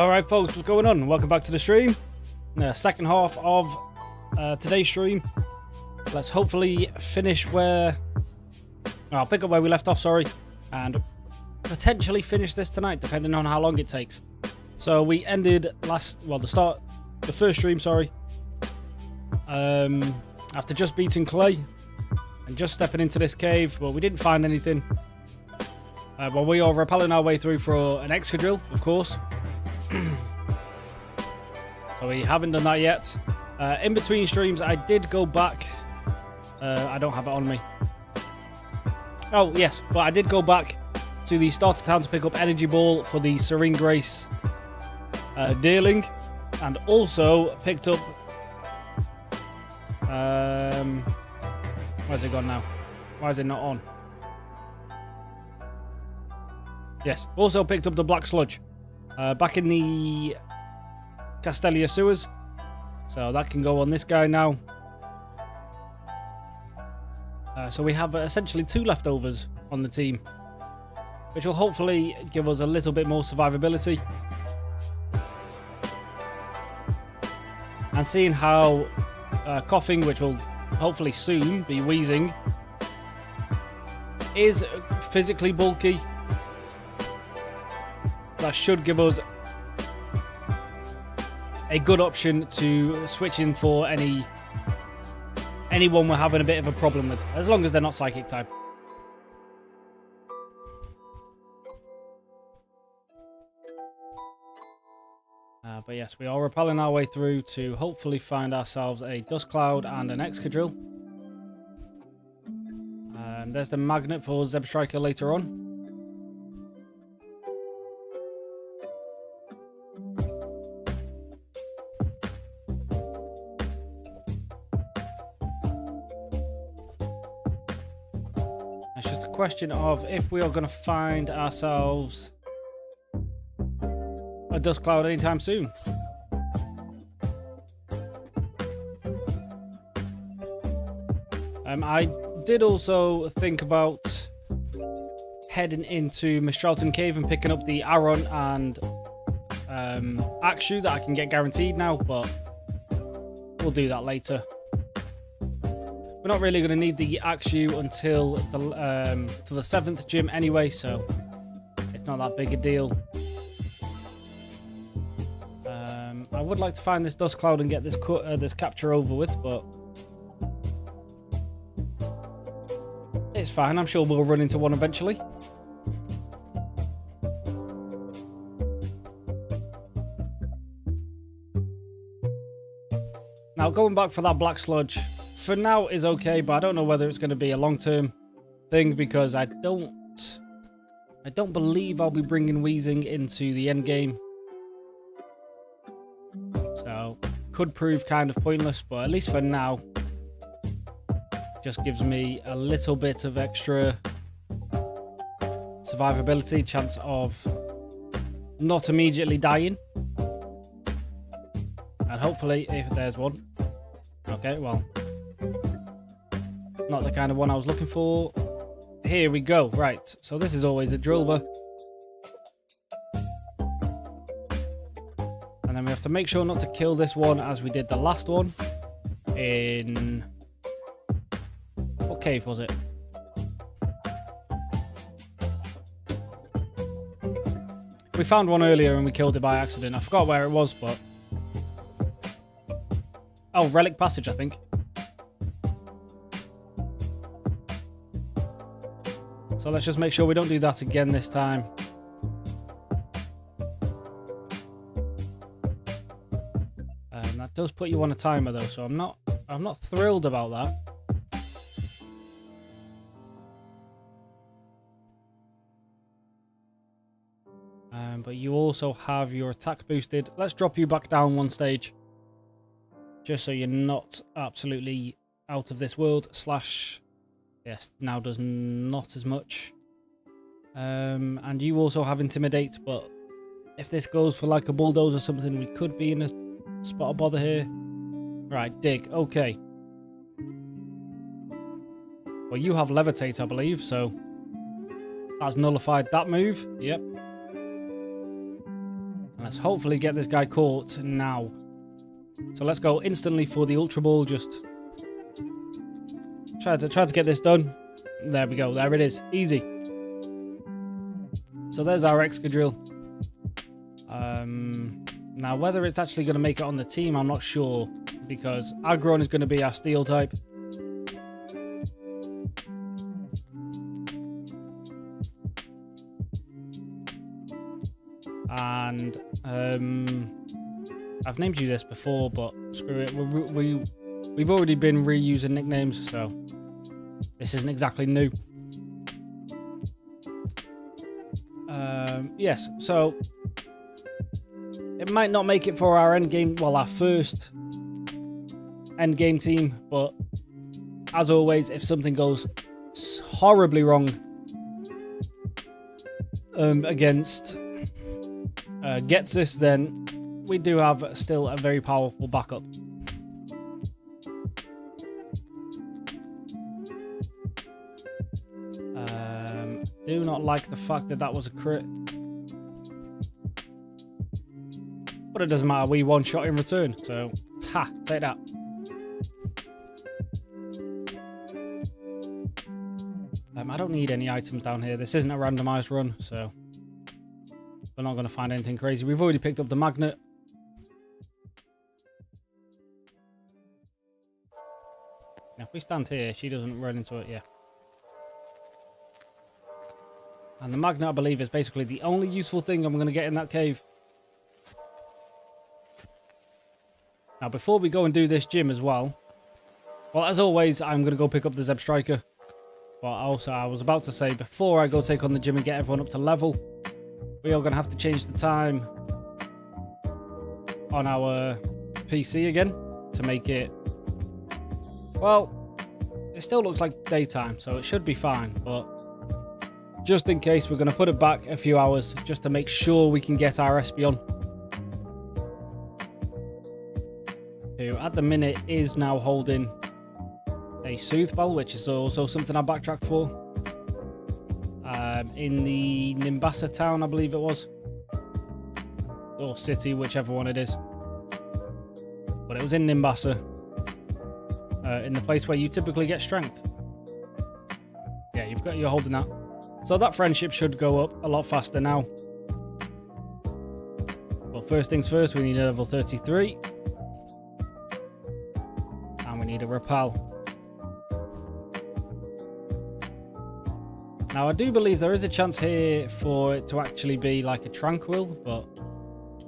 Alright folks, what's going on? Welcome back to the stream. Second half of today's stream. Let's hopefully finish where... I'll pick up where we left off, sorry. And potentially finish this tonight, depending on how long it takes. So we ended the first stream, sorry. After just beating Clay. And just stepping into this cave. Well, we didn't find anything. Well, we are rappelling our way through for an excadrill, of course. So we haven't done that yet. In between streams, I did go back. I don't have it on me. Oh, yes. But I did go back to the starter town to pick up Energy Ball for the Serene Grace Deerling. And also picked up... where's it gone now? Why is it not on? Yes. Also picked up the Black Sludge. Back in the Castelia sewers. So that can go on this guy now. So we have essentially 2 leftovers on the team. Which will hopefully give us a little bit more survivability. And seeing how coughing, which will hopefully soon be wheezing, is physically bulky. That should give us a good option to switch in for anyone we're having a bit of a problem with, as long as they're not psychic type. But yes, we are rappelling our way through to hopefully find ourselves a dust cloud and an excadrill. There's the magnet for Zeb Striker later on. Question of if we are going to find ourselves a dust cloud anytime soon. I did also think about heading into Mistralton Cave and picking up the Aron and Axe Shoe that I can get guaranteed now, but we'll do that later. We're not really going to need the Axe Shoe until the 7th gym anyway, so it's not that big a deal. I would like to find this dust cloud and get this capture over with, but it's fine. I'm sure we'll run into one eventually. Now, going back for that black sludge, for now is okay, but I don't know whether it's going to be a long-term thing because I don't believe I'll be bringing wheezing into the end game. So could prove kind of pointless, but at least for now, just gives me a little bit of extra survivability, chance of not immediately dying, and hopefully, if there's one. Okay, well. Not the kind of one I was looking for. Here we go. Right. So this is always a drillber. And then we have to make sure not to kill this one as we did the last one. In... what cave was it? We found one earlier and we killed it by accident. I forgot where it was, but... oh, Relic Passage, I think. So let's just make sure we don't do that again this time. That does put you on a timer though, so I'm not thrilled about that. But you also have your attack boosted. Let's drop you back down one stage. Just so you're not absolutely out of this world. Slash... yes, now does not as much. And you also have Intimidate, but if this goes for like a bulldoze or something, we could be in a spot of bother here. Right, dig. Okay. Well, you have Levitate, I believe, so that's nullified that move. Yep. And let's hopefully get this guy caught now. So let's go instantly for the Ultra Ball. Just try to get this done. There we go. There it is. Easy. So there's our Excadrill. Now, whether it's actually going to make it on the team, I'm not sure. Because Aggron is going to be our Steel type. And I've named you this before, but screw it. We've already been reusing nicknames, so this isn't exactly new. Yes, so it might not make it for our end game, well, our first end game team, but as always, if something goes horribly wrong against Getsis, then we do have still a very powerful backup. Do not like the fact that that was a crit. But it doesn't matter, we one-shot in return, so ha, take that. I don't need any items down here. This isn't a randomized run, so we're not going to find anything crazy. We've already picked up the magnet. Now, if we stand here, she doesn't run into it, yeah. And the magnet, I believe, is basically the only useful thing I'm going to get in that cave. Now, before we go and do this gym as well, as always, I'm going to go pick up the Zeb Striker. But also, I was about to say, before I go take on the gym and get everyone up to level, we are going to have to change the time on our PC again to make it, well, it still looks like daytime, so it should be fine. But just in case, we're going to put it back a few hours just to make sure we can get our Espeon, who at the minute is now holding a Soothe Bell, which is also something I backtracked for. In the Nimbasa town, I believe it was. Or city, whichever one it is. But it was in Nimbasa. In the place where you typically get strength. Yeah, you're holding that. So that friendship should go up a lot faster now. But first things first, we need a level 33. And we need a Repel. Now, I do believe there is a chance here for it to actually be like a Tranquil, but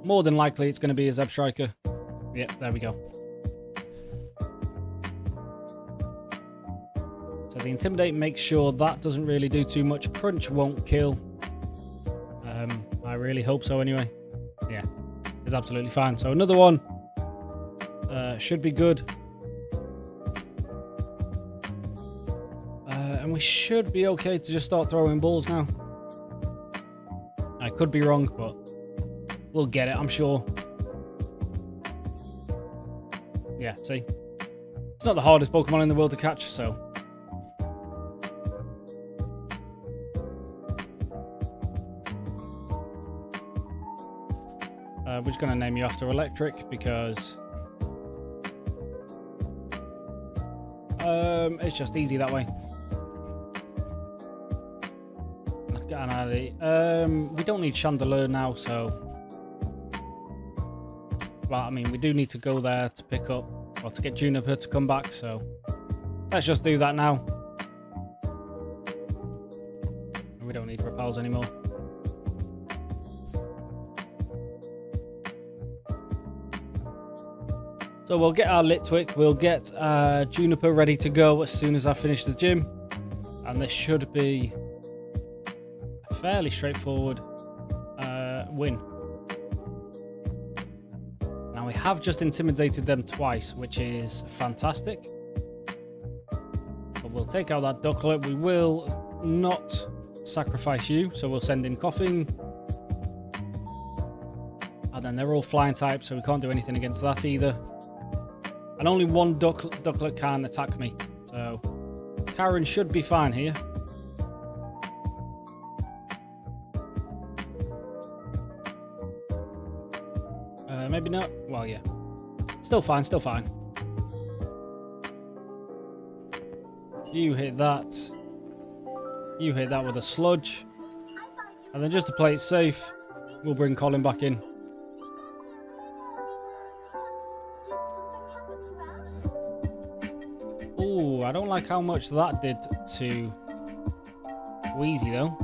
more than likely it's going to be a Zeb Striker. Yep, there we go. So the Intimidate makes sure that doesn't really do too much. Crunch won't kill. I really hope so anyway. Yeah, it's absolutely fine. So another one should be good. And we should be okay to just start throwing balls now. I could be wrong, but we'll get it, I'm sure. Yeah, see? It's not the hardest Pokemon in the world to catch, so. We're just going to name you after Electric because it's just easy that way. We don't need Chandelure now, so. Well, I mean, we do need to go there to pick up, or to get Juniper to come back, so let's just do that now. We don't need Repels anymore. So we'll get our Litwick, we'll get Juniper ready to go as soon as I finish the gym, and this should be fairly straightforward win. Now we have just intimidated them twice, which is fantastic. But we'll take out that Ducklet. We will not sacrifice you, so we'll send in Coughing. And then they're all flying type, so we can't do anything against that either. And only one Ducklet can attack me, so Karen should be fine here. maybe not. Well, yeah. Still fine, still fine. You hit that. You hit that with a sludge. And then just to play it safe, we'll bring Colin back in. Ooh, I don't like how much that did to Wheezy, though.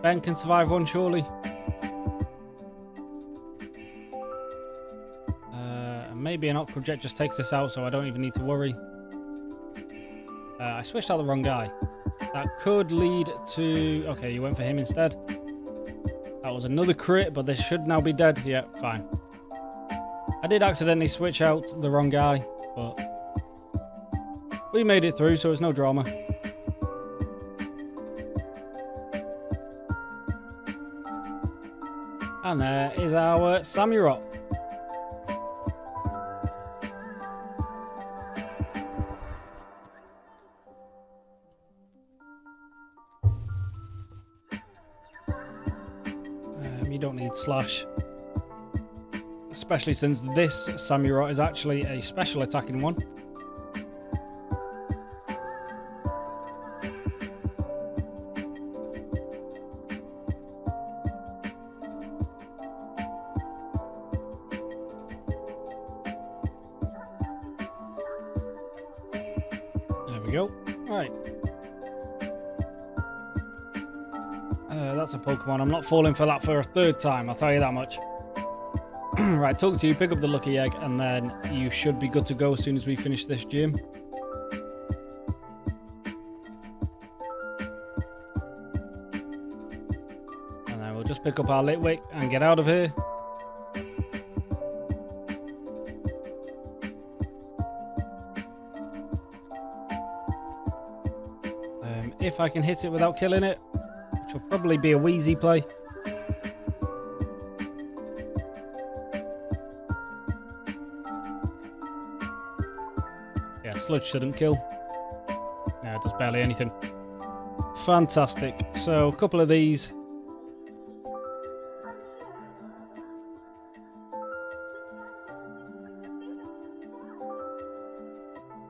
Ben can survive one, surely. Maybe an Aqua Jet just takes this out, so I don't even need to worry. I switched out the wrong guy. That could lead to... Okay, you went for him instead. That was another crit, but this should now be dead. Yeah, fine. I did accidentally switch out the wrong guy, but we made it through, so it's no drama. And there is our Samurott. You don't need slash. Especially since this Samurott is actually a special attacking one. There we go. Right. That's a Pokemon. I'm not falling for that for a third time, I'll tell you that much. Right, talk to you, pick up the lucky egg, and then you should be good to go as soon as we finish this gym. And then we'll just pick up our Litwick and get out of here. If I can hit it without killing it, which will probably be a Wheezy play. Yeah, Sludge shouldn't kill. Yeah, it does barely anything. Fantastic. So, a couple of these.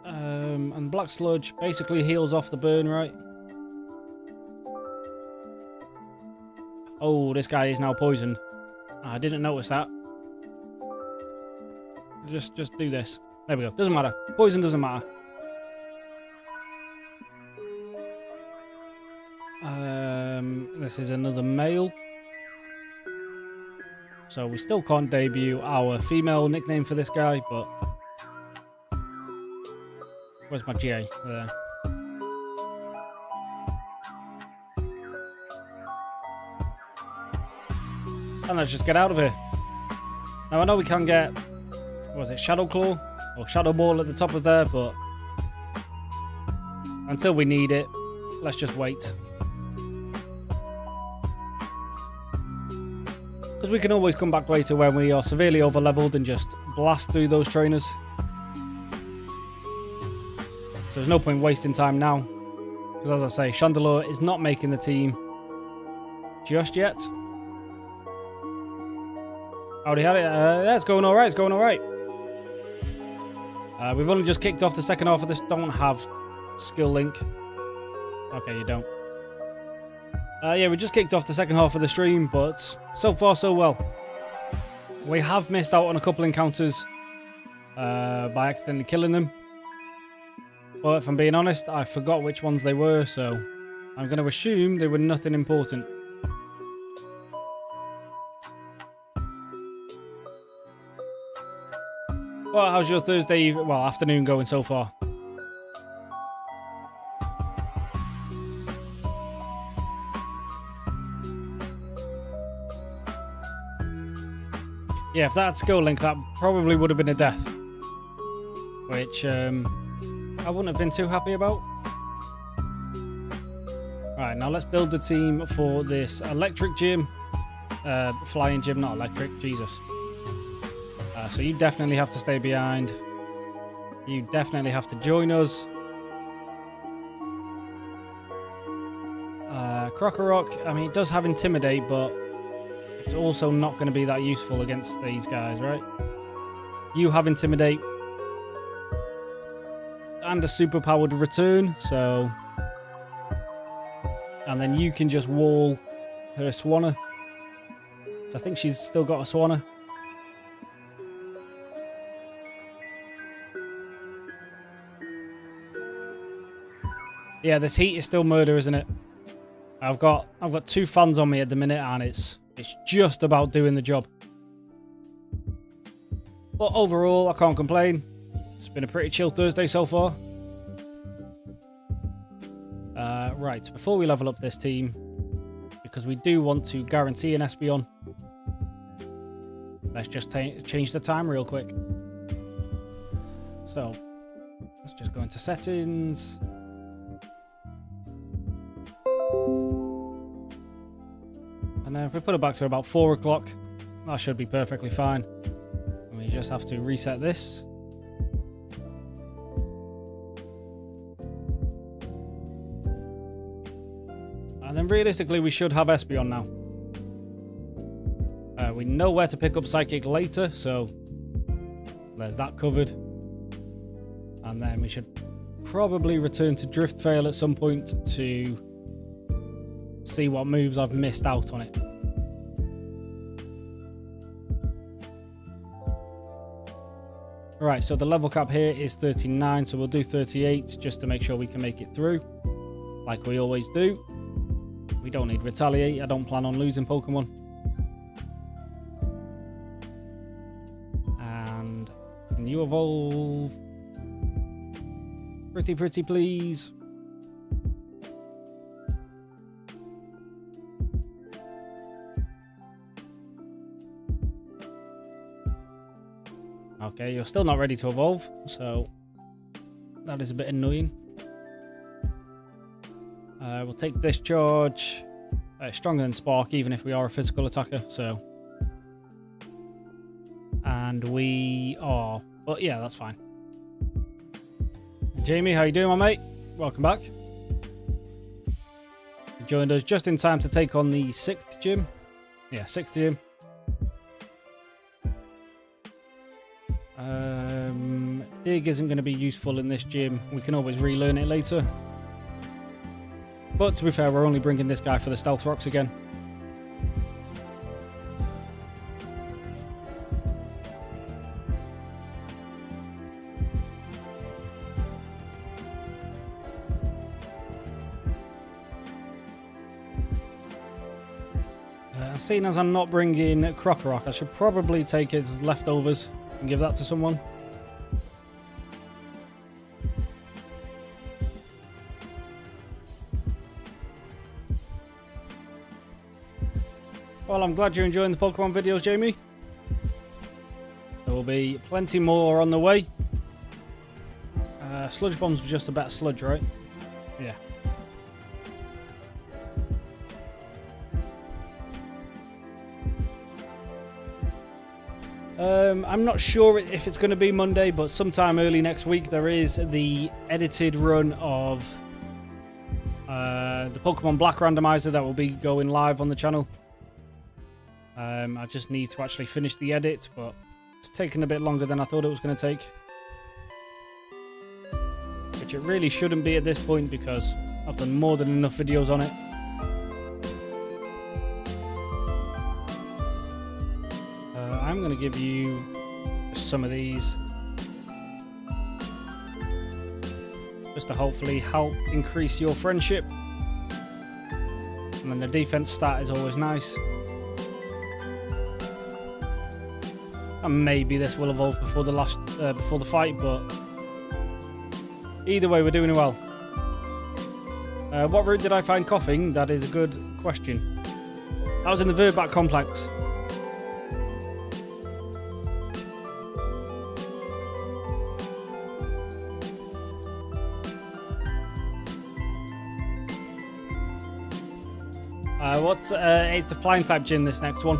And Black Sludge basically heals off the burn, right? Oh, this guy is now poisoned. I didn't notice that. Just do this. There we go. Doesn't matter. Poison doesn't matter. This is another male. So we still can't debut our female nickname for this guy, but... Where's my J? There. And let's just get out of here. Now I know we can get, what was it, Shadow Claw or Shadow Ball at the top of there, but until we need it, let's just wait. Because we can always come back later when we are severely over-leveled and just blast through those trainers. So there's no point wasting time now. Because as I say, Chandelure is not making the team just yet. Already had it. Yeah, it's going all right. It's going all right. We've only just kicked off the second half of this. Don't have skill link. Okay, you don't. Yeah, we just kicked off the second half of the stream, but so far so well. We have missed out on a couple encounters by accidentally killing them. But if I'm being honest, I forgot which ones they were, so I'm going to assume they were nothing important. Well, how's your Thursday, well, afternoon going so far? Yeah, if that had skill link, that probably would have been a death. Which, I wouldn't have been too happy about. Right, now let's build the team for this electric gym. Flying gym, not electric, Jesus. So you definitely have to stay behind. You definitely have to join us. Krokorok, I mean, it does have Intimidate, but it's also not going to be that useful against these guys, right? You have Intimidate. And a superpowered return, so... And then you can just wall her Swanna. So I think she's still got a Swanna. Yeah, this heat is still murder, isn't it? I've got 2 fans on me at the minute, and it's just about doing the job. But overall, I can't complain. It's been a pretty chill Thursday so far. Right, before we level up this team, because we do want to guarantee an Espeon, let's just change the time real quick. So, let's just go into settings. And then if we put it back to about 4 o'clock, that should be perfectly fine. And we just have to reset this. And then realistically, we should have Espeon now. We know where to pick up Psychic later, so there's that covered. And then we should probably return to Drift Veil at some point to see what moves I've missed out on it. Right, so the level cap here is 39, so we'll do 38 just to make sure we can make it through, like we always do. We don't need Retaliate. I don't plan on losing Pokemon. And can you evolve? Pretty please. Okay, you're still not ready to evolve, so that is a bit annoying. We'll take Discharge. Stronger than Spark, even if we are a physical attacker, so... And we are... But yeah, that's fine. Jamie, how you doing, my mate? Welcome back. You joined us just in time to take on the 6th gym. Yeah, 6th gym. Dig isn't going to be useful in this gym. We can always relearn it later. But to be fair, we're only bringing this guy for the Stealth Rocks again. Seeing as I'm not bringing Krokorok, I should probably take his leftovers and give that to someone. Well, I'm glad you're enjoying the Pokemon videos, Jamie. There will be plenty more on the way. Sludge Bomb's just a better sludge, right? Yeah. I'm not sure if it's going to be Monday, but sometime early next week there is the edited run of the Pokemon Black randomizer that will be going live on the channel. I just need to actually finish the edit, but it's taken a bit longer than I thought it was going to take. Which it really shouldn't be at this point because I've done more than enough videos on it. I'm going to give you some of these just to hopefully help increase your friendship. And then the defense stat is always nice. And maybe this will evolve before the fight, but either way, we're doing well. What route did I find coughing? That is a good question. I was in the Verback complex. It's the flying type gym, this next one.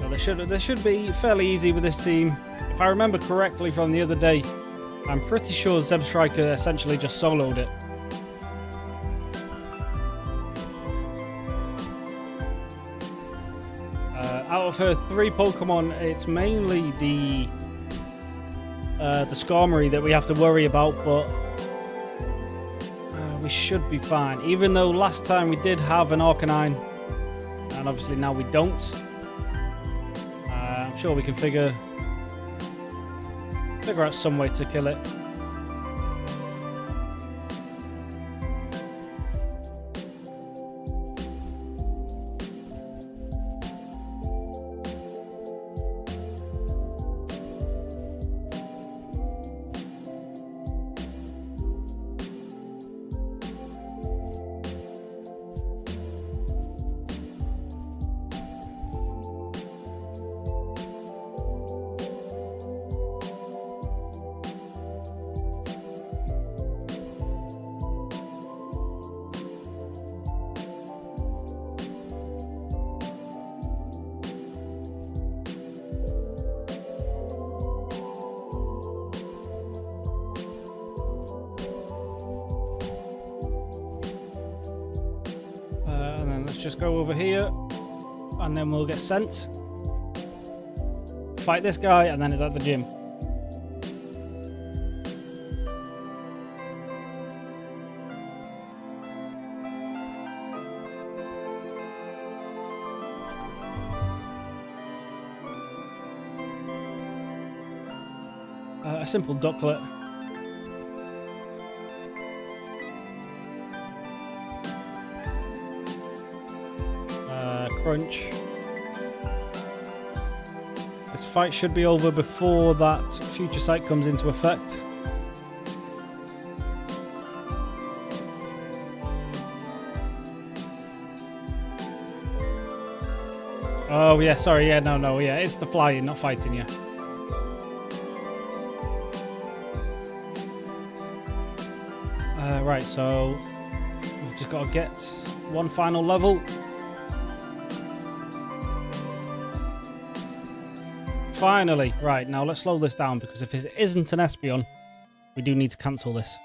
So they should be fairly easy with this team. If I remember correctly from the other day, I'm pretty sure Zeb Striker essentially just soloed it. Out of her 3 Pokemon, it's mainly the Skarmory that we have to worry about, but we should be fine. Even though last time we did have an Arcanine, and obviously now we don't. I'm sure we can figure out some way to kill it. Just go over here and then we'll get sent. Fight this guy and then it's at the gym. A simple ducklet. Crunch. This fight should be over before that future sight comes into effect. Oh yeah, sorry, yeah, no, yeah, it's the flying, not fighting, yeah. Right, so we've just got to get one final level. Finally. Right, now let's slow this down, because if it isn't an Espeon, we do need to cancel this.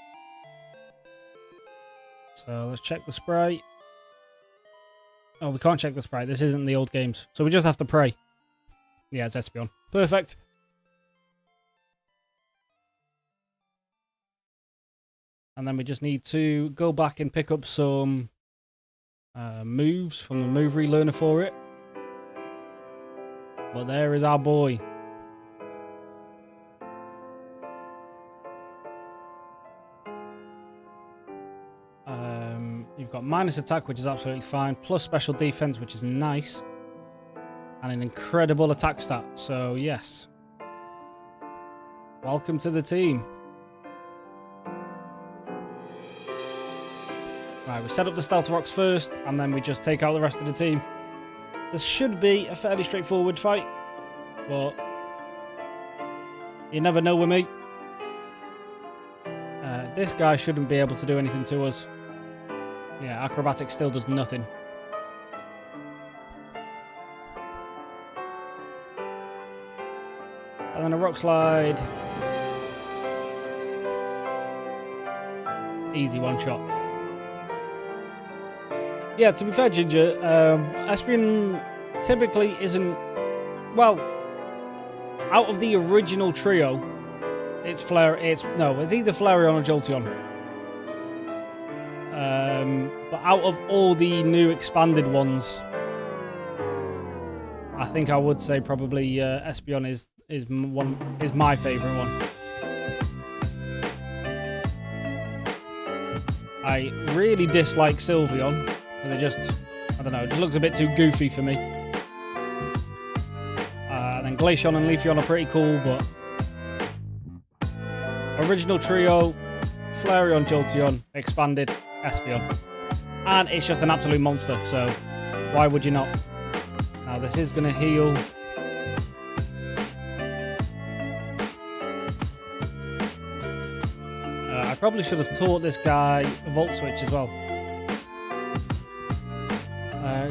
So let's check the sprite. Oh, we can't check the sprite. This isn't the old games. So we just have to pray. Yeah, it's Espeon. Perfect. And then we just need to go back and pick up some moves from the move relearner for it. But there is our boy. You've got minus attack, which is absolutely fine, plus special defense, which is nice, and an incredible attack stat. So yes, welcome to the team. Right, we set up the stealth rocks first, and then we just take out the rest of the team. This should be a fairly straightforward fight, but you never know with me. This guy shouldn't be able to do anything to us. Yeah, acrobatics still does nothing. And then a rock slide. Easy one shot. Yeah, to be fair, Ginger, Espeon typically isn't... Well, out of the original trio, it's either Flareon or Jolteon. But out of all the new expanded ones, I think I would say probably Espeon is my favourite one. I really dislike Sylveon. And it just, I don't know, it just looks a bit too goofy for me. And then Glaceon and Leafeon are pretty cool, but original trio, Flareon, Jolteon, expanded, Espeon. And it's just an absolute monster, so why would you not? Now this is going to heal. I probably should have taught this guy a Volt Switch as well.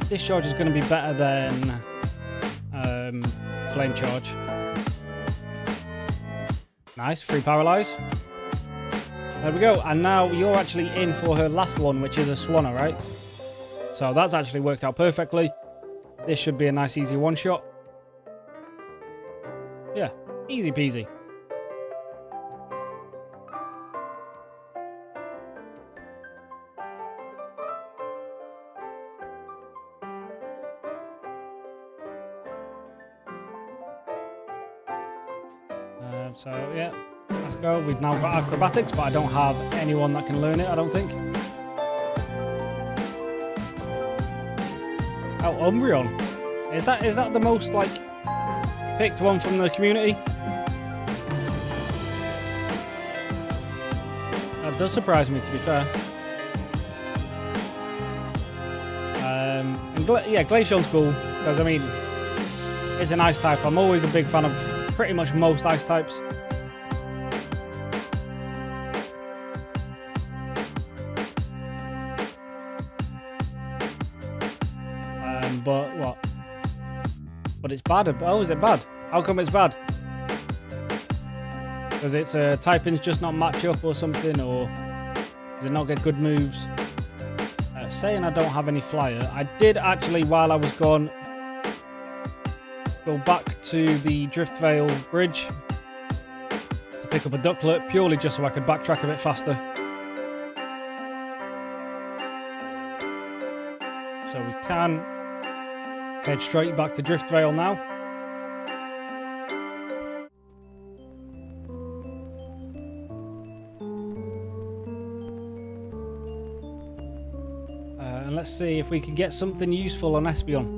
Discharge is going to be better than flame charge. Nice, free paralyze. There we go. And now you're actually in for her last one, which is a Swanna, right? So that's actually worked out perfectly. This should be a nice, easy one-shot. Yeah, easy peasy. So, yeah, let's go. We've now got acrobatics, but I don't have anyone that can learn it, I don't think. Oh, Umbreon. Is that the most, like, picked one from the community? That does surprise me, to be fair. And yeah, Glaceon's cool, because, I mean, it's an ice type. I'm always a big fan of pretty much most ice types. But what? But it's bad. Oh, is it bad? How come it's bad? Does its typings just not match up or something, or does it not get good moves? Saying I don't have any flyer. I did actually, while I was gone, go back to the Driftvale Bridge to pick up a Ducklet, purely just so I could backtrack a bit faster. So we can head straight back to Driftvale now. And let's see if we can get something useful on Espeon.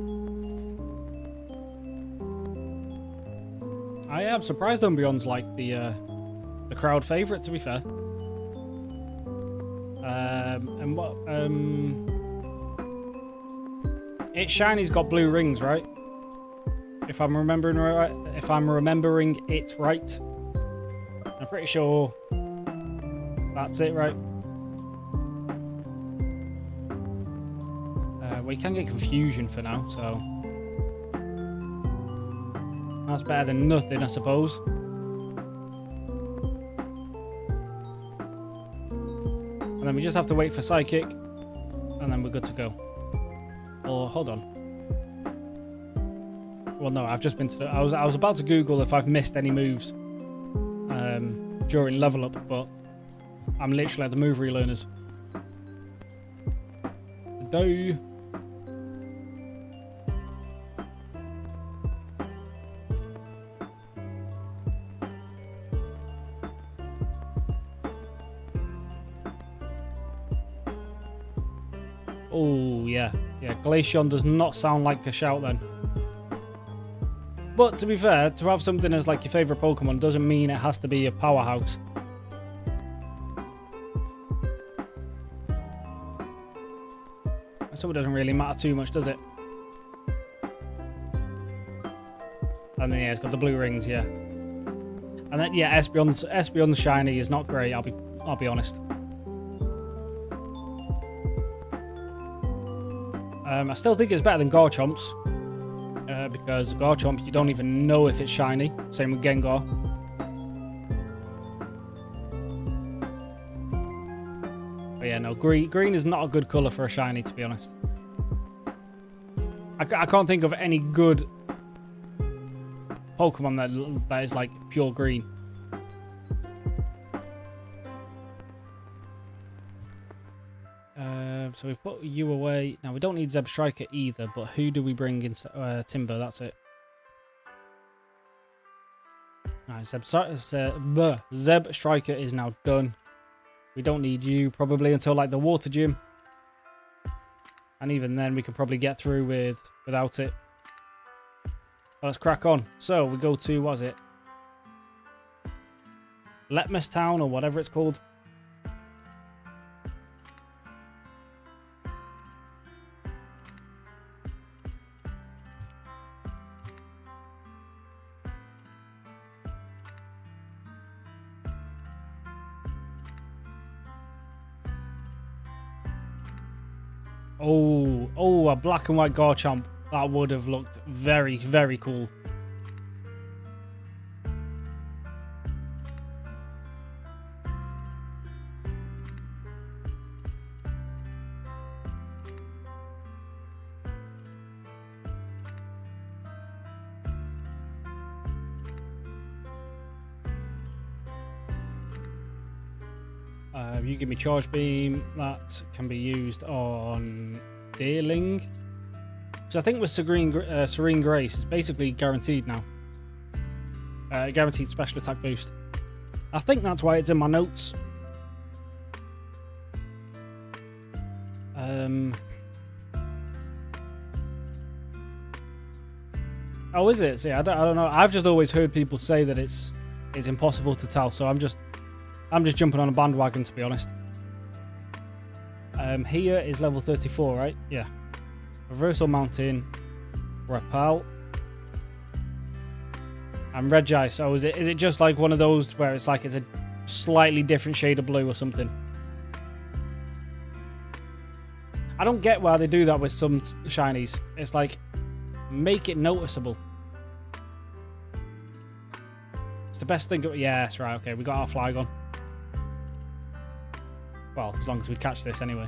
I am surprised Umbreon's like the crowd favourite, to be fair. And what its shiny's got blue rings, right? If I'm remembering right, it right. I'm pretty sure that's it, right? We can get confusion for now, so that's better than nothing, I suppose. And then we just have to wait for Psychic, and then we're good to go. Or hold on. Well, no, I've just been to. I was about to Google if I've missed any moves during level up, but I'm literally at the move relearners. Do. Oh, yeah. Yeah, Glaceon does not sound like a shout then. But to be fair, to have something as like your favourite Pokemon doesn't mean it has to be a powerhouse. So it doesn't really matter too much, does it? And then yeah, it's got the blue rings, yeah. And then yeah, Espeon's shiny is not great, I'll be honest. I still think it's better than Garchomp's, because Garchomp you don't even know if it's shiny. Same with Gengar. But yeah, no, green is not a good colour for a shiny, to be honest. I can't think of any good Pokemon that is like pure green. So we put you away. Now, we don't need Zeb Striker either, but who do we bring in? Timber, that's it. Right, Zeb Striker is now done. We don't need you probably until like the water gym. And even then, we can probably get through without it. Let's crack on. So, we go to, what is it? Letmas Town, or whatever it's called. Oh, a black and white Garchomp. That would have looked very, very cool. You give me charge beam. That can be used on Deerling. So I think with Serene Grace, it's basically guaranteed now. Guaranteed special attack boost. I think that's why it's in my notes. Oh, is it? See, I don't know. I've just always heard people say that it's impossible to tell. So I'm just jumping on a bandwagon, to be honest. Here is level 34, right? Yeah. Reversal Mountain, Repel, and Regi. So is it just like one of those where it's like it's a slightly different shade of blue or something? I don't get why they do that with some shinies. It's like, make it noticeable. It's the best thing. Yes, right. Okay, we got our flag on. Well, as long as we catch this anyway.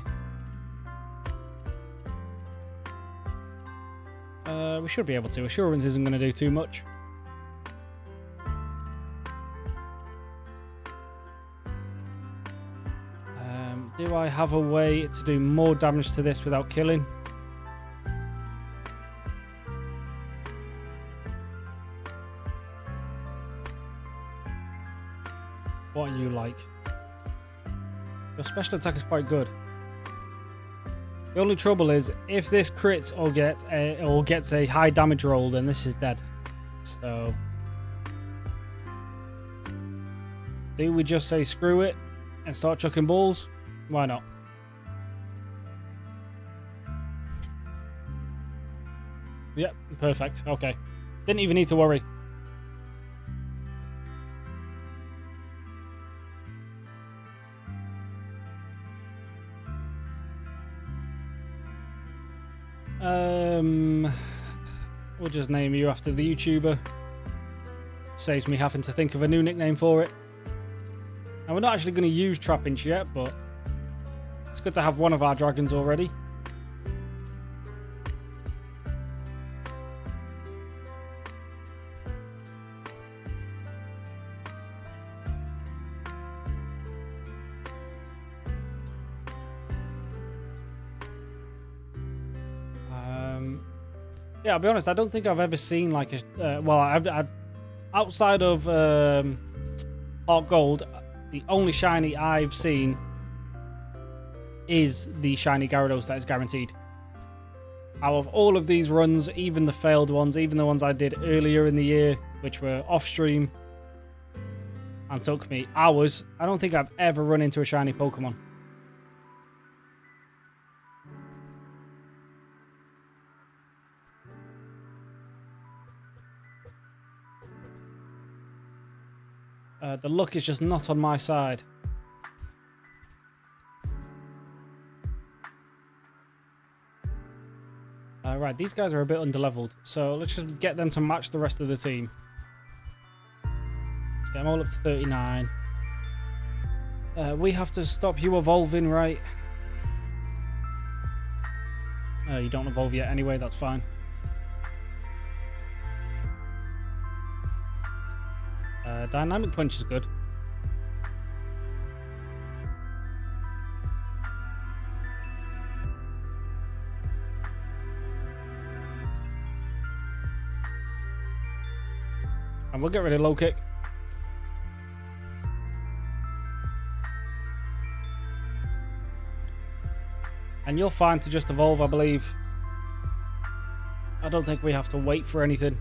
We should be able to. Assurance isn't going to do too much. Do I have a way to do more damage to this without killing? What are you like? Your special attack is quite good. The only trouble is, if this crits or gets a high damage roll, then this is dead. So, do we just say screw it and start chucking balls? Why not? Yep, perfect. Okay. Didn't even need to worry. We'll just name you after the YouTuber. Saves me having to think of a new nickname for it. And we're not actually going to use Trapinch yet, but it's good to have one of our dragons already. Yeah, I'll be honest, I don't think I've ever seen like a... well, I've outside of Heart Gold, the only shiny I've seen is the shiny Gyarados that is guaranteed. Out of all of these runs, even the failed ones, even the ones I did earlier in the year, which were off-stream and took me hours, I don't think I've ever run into a shiny Pokemon. The luck is just not on my side. Right, these guys are a bit underleveled, so let's just get them to match the rest of the team. Let's get them all up to 39. We have to stop you evolving, right? You don't evolve yet anyway, that's fine. Dynamic Punch is good. And we'll get rid of Low Kick. And you're fine to just evolve, I believe. I don't think we have to wait for anything.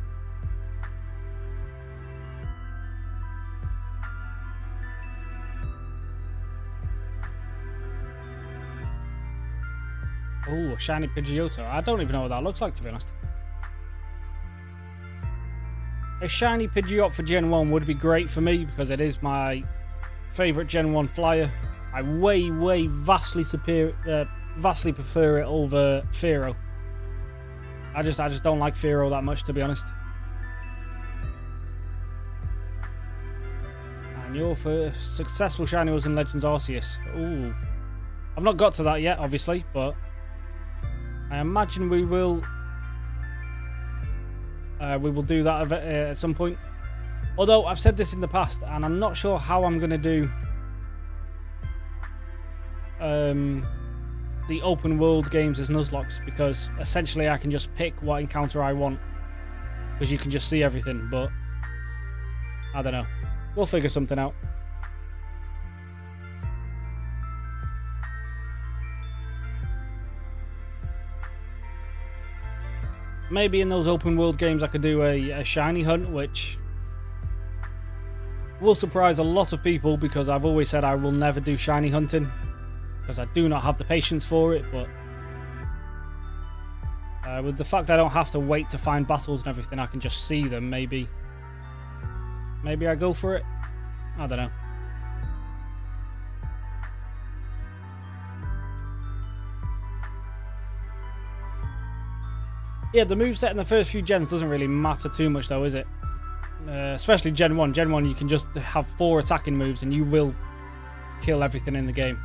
Oh, a shiny Pidgeotto. I don't even know what that looks like, to be honest. A shiny Pidgeot for Gen 1 would be great for me because it is my favourite Gen 1 flyer. I vastly prefer it over Fearow. I just don't like Fearow that much, to be honest. And your first successful shiny was in Legends Arceus. Ooh. I've not got to that yet, obviously, but I imagine we will do that at some point. Although I've said this in the past, and I'm not sure how I'm going to do the open world games as Nuzlocks, because essentially I can just pick what encounter I want, because you can just see everything. But I don't know. We'll figure something out. Maybe in those open world games I could do a shiny hunt, which will surprise a lot of people, because I've always said I will never do shiny hunting, because I do not have the patience for it. But with the fact I don't have to wait to find battles and everything, I can just see them. Maybe I go for it. I don't know. Yeah, the moveset in the first few gens doesn't really matter too much though, is it? Especially Gen 1. Gen 1 you can just have 4 attacking moves and you will kill everything in the game.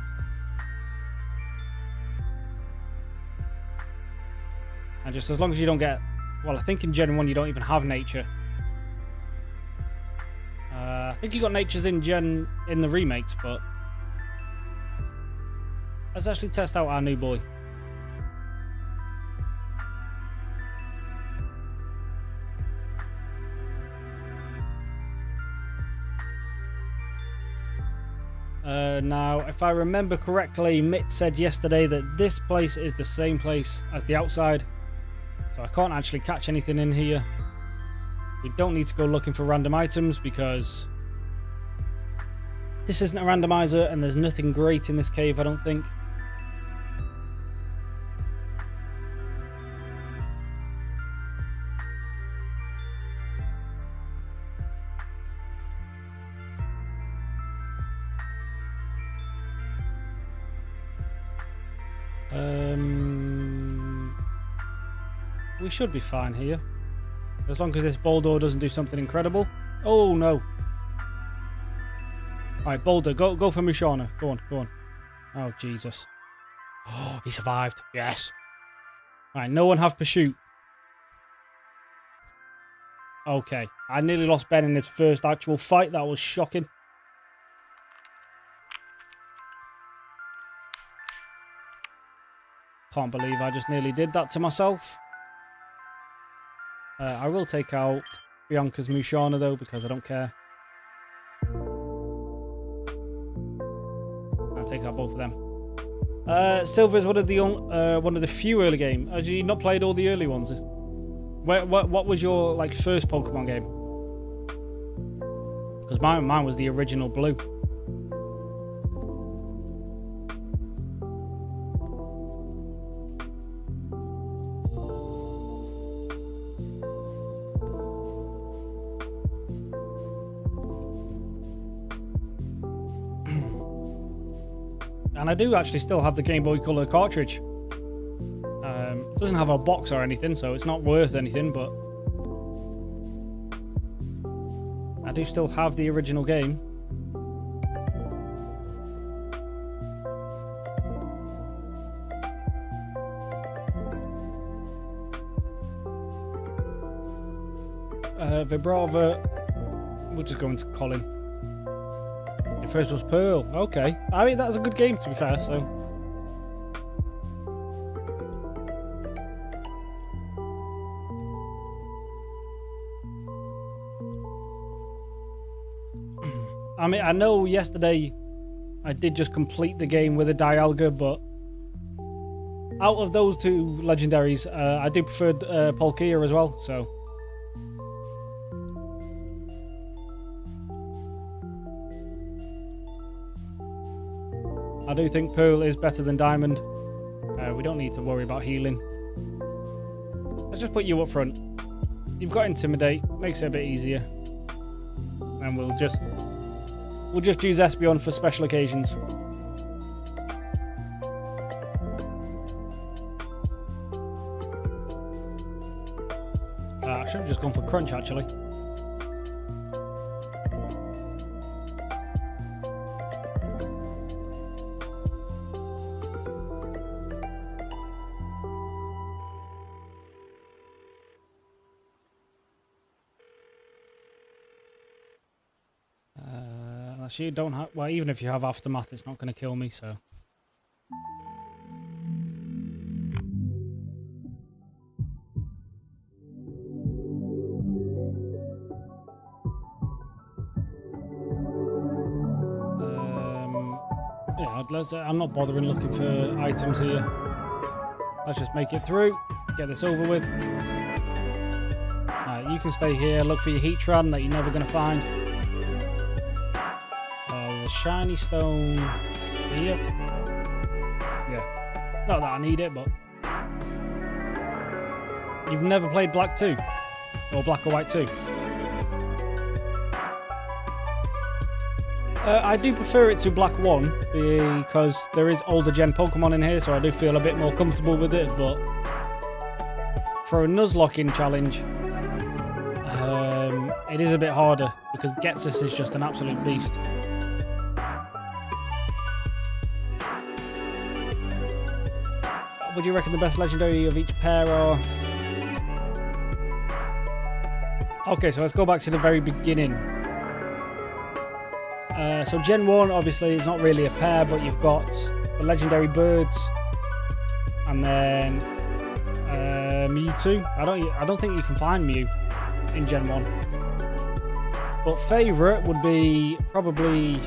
And just as long as you don't get... Well, I think in Gen 1 you don't even have nature. I think you got natures in the remakes, but... Let's actually test out our new boy. Now, if I remember correctly, Mitt said yesterday that this place is the same place as the outside. So I can't actually catch anything in here. We don't need to go looking for random items because this isn't a randomizer and there's nothing great in this cave, I don't think. We should be fine here. As long as this Boulder doesn't do something incredible. Oh, no. Alright, Boulder, go for Musharna. Go on, go on. Oh, Jesus. Oh, he survived. Yes. Alright, no one have Pursuit. Okay. I nearly lost Ben in his first actual fight. That was shocking. Can't believe I just nearly did that to myself. I will take out Bianca's Musharna though, because I don't care. I'll take out both of them. Silver's one of the few early games. Have you not played all the early ones? What was your like first Pokemon game? Because mine was the original Blue. And I do actually still have the Game Boy Color cartridge. It doesn't have a box or anything, so it's not worth anything, but I do still have the original game. Vibrava, we'll just go into Colin. Your first was Pearl. Okay. I mean, that was a good game, to be fair, so... I mean, I know yesterday I did just complete the game with a Dialga, but out of those two legendaries, I do prefer Palkia as well, so... I do think Pearl is better than Diamond. We don't need to worry about healing. Let's just put you up front. You've got Intimidate, makes it a bit easier. And we'll just use Espeon for special occasions. I should have just gone for crunch, actually. Unless you don't have... Well, even if you have Aftermath, it's not going to kill me, so... Yeah, I'm not bothering looking for items here. Let's just make it through. Get this over with. Alright, you can stay here. Look for your Heatran that you're never going to find. There's a shiny stone here. Yeah. Not that I need it, but... You've never played Black 2? Or Black or White 2? I do prefer it to Black 1 because there is older gen Pokemon in here, so I do feel a bit more comfortable with it, but for a Nuzlocking challenge, it is a bit harder because Getsus is just an absolute beast. What do you reckon the best legendary of each pair are? Okay, so let's go back to the very beginning. So Gen 1, obviously, it's not really a pair, but you've got the legendary birds, and then Mewtwo. I don't think you can find Mew in Gen 1. But favourite would be probably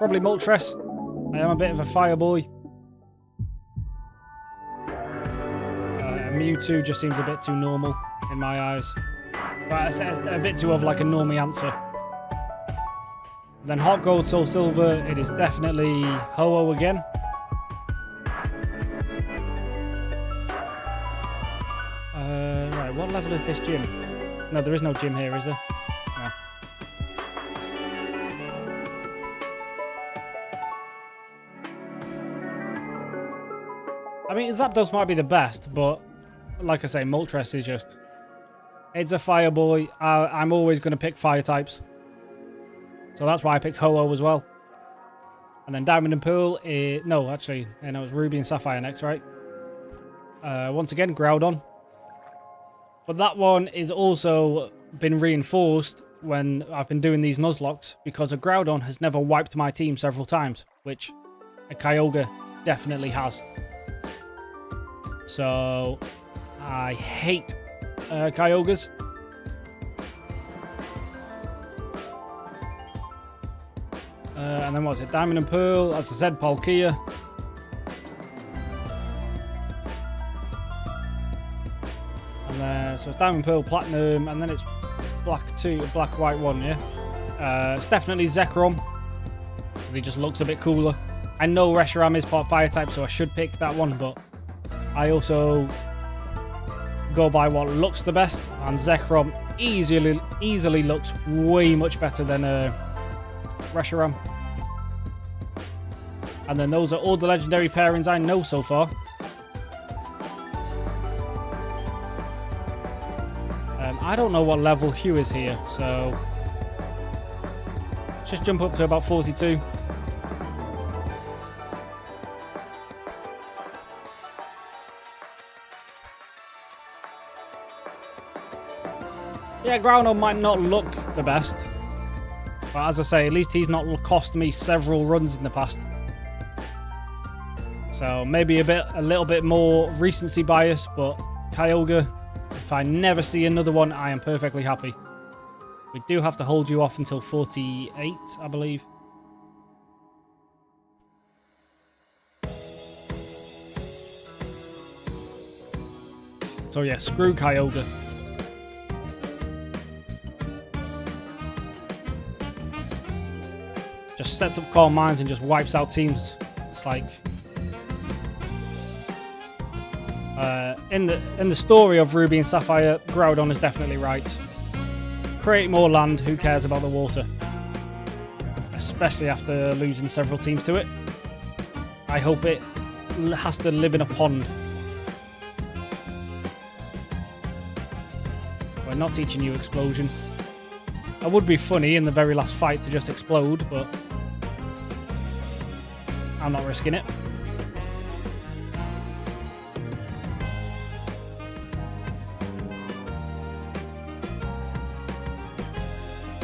Moltres. I am a bit of a fire boy. Mewtwo just seems a bit too normal in my eyes. But it's a bit too of like a normie answer. Then Hot Gold, Soul Silver, it is definitely Ho-Oh again. Right, what level is this gym? No, there is no gym here, is there? No. I mean, Zapdos might be the best, but like I say, Moltres is just... It's a fire boy. I'm always going to pick fire types. So that's why I picked Ho-Oh as well. And then Diamond and Pearl. No, actually, no, it was Ruby and Sapphire next, right? Once again, Groudon. But that one is also been reinforced when I've been doing these Nuzlocks because a Groudon has never wiped my team several times, which a Kyogre definitely has. So I hate Kyogres. And then what's it? Diamond and Pearl, as I said, Palkia. And then, so it's Diamond, Pearl, Platinum, and then it's Black 2, Black, White 1, yeah? It's definitely Zekrom. He just looks a bit cooler. I know Reshiram is part fire type, so I should pick that one, but I also go by what looks the best, and Zekrom easily looks way much better than Reshiram. And then those are all the legendary pairings I know so far. I don't know what level Hugh is here, so let's just jump up to about 42. Yeah, Groudon might not look the best, but as I say, at least he's not cost me several runs in the past. So maybe a little bit more recency bias, but Kyogre, if I never see another one, I am perfectly happy. We do have to hold you off until 48, I believe. So yeah, screw Kyogre. Just sets up Calm Minds and just wipes out teams. It's like... in the story of Ruby and Sapphire, Groudon is definitely right. Create more land, who cares about the water? Especially after losing several teams to it. I hope it has to live in a pond. We're not teaching you explosion. That would be funny in the very last fight to just explode, but I'm not risking it.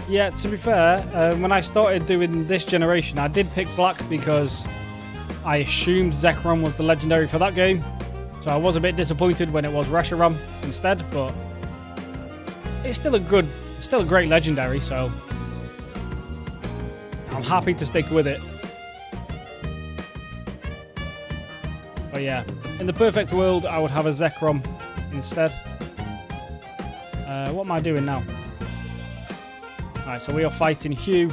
Yeah, to be fair, when I started doing this generation, I did pick black because I assumed Zekrom was the legendary for that game. So I was a bit disappointed when it was Reshiram instead, but it's still a great legendary, so I'm happy to stick with it. But yeah, in the perfect world, I would have a Zekrom instead. What am I doing now? Alright, so we are fighting Hugh.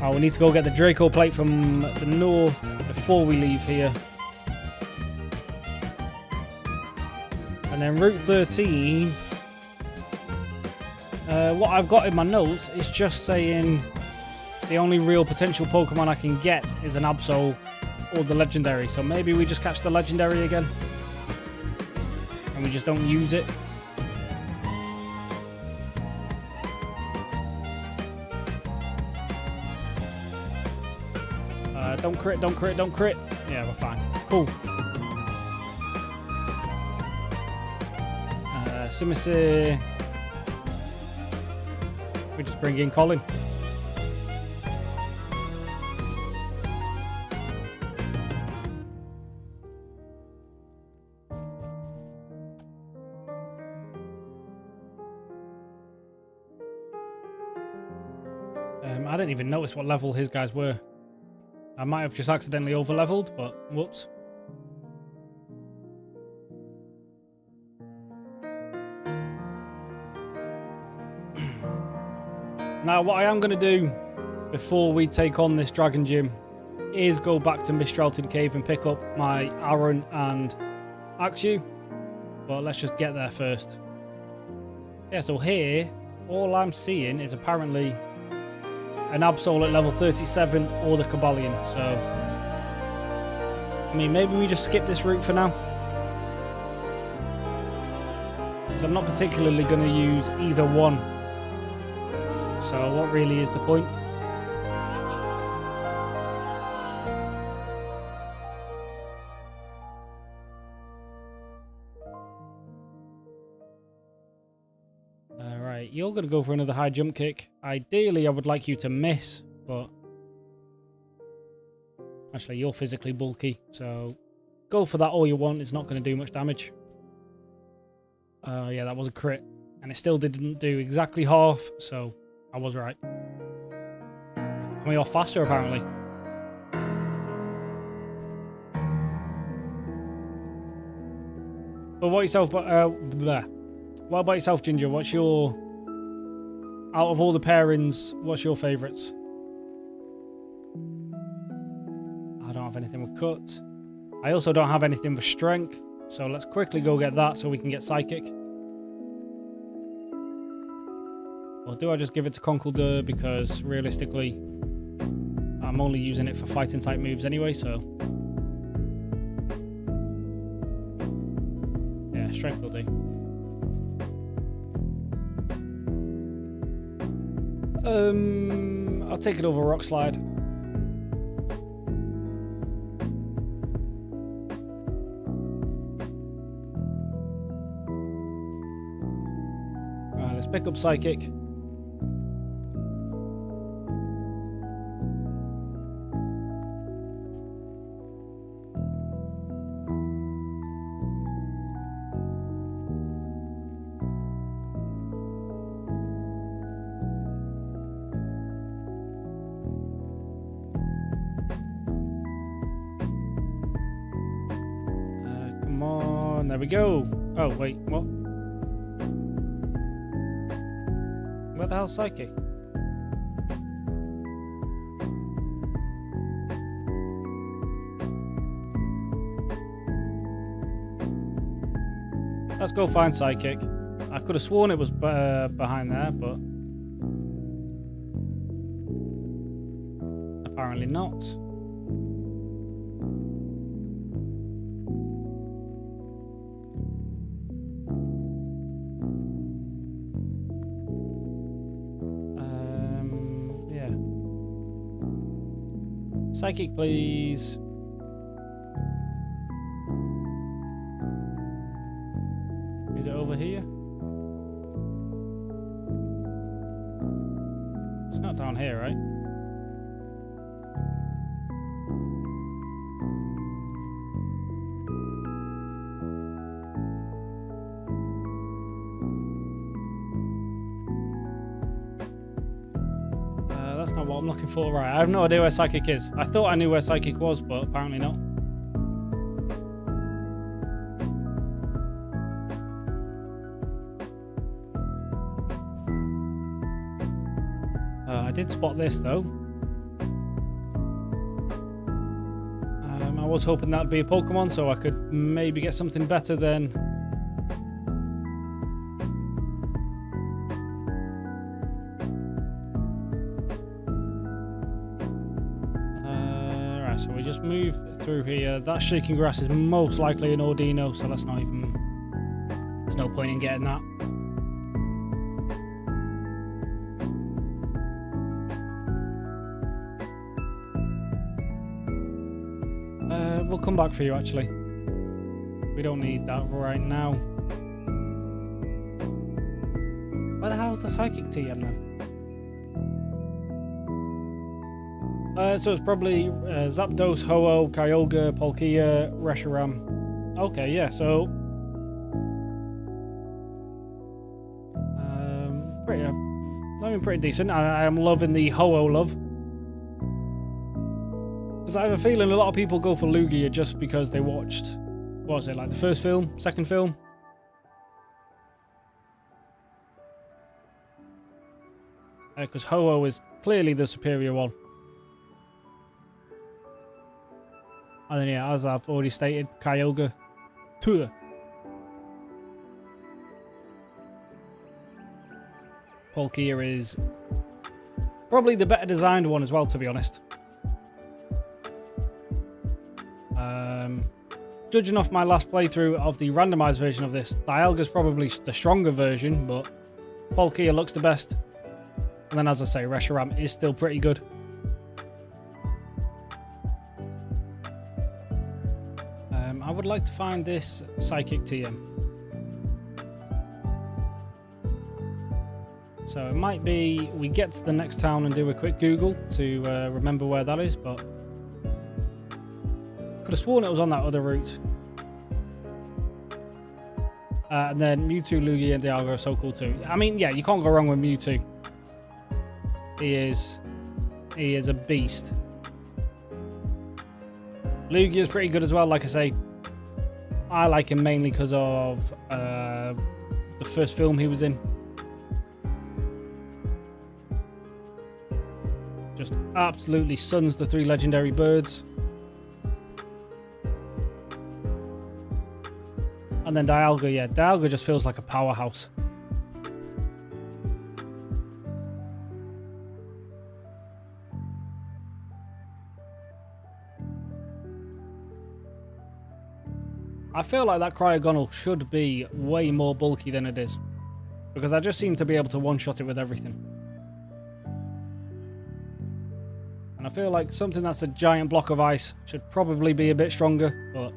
Oh, we need to go get the Draco plate from the north before we leave here. And then Route 13. What I've got in my notes is just saying the only real potential Pokemon I can get is an Absol or the Legendary. So maybe we just catch the Legendary again. And we just don't use it. Don't crit, don't crit, don't crit. Yeah, we're fine. Cool. Simisir. We just bring in Colin. I didn't even notice what level his guys were. I might have just accidentally over-leveled, but whoops. Now, what I am going to do before we take on this Dragon Gym is go back to Mistralton Cave and pick up my Aaron and Axew. But let's just get there first. Yeah, so here, all I'm seeing is apparently an Absol at level 37 or the Cobalion. So, I mean, maybe we just skip this route for now. So I'm not particularly going to use either one. So what really is the point? Alright, you're going to go for another high jump kick. Ideally, I would like you to miss, but actually, you're physically bulky, so go for that all you want. It's not going to do much damage. Yeah, that was a crit, and it still didn't do exactly half, so I was right. And we are faster, apparently. But what about yourself, Ginger? What's your... Out of all the pairings, what's your favourites? I don't have anything with cut. I also don't have anything with strength, so let's quickly go get that so we can get psychic. Or do I just give it to Conkeldurr because realistically I'm only using it for fighting type moves anyway, so yeah, strength will do. I'll take it over Rock Slide. Right, let's pick up Psychic. There we go. Oh, wait, what? Where the hell's Psychic? Let's go find Psychic. I could have sworn it was behind there, but apparently not. Psychic, please. Is it over here? It's not down here, right? That's not what I'm looking for. Right, I have no idea where Psychic is. I thought I knew where Psychic was, but apparently not. I did spot this, though. I was hoping that'd be a Pokemon, so I could maybe get something better than... So we just move through here. That shaking grass is most likely an Ordino, so that's not even... There's no point in getting that. We'll come back for you, actually. We don't need that right now. Where the hell's the Psychic TM then? So it's probably Zapdos, Ho-Oh, Kyogre, Palkia, Reshiram. Okay, yeah, so... pretty decent. I am loving the Ho-Oh love. Because I have a feeling a lot of people go for Lugia just because they watched... What was it, like the first film? Second film? Because Ho-Oh is clearly the superior one. And then, yeah, as I've already stated, Kyogre. Tuh. Palkia is probably the better designed one as well, to be honest. Judging off my last playthrough of the randomized version of this, Dialga's probably the stronger version, but Palkia looks the best. And then, as I say, Reshiram is still pretty good. I would like to find this Psychic TM. So it might be we get to the next town and do a quick Google to remember where that is, but could have sworn it was on that other route. And then Mewtwo, Lugia, and Dialga are so cool too. I mean, yeah, you can't go wrong with Mewtwo. He is a beast. Lugia is pretty good as well, like I say. I like him mainly because of the first film he was in. Just absolutely suns the three legendary birds. And then Dialga, yeah, Dialga just feels like a powerhouse. I feel like that Cryogonal should be way more bulky than it is. Because I just seem to be able to one-shot it with everything. And I feel like something that's a giant block of ice should probably be a bit stronger, but...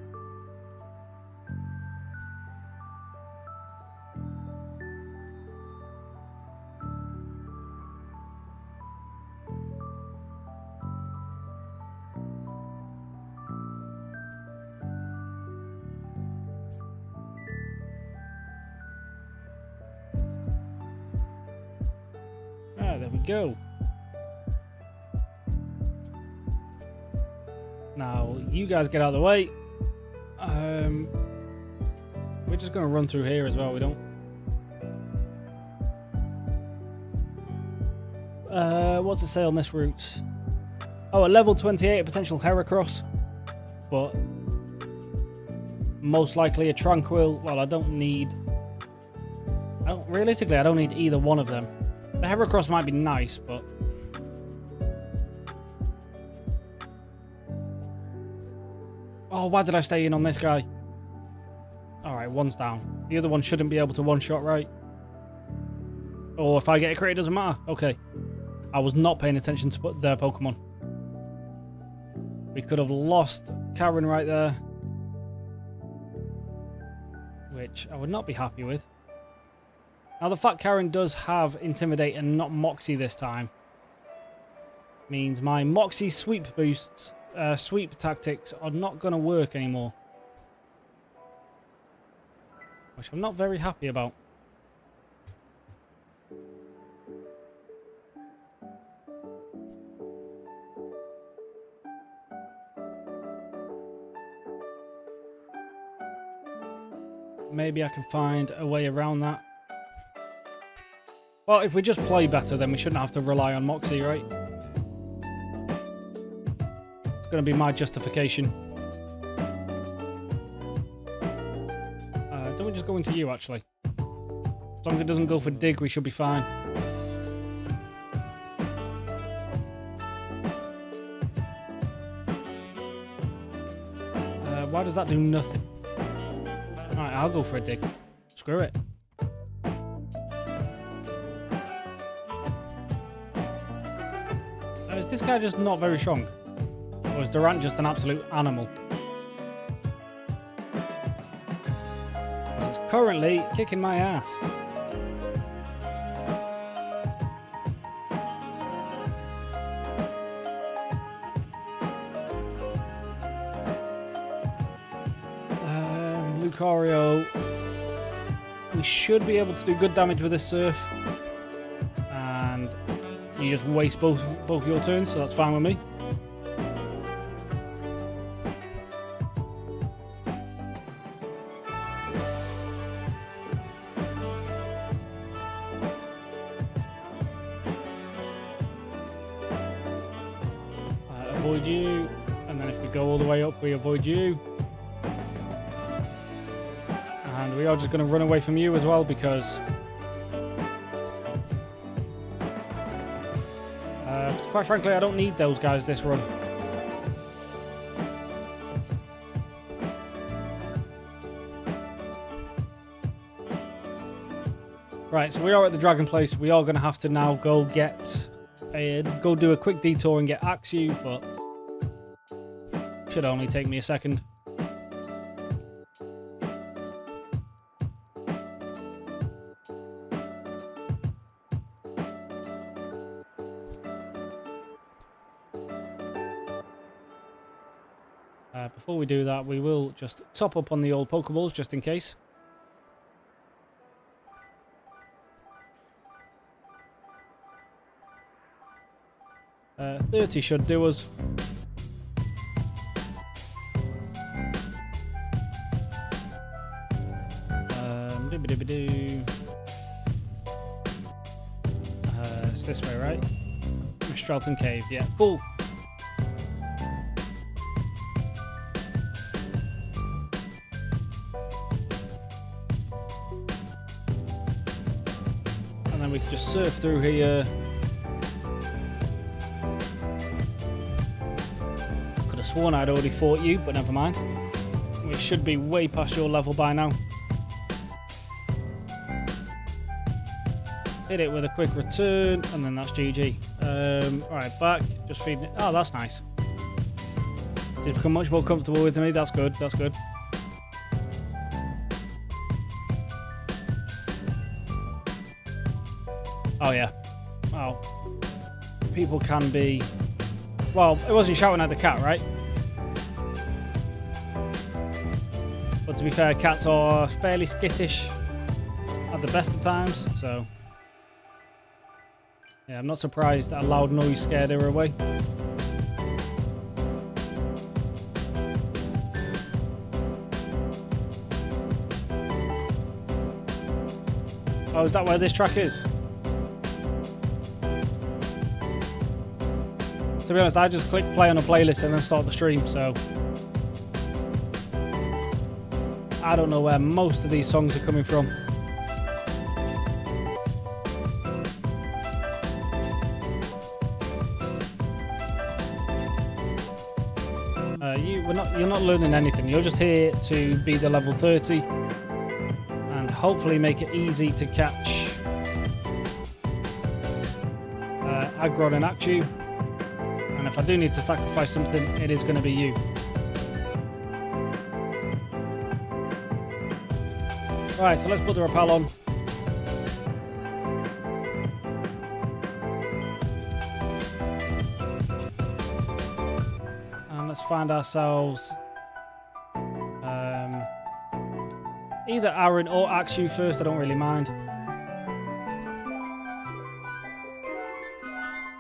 there we go. Now, you guys get out of the way. We're just going to run through here as well. We don't... what's it say on this route? Oh, at level 28, a potential Heracross. But most likely a Tranquil. Well, I don't need... realistically, I don't need either one of them. The Heracross might be nice, but... Oh, why did I stay in on this guy? Alright, one's down. The other one shouldn't be able to one-shot, right? Or if I get a crit, it doesn't matter. Okay. I was not paying attention to their Pokemon. We could have lost Karen right there, which I would not be happy with. Now, the fact Karen does have Intimidate and not Moxie this time means my Moxie sweep boosts, sweep tactics are not going to work anymore, which I'm not very happy about. Maybe I can find a way around that. Well, if we just play better, then we shouldn't have to rely on Moxie, right? It's going to be my justification. Don't we just go into you, actually? As long as it doesn't go for dig, we should be fine. Why does that do nothing? Alright, I'll go for a dig. Screw it. Is this guy just not very strong? Or is Durant just an absolute animal? It's currently kicking my ass. Lucario. We should be able to do good damage with this surf. And you just waste both your turns, so that's fine with me. Avoid you, and then if we go all the way up, we avoid you. And we are just going to run away from you as well, because quite frankly, I don't need those guys this run. Right, so we are at the Dragon Place. We are going to have to now go do a quick detour and get Axew, but should only take me a second. Before we do that, we will just top up on the old Pokeballs just in case. Uh, 30 should do us. It's this way, right? Strelton Cave, yeah, cool. And then we can just surf through here. Could have sworn I'd already fought you, but never mind. We should be way past your level by now. Hit it with a quick return, and then that's GG. Alright, back. Just feeding it. Oh, that's nice. It's become much more comfortable with me. That's good. That's good. Oh, yeah. Oh. People can be... Well, it wasn't shouting at the cat, right? But to be fair, cats are fairly skittish at the best of times, so... Yeah, I'm not surprised that a loud noise scared her away. Oh, is that where this track is? To be honest, I just click play on a playlist and then start the stream, so... I don't know where most of these songs are coming from. You're not learning anything. You're just here to be the level 30 and hopefully make it easy to catch Aggron and Axew. And if I do need to sacrifice something, it is going to be you. Right, so let's put the rappel on. And let's find ourselves either Aaron or Axu first, I don't really mind.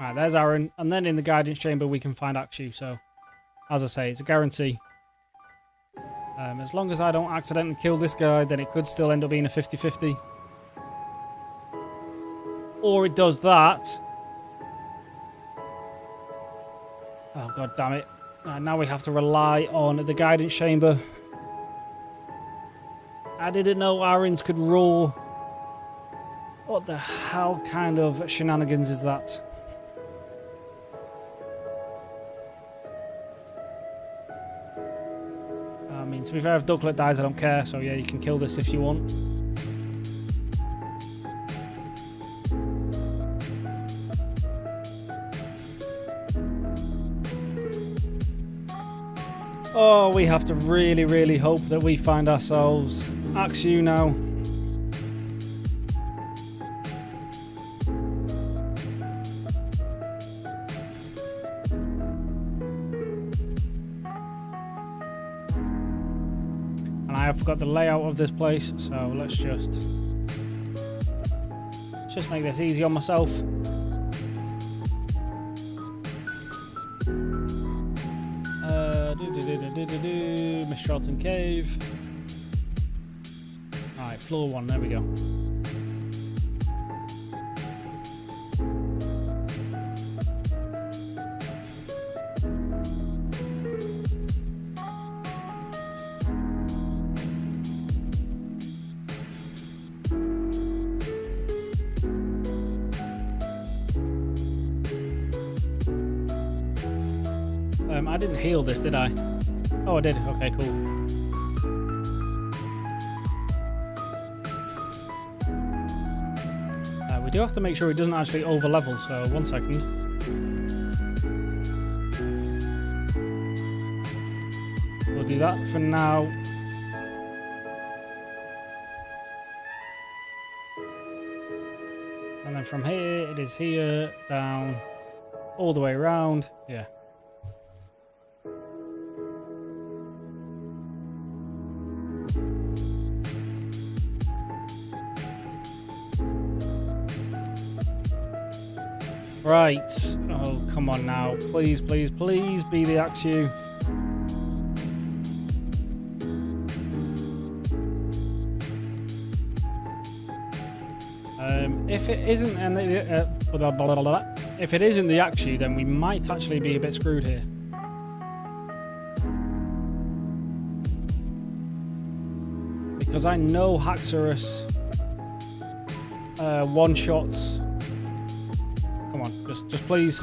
Right, there's Aaron. And then in the guidance chamber we can find Axu. So, as I say, it's a guarantee. As long as I don't accidentally kill this guy, then it could still end up being a 50-50. Or it does that. Oh, god damn it. Now we have to rely on the guidance chamber. I didn't know Aaron's could roar. What the hell kind of shenanigans is that? I mean, to be fair, if Ducklet dies, I don't care. So yeah, you can kill this if you want. Oh, we have to really, really hope that we find ourselves Axu now. And I have forgot the layout of this place, so let's just make this easy on myself. Miss Charlton Cave. Alright, floor 1, there we go. I didn't heal this, did I? Oh, I did. Okay, cool. We do have to make sure he doesn't actually over-level, so 1 second. We'll do that for now. And then from here, it is here, down, all the way around. Yeah. Right. Oh, come on now. Please, please, please be the Axu. If it isn't if it isn't the Axu, then we might actually be a bit screwed here. Because I know Haxorus one-shots. Come on, just please.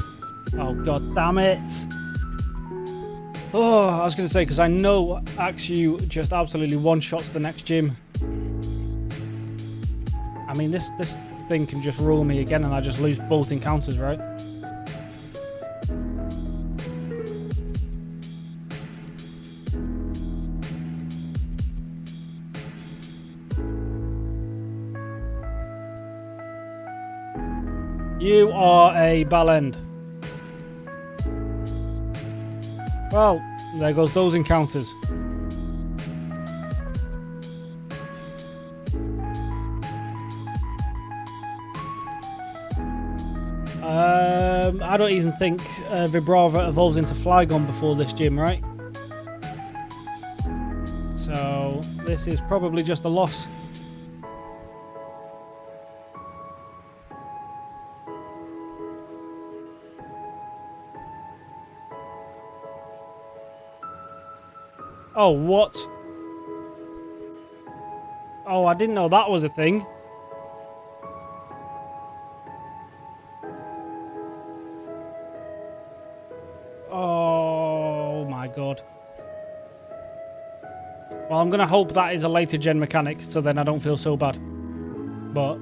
Oh, god damn it. Oh, I was going to say, because I know Axu just absolutely one-shots the next gym. I mean, this thing can just rule me again and I just lose both encounters, right? You are a bellend. Well, there goes those encounters. I don't even think Vibrava evolves into Flygon before this gym, right? So this is probably just a loss. Oh, what? Oh, I didn't know that was a thing. Oh my god. Well, I'm going to hope that is a later gen mechanic, so then I don't feel so bad. But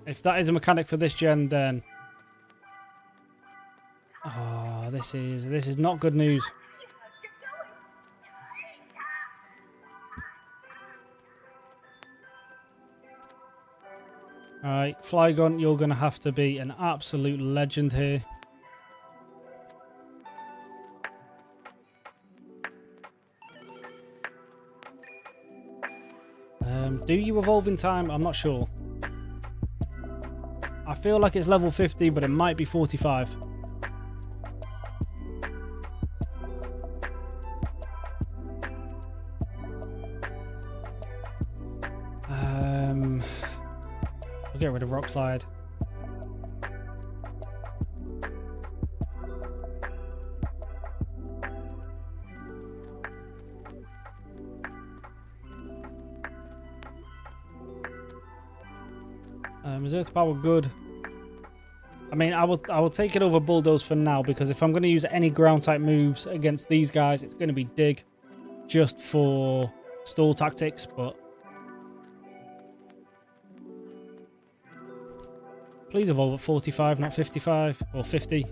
if that is a mechanic for this gen, then... Oh, this is not good news. All right, Flygon, you're going to have to be an absolute legend here. Do you evolve in time? I'm not sure. I feel like it's level 50, but it might be 45. I'll get rid of Rock Slide. Is Earth Power good? I mean, I will take it over Bulldoze for now, because if I'm going to use any ground type moves against these guys, it's going to be Dig, just for stall tactics. But please evolve at 45, not 55 or 50.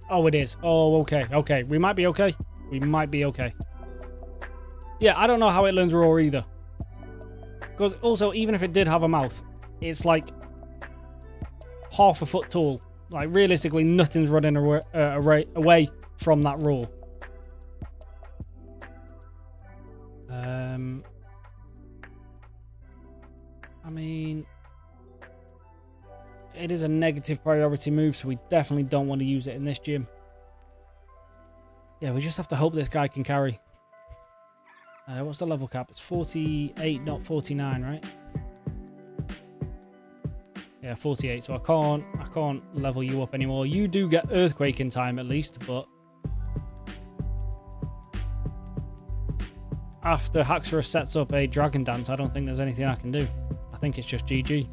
Oh, it is. Oh, okay, okay. We might be okay. We might be okay. Yeah, I don't know how it learns Roar either. Because also, even if it did have a mouth, it's like half a foot tall. Like, realistically, nothing's running away from that roar. I mean, it is a negative priority move, so we definitely don't want to use it in this gym. Yeah, we just have to hope this guy can carry. What's the level cap? It's 48, not 49, right? Yeah, 48. So I can't level you up anymore. You do get Earthquake in time at least, but after Haxorus sets up a Dragon Dance, I don't think there's anything I can do. I think it's just GG.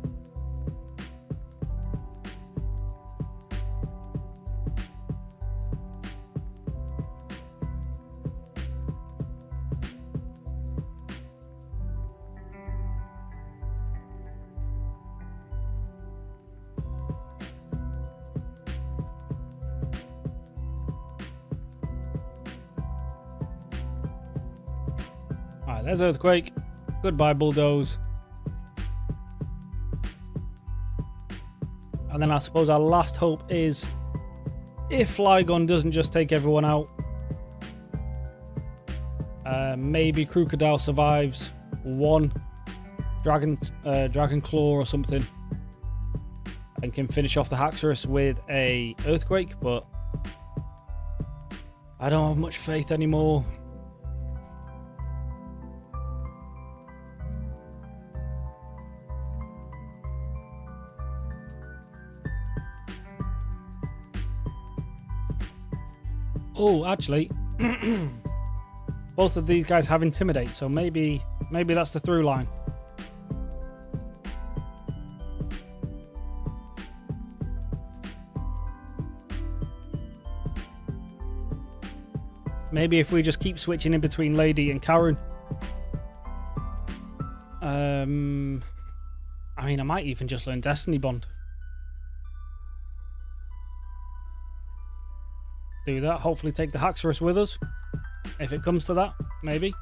Alright, there's Earthquake. Goodbye, Bulldoze. And then I suppose our last hope is, if Flygon doesn't just take everyone out, maybe Crocodile survives one Dragon Claw or something, and can finish off the Haxorus with a Earthquake, but I don't have much faith anymore. Oh, actually, both of these guys have Intimidate, so maybe that's the through line. Maybe if we just keep switching in between Lady and Karen. I mean, I might even just learn Destiny Bond. Do that. Hopefully take the Haxorus with us. If it comes to that, maybe.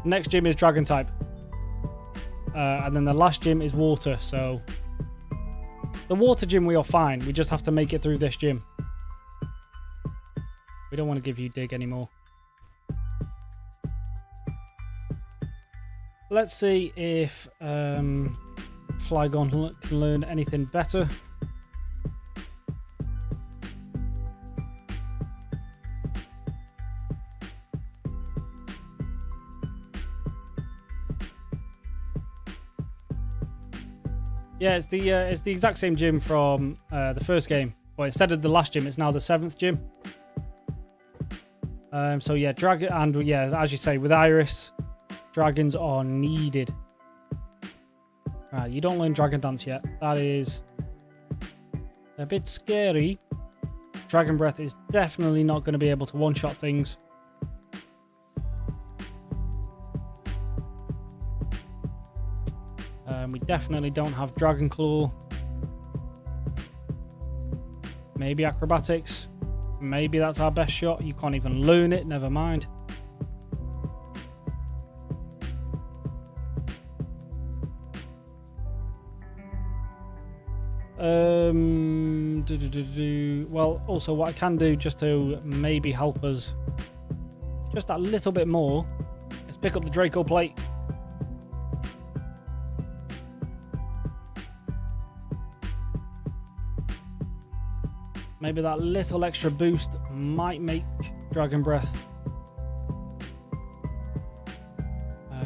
Next gym is Dragon type. And then the last gym is Water, so the Water gym we are fine. We just have to make it through this gym. We don't want to give you Dig anymore. Let's see if Flygon can learn anything better. Yeah, it's the exact same gym from the first game, but instead of the last gym, it's now the 7th gym. So yeah, Dragon, and yeah, as you say, with Iris, dragons are needed. Right, you don't learn Dragon Dance yet. That is a bit scary. Dragon Breath is definitely not going to be able to one-shot things. We definitely don't have Dragon Claw. Maybe Acrobatics. Maybe that's our best shot. You can't even learn it, never mind. Well, also what I can do just to maybe help us just that little bit more is pick up the Draco Plate. Maybe that little extra boost might make Dragon Breath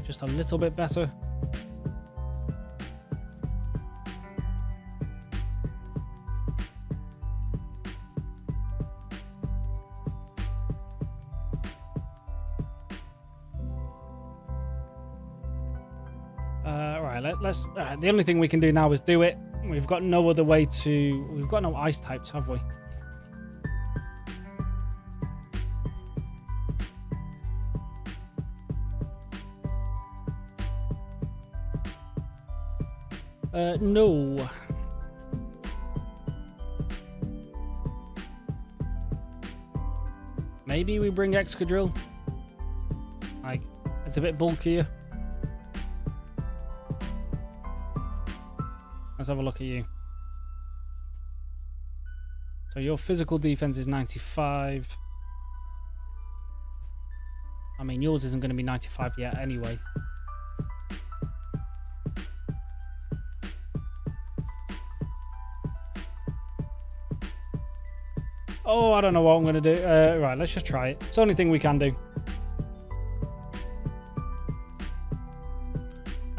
just a little bit better. Right, let's. The only thing we can do now is do it. We've got no other way to. We've got no ice types, have we? No. Maybe we bring Excadrill. Like, it's a bit bulkier. Let's have a look at you. So your physical defense is 95. I mean, yours isn't going to be 95 yet anyway. Oh, I don't know what I'm going to do. Right, let's just try it. It's the only thing we can do.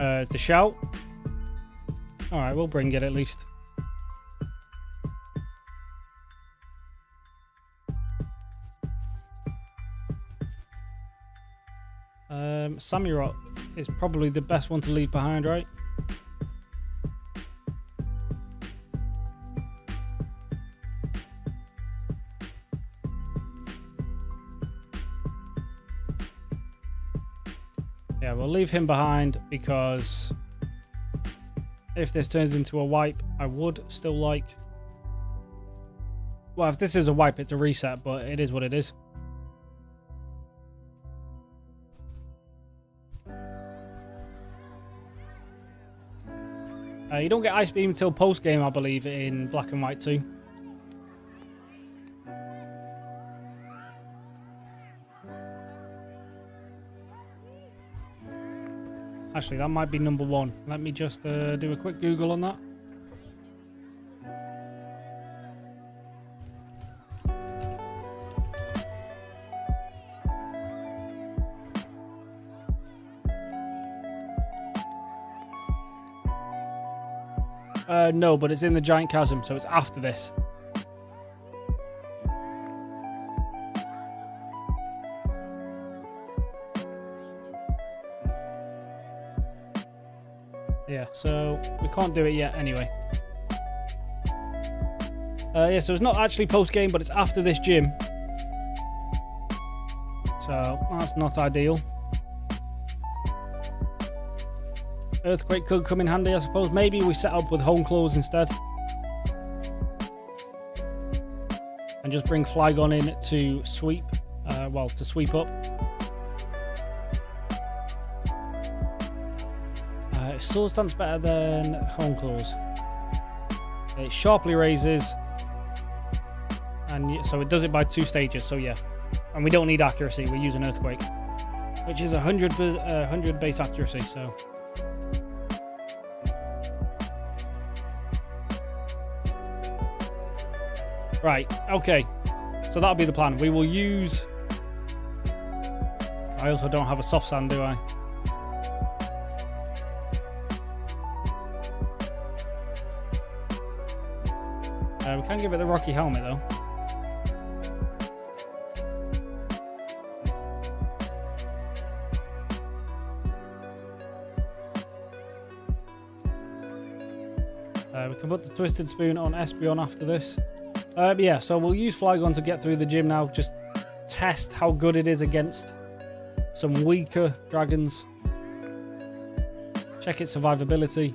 It's a shout. Alright, we'll bring it at least. Samurott is probably the best one to leave behind, right? Yeah, we'll leave him behind because if this turns into a wipe, I would still like... Well, if this is a wipe, it's a reset, but it is what it is. You don't get Ice Beam until post-game, I believe, in Black and White 2. Actually, that might be number 1. Let me just do a quick Google on that. No, but it's in the Giant Chasm, so it's after this. Yeah, so we can't do it yet anyway. Yeah, so it's not actually post-game, but it's after this gym. So that's not ideal. Earthquake could come in handy, I suppose. Maybe we set up with Home Claws instead. And just bring Flygon in to sweep. Well, to sweep up. Sword Stance better than Home Claws. It sharply raises. And so it does it by 2 stages, so yeah. And we don't need accuracy, we're using Earthquake. Which is 100 base accuracy, so... Right, okay. So that'll be the plan. We will use... I also don't have a soft sand, do I? We can give it the Rocky Helmet, though. We can put the Twisted Spoon on Espeon after this. Yeah, so we'll use Flygon to get through the gym now. Just test how good it is against some weaker dragons. Check its survivability.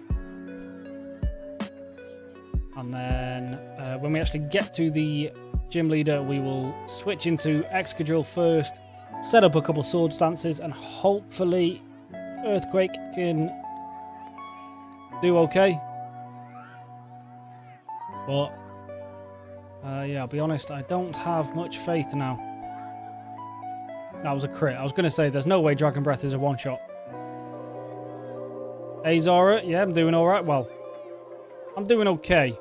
And then when we actually get to the gym leader, we will switch into Excadrill first, set up a couple sword stances, and hopefully Earthquake can do okay. But yeah, I'll be honest, I don't have much faith now. That was a crit. I was going to say, there's no way Dragon Breath is a one-shot. Hey, Zara. Yeah, I'm doing all right. Well, I'm doing okay.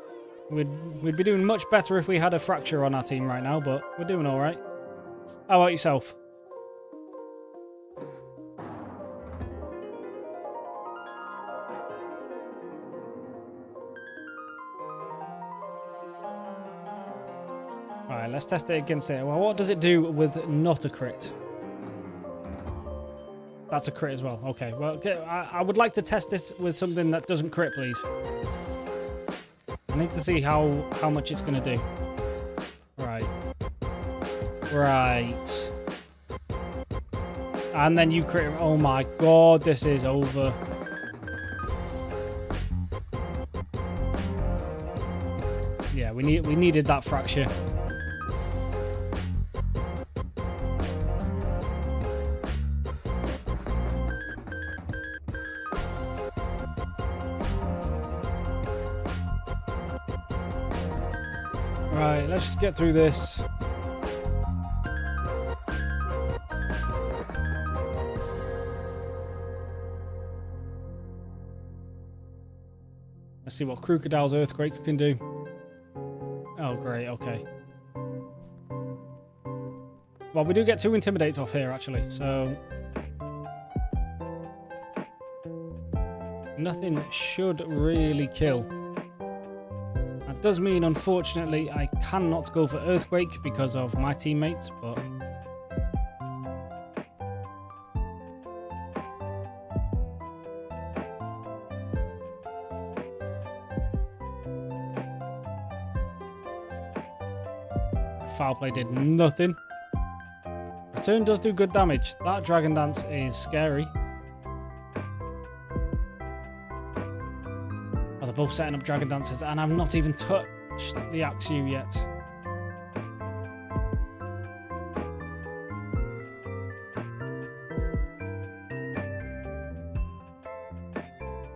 We'd be doing much better if we had a Fracture on our team right now, but we're doing all right. How about yourself? Alright, let's test it against it. Well, what does it do with not a crit? That's a crit as well. Okay, well, I would like to test this with something that doesn't crit, please. I need to see how much it's going to do. Right. Right. And then you crit. Oh my god, this is over. Yeah, we needed that Fracture. Right, let's just get through this. Let's see what Crocodile's Earthquakes can do. Oh, great, okay. Well, we do get 2 Intimidates off here, actually, so... nothing should really kill. That does mean, unfortunately, I cannot go for Earthquake because of my teammates, but... Foul play did nothing. Return does do good damage. That Dragon Dance is scary. Oh, they're both setting up Dragon Dances, and I've not even touched the Axew yet.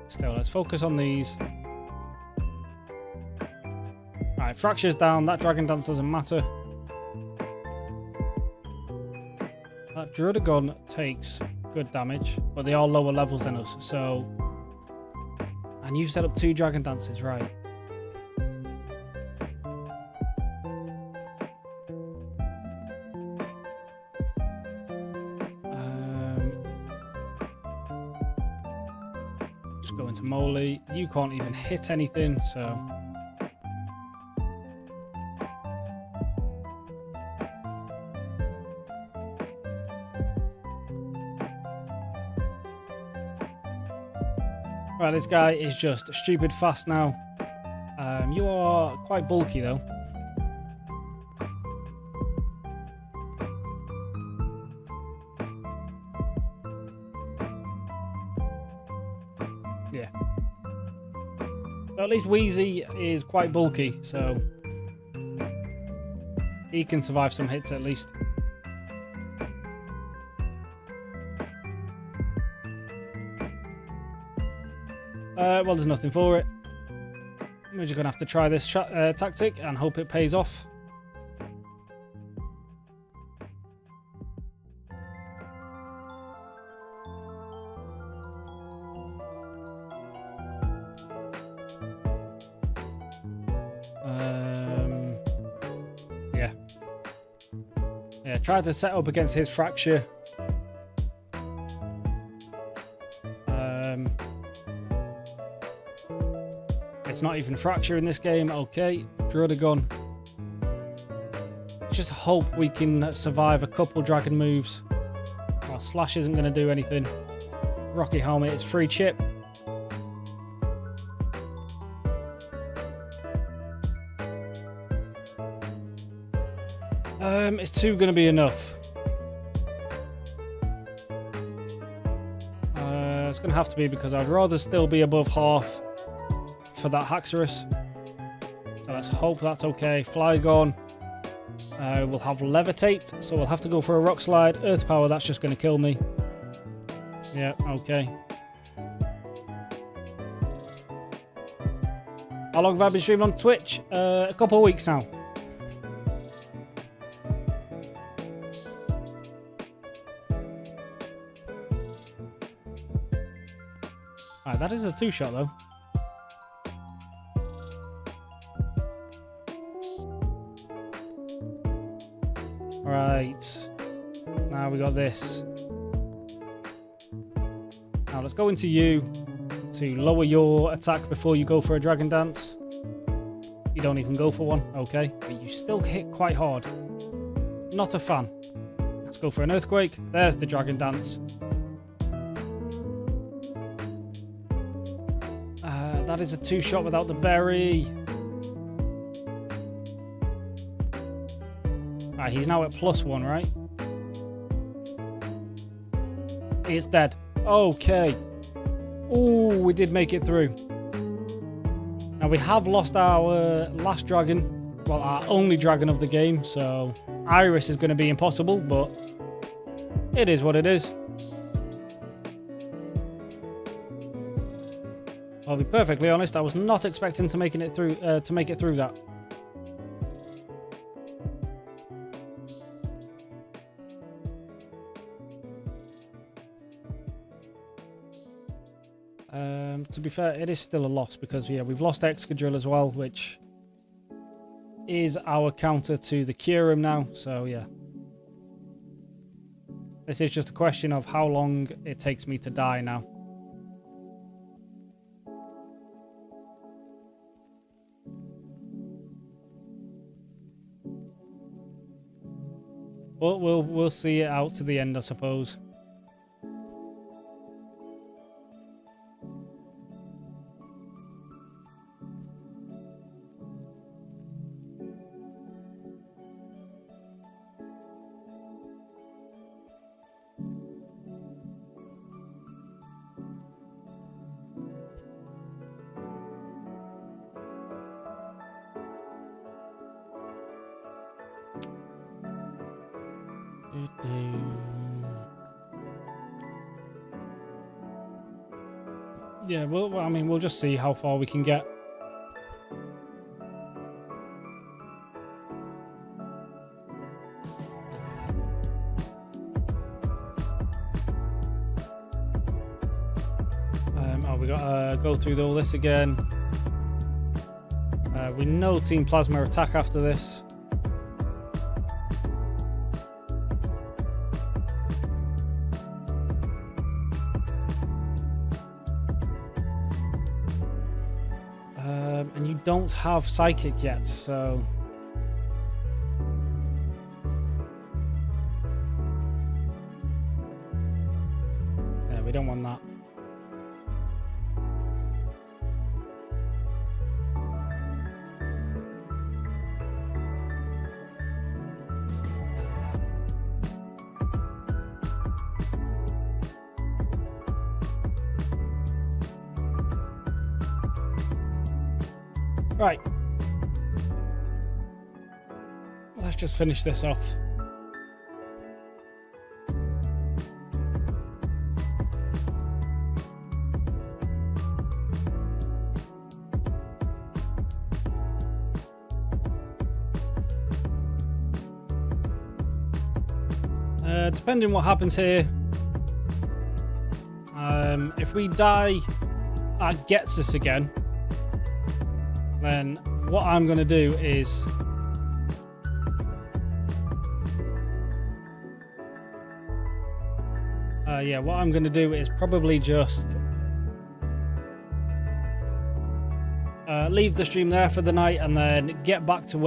Still, let's focus on these. Alright, Fracture's down. That Dragon Dance doesn't matter. That Druidagon takes good damage, but they are lower levels than us, so... And you've set up 2 Dragon Dances, right. Just go into Molly. You can't even hit anything, so... Right, this guy is just stupid fast now. You are quite bulky, though. Yeah. But at least Wheezy is quite bulky, so... he can survive some hits, at least. Well, there's nothing for it. We're just going to have to try this tactic and hope it pays off. Yeah. Yeah, try to set up against his Fracture. It's not even Fracture in this game. Okay, Druidagon. Just hope we can survive a couple dragon moves. Well, Slash isn't going to do anything. Rocky Helmet is free chip. Is 2 going to be enough? It's going to have to be, because I'd rather still be above half for that Haxorus. So let's hope that's okay. Flygon. We'll have Levitate, so we'll have to go for a Rock Slide. Earth Power, that's just going to kill me. Yeah, okay. How long have I been streaming on Twitch? A couple of weeks now. Alright, that is a 2-shot though. Right. Now we got this. Now let's go into you to lower your attack before you go for a Dragon Dance. You don't even go for one, okay. But you still hit quite hard. Not a fan. Let's go for an Earthquake. There's the Dragon Dance. That is a 2-shot without the berry. Right, he's now at +1, right? It's dead. Okay. Oh, we did make it through. Now we have lost our last dragon. Well, our only dragon of the game. So Iris is going to be impossible, but it is what it is. I'll be perfectly honest, I was not expecting to make it through that. To be fair, it is still a loss because, yeah, we've lost Excadrill as well, which is our counter to the Kyurem now. So, yeah. This is just a question of how long it takes me to die now. But we'll see it out to the end, I suppose. Yeah, well, I mean, we'll just see how far we can get. We gotta go through all this again. We know Team Plasma attack after this. And you don't have Psychic yet, so... Yeah, we don't want that. Right. Let's just finish this off. Depending what happens here, if we die at gets us again, then what I'm going to do is what I'm going to do is probably just leave the stream there for the night and then get back to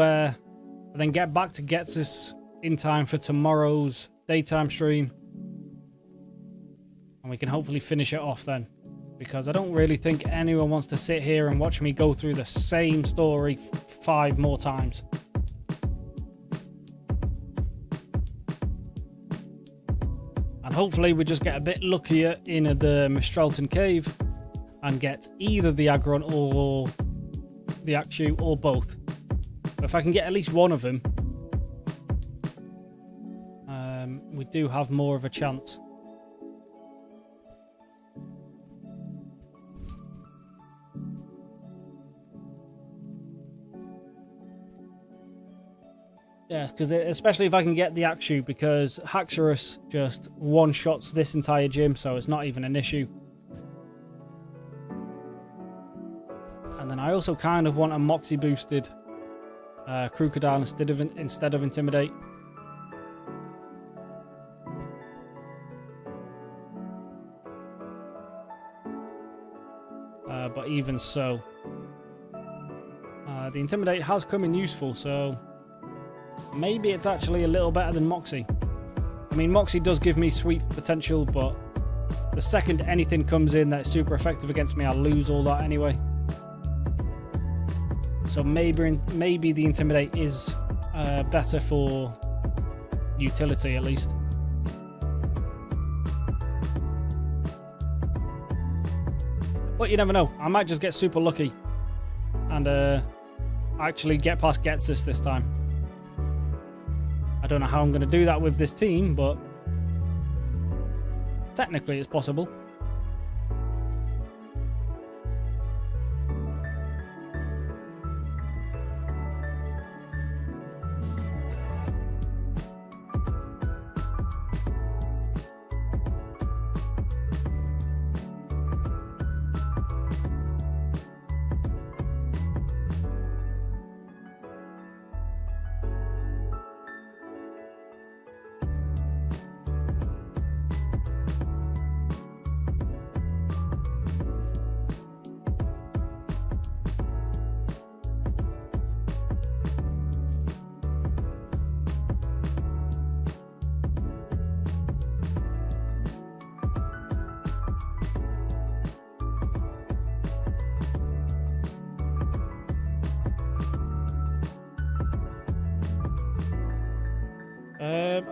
Getsus in time for tomorrow's daytime stream, and we can hopefully finish it off then. Because I don't really think anyone wants to sit here and watch me go through the same story 5 more times. hopefully we just get a bit luckier in the Mistralton Cave and get either the Aggron or the Axew or both. But if I can get at least one of them, we do have more of a chance. Yeah, because especially if I can get the Axew, because Haxorus just one-shots this entire gym, so it's not even an issue. And then I also kind of want a Moxie-boosted Crocodile instead of Intimidate. But even so, the Intimidate has come in useful, so maybe it's actually a little better than Moxie. I mean, Moxie does give me sweep potential, but the second anything comes in that's super effective against me, I'll lose all that anyway. So maybe the Intimidate is better for utility, at least. But you never know. I might just get super lucky and actually get past Getsus this time. I don't know how I'm going to do that with this team, but technically it's possible.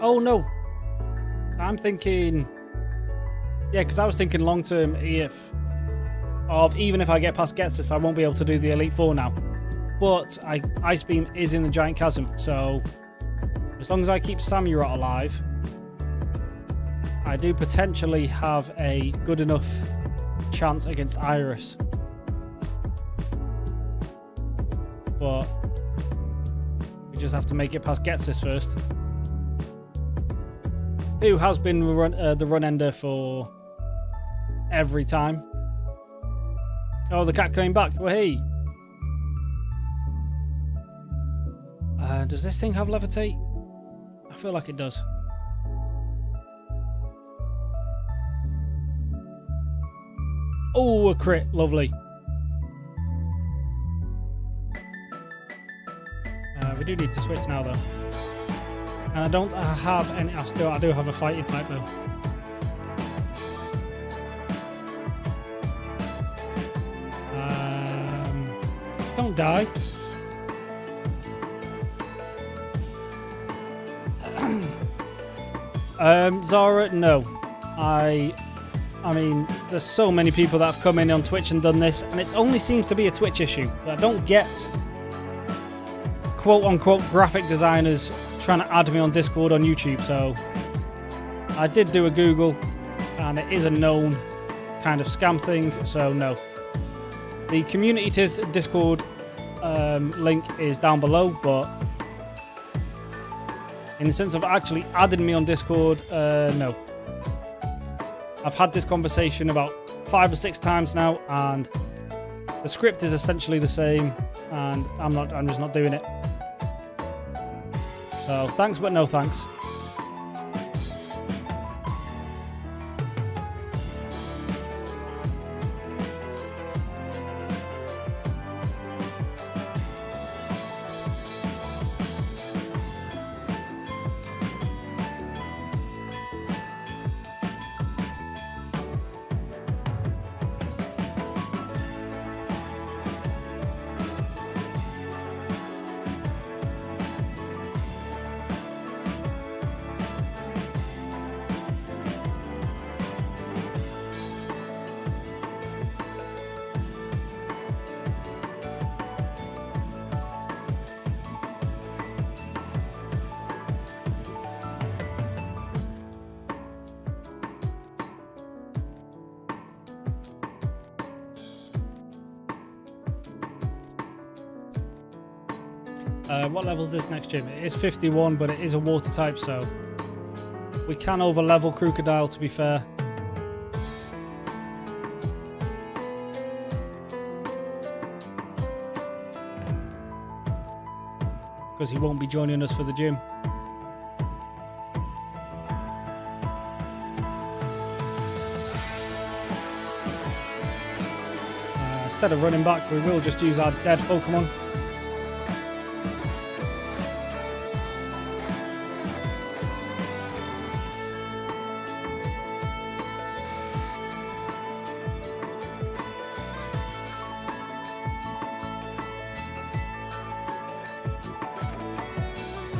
Oh no, I'm thinking, yeah, because I was thinking long term, even if I get past Getsus, I won't be able to do the Elite Four now. But Ice Beam is in the Giant Chasm, so as long as I keep Samurott alive, I do potentially have a good enough chance against Iris. But we just have to make it past Getsus first, who has been the run ender for every time. Oh, the cat coming back. Well, hey. Does this thing have levitate? I feel like it does. Oh, a crit. Lovely. We do need to switch now, though. And I don't have any. I do have a fighting type though. Don't die. Zara, no. I mean, there's so many people that have come in on Twitch and done this, and it only seems to be a Twitch issue. I don't get quote-unquote graphic designers trying to add me on Discord on YouTube, so I did do a Google, and it is a known kind of scam thing, so no. The community Discord link is down below, but in the sense of actually adding me on Discord, no. I've had this conversation about 5 or 6 times now, and the script is essentially the same, and I'm just not doing it. So thanks, but no thanks. What level is this next gym? It is 51, but it is a water type, so we can over level Crocodile, to be fair. Because he won't be joining us for the gym. Instead of running back, we will just use our dead Pokemon.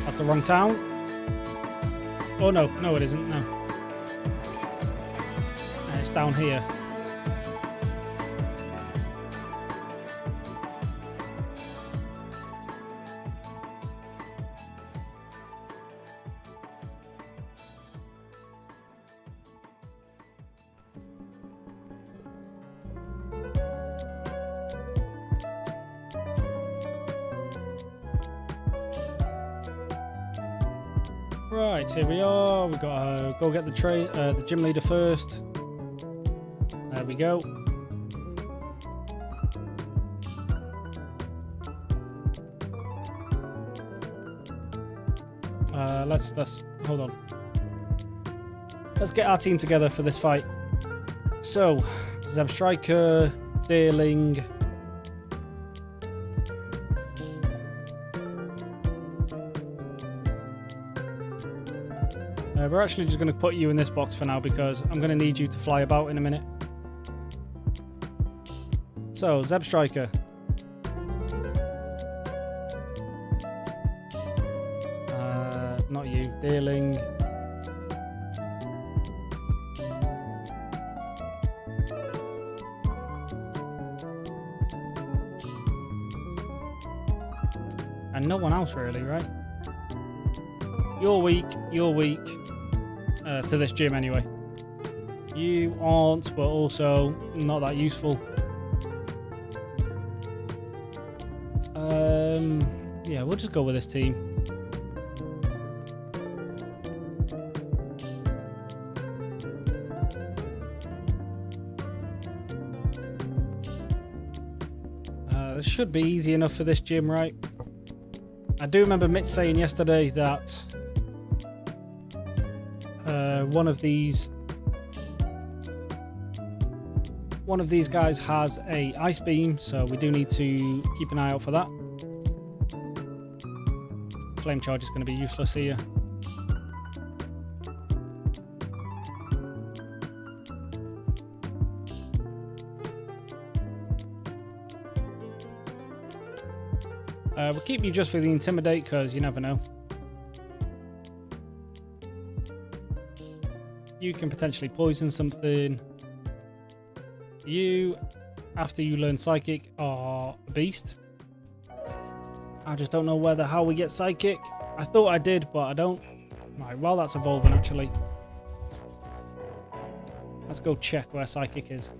That's the wrong town. Oh no, no it isn't, no. It's down here. Right, here we are. We gotta go get the gym leader first. There we go. Let's hold on. Let's get our team together for this fight. So, Zeb Striker, Deerling. We're actually just going to put you in this box for now because I'm going to need you to fly about in a minute. So, Zeb Striker. Not you, Deerling. And no one else really, right? You're weak, you're weak. To this gym anyway. You aren't, but also not that useful. Yeah, we'll just go with this team. This should be easy enough for this gym, right? I do remember Mitch saying yesterday that one of these guys has a ice beam, so we do need to keep an eye out for that. Flame charge is going to be useless here. We'll keep you just for the intimidate because you never know. You can potentially poison something. You, after you learn Psychic, are a beast. I just don't know where the hell we get Psychic. I thought I did, but I don't. Right, well, that's evolving, actually. Let's go check where Psychic is.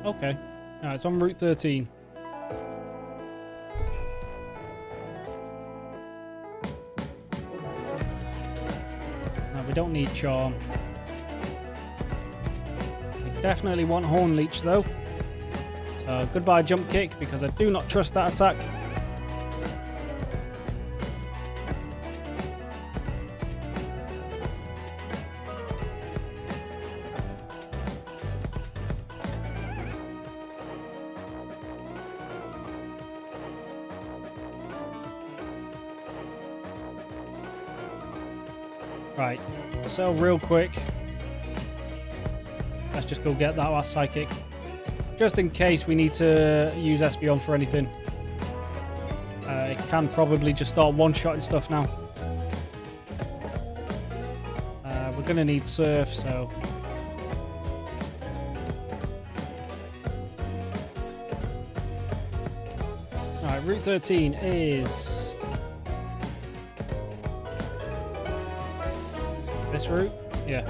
Okay. Alright, it's on Route 13. Now, we don't need Charm. We definitely want Horn Leech, though. So, goodbye Jump Kick, because I do not trust that attack. Right, so real quick, let's just go get that last Psychic, just in case we need to use Espeon for anything. It can probably just start one-shotting stuff now. We're we're going to need surf, so... Alright, Route 13 is... this route? Yeah.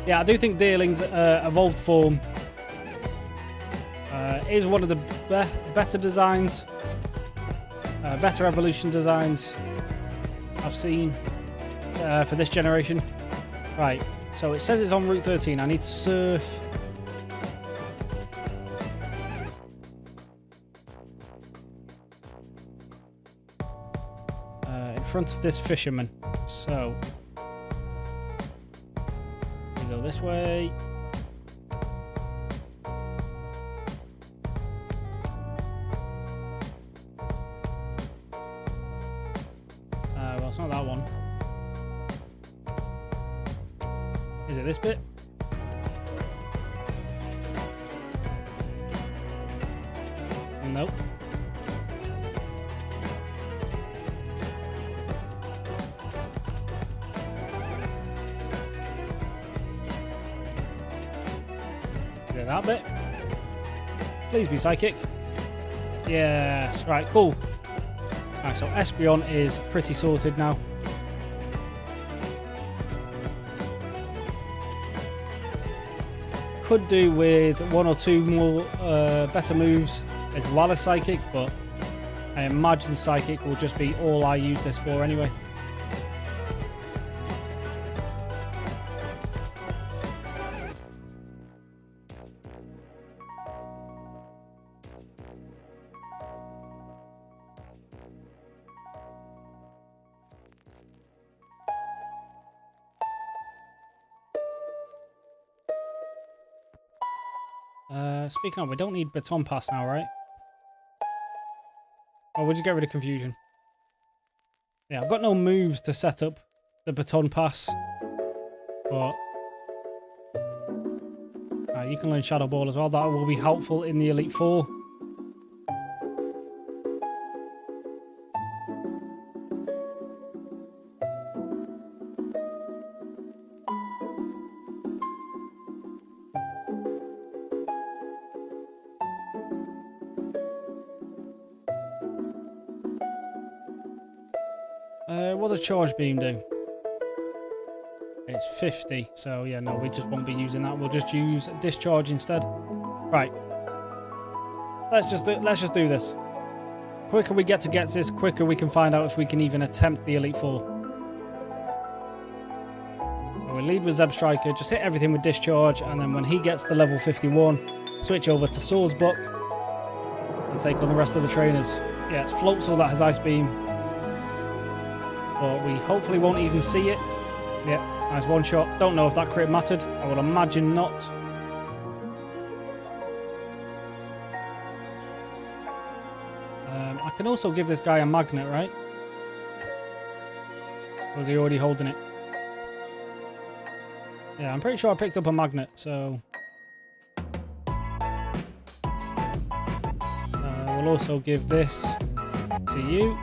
Yeah, I do think Deerling's evolved form is one of the better designs, better evolution designs I've seen for this generation. Right, so it says it's on Route 13. I need to surf. In front of this fisherman. So... go this way. Well, it's not that one. Is it this bit? Nope. That bit. Please be psychic. Yes. Right, cool. Right, so Espeon is pretty sorted now. Could do with one or two more better moves as well as psychic, but I imagine psychic will just be all I use this for anyway. Speaking of, we don't need Baton Pass now, right? Oh, we'll just get rid of Confusion. Yeah, I've got no moves to set up the Baton Pass. But... you can learn Shadow Ball as well. That will be helpful in the Elite Four. What does Charge Beam do? It's 50, so yeah, no, we just won't be using that. We'll just use Discharge instead. Right. Let's just do this. Quicker we get to this, quicker we can find out if we can even attempt the Elite Four. We lead with Zeb Striker, just hit everything with Discharge, and then when he gets to level 51, switch over to Swordsbuck and take on the rest of the trainers. Yeah, it's Floatzel that has Ice Beam. But we hopefully won't even see it. Yeah, nice one shot. Don't know if that crit mattered. I would imagine not. I can also give this guy a magnet, right? Or is he already holding it? Yeah, I'm pretty sure I picked up a magnet, so... we'll also give this to you.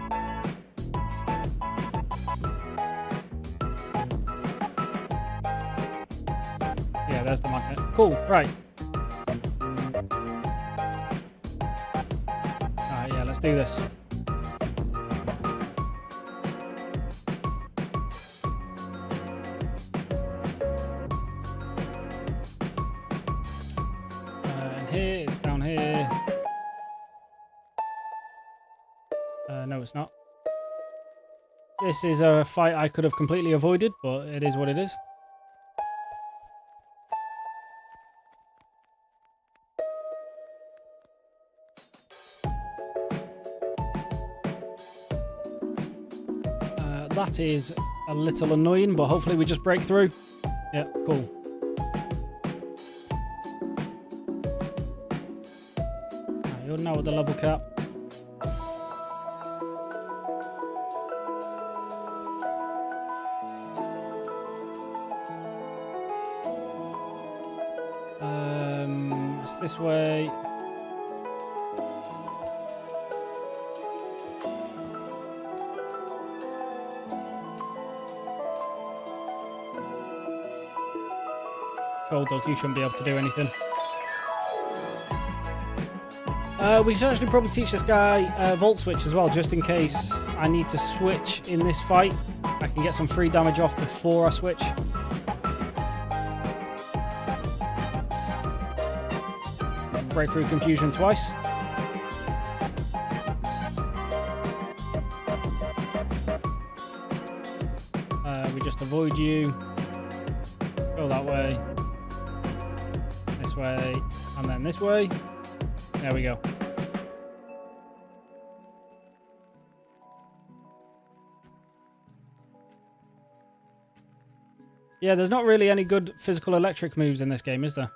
Yeah, there's the magnet. Cool, right. Alright, yeah, let's do this. And here, it's down here. No, it's not. This is a fight I could have completely avoided, but it is what it is. That is a little annoying, but hopefully we just break through. Yeah, cool. Right, you're now at the level cap. It's this way. Gold Duck, you shouldn't be able to do anything. We should actually probably teach this guy Volt Switch as well, just in case I need to switch in this fight. I can get some free damage off before I switch. Breakthrough Confusion twice. We just avoid you. Go that way. This way. And then this way. There we go. Yeah, there's not really any good physical electric moves in this game, is there?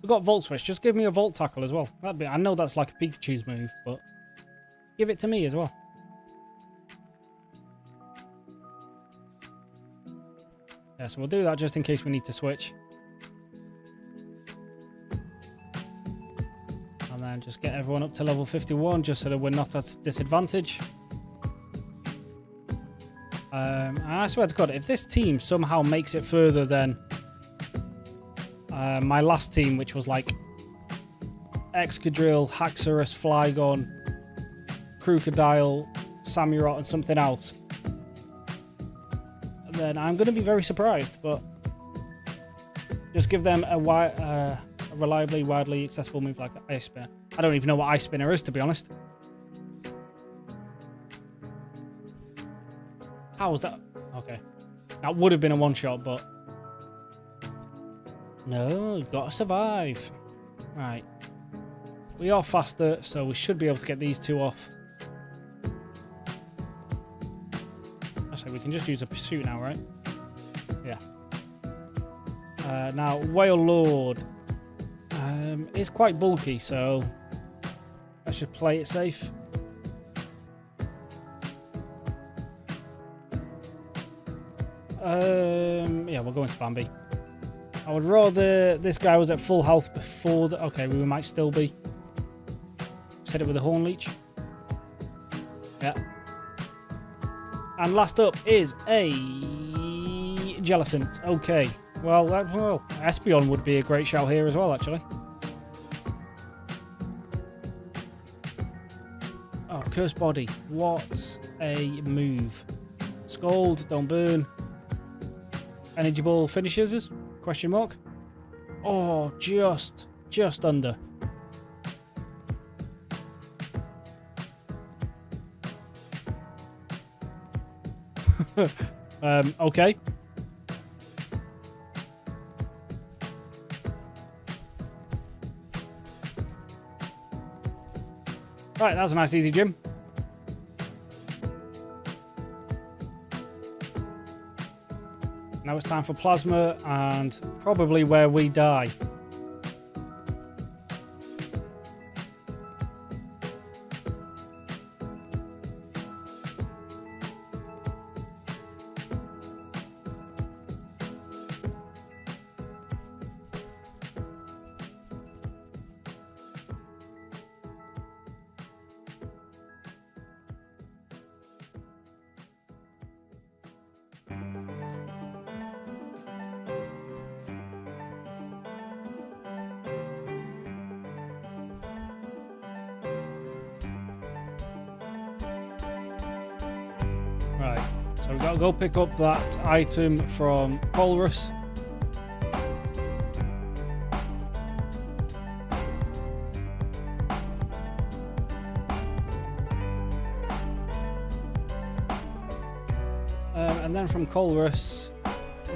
We've got Volt Switch. Just give me a Volt Tackle as well. That'd be. I know that's like a Pikachu's move, but give it to me as well. Yeah, so we'll do that just in case we need to switch. And then just get everyone up to level 51 just so that we're not at disadvantage. And I swear to God, if this team somehow makes it further than my last team, which was like Excadrill, Haxorus, Flygon, Crocodile, Samurott, and something else, then I'm going to be very surprised. But just give them a reliably, widely accessible move like Ice Spinner. I don't even know what Ice Spinner is, to be honest. How was that? Okay. That would have been a one-shot, but... No, you've got to survive. Right. We are faster, so we should be able to get these two off. Actually, we can just use a pursuit now, right? Yeah. Now, Whale Lord is quite bulky, so I should play it safe. Yeah, we'll go into Bambi. I would rather this guy was at full health before the... Okay, we might still be. Just hit it with a Horn Leech. Yeah. And last up is a Jellicent. Okay. Well, Espeon would be a great shout here as well, actually. Oh, Curse Body. What a move. Scald, don't burn. Energy Ball finishes? Question mark. Oh, just under. Okay. Right, that was a nice easy gym. Now it's time for Plasma and probably where we die. Right, so we've got to go pick up that item from Colrus. And then from Colrus,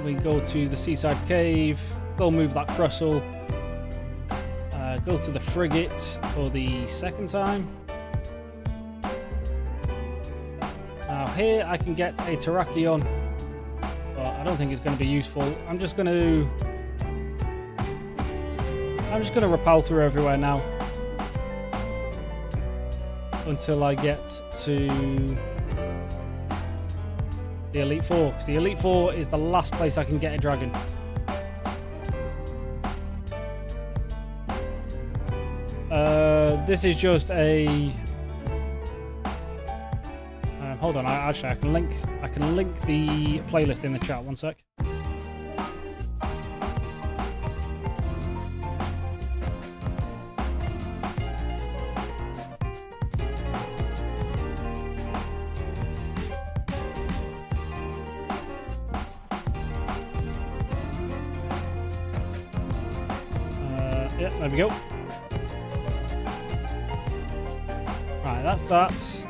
we go to the Seaside Cave, go move that Crustle, go to the Frigate for the second time. Now here I can get a Terrakion, but I don't think it's going to be useful. I'm just going to rappel through everywhere now until I get to the Elite Four, because the Elite Four is the last place I can get a dragon. This is just a... hold on. Actually, I can link the playlist in the chat. One sec. Yeah, there we go. Right, that's that.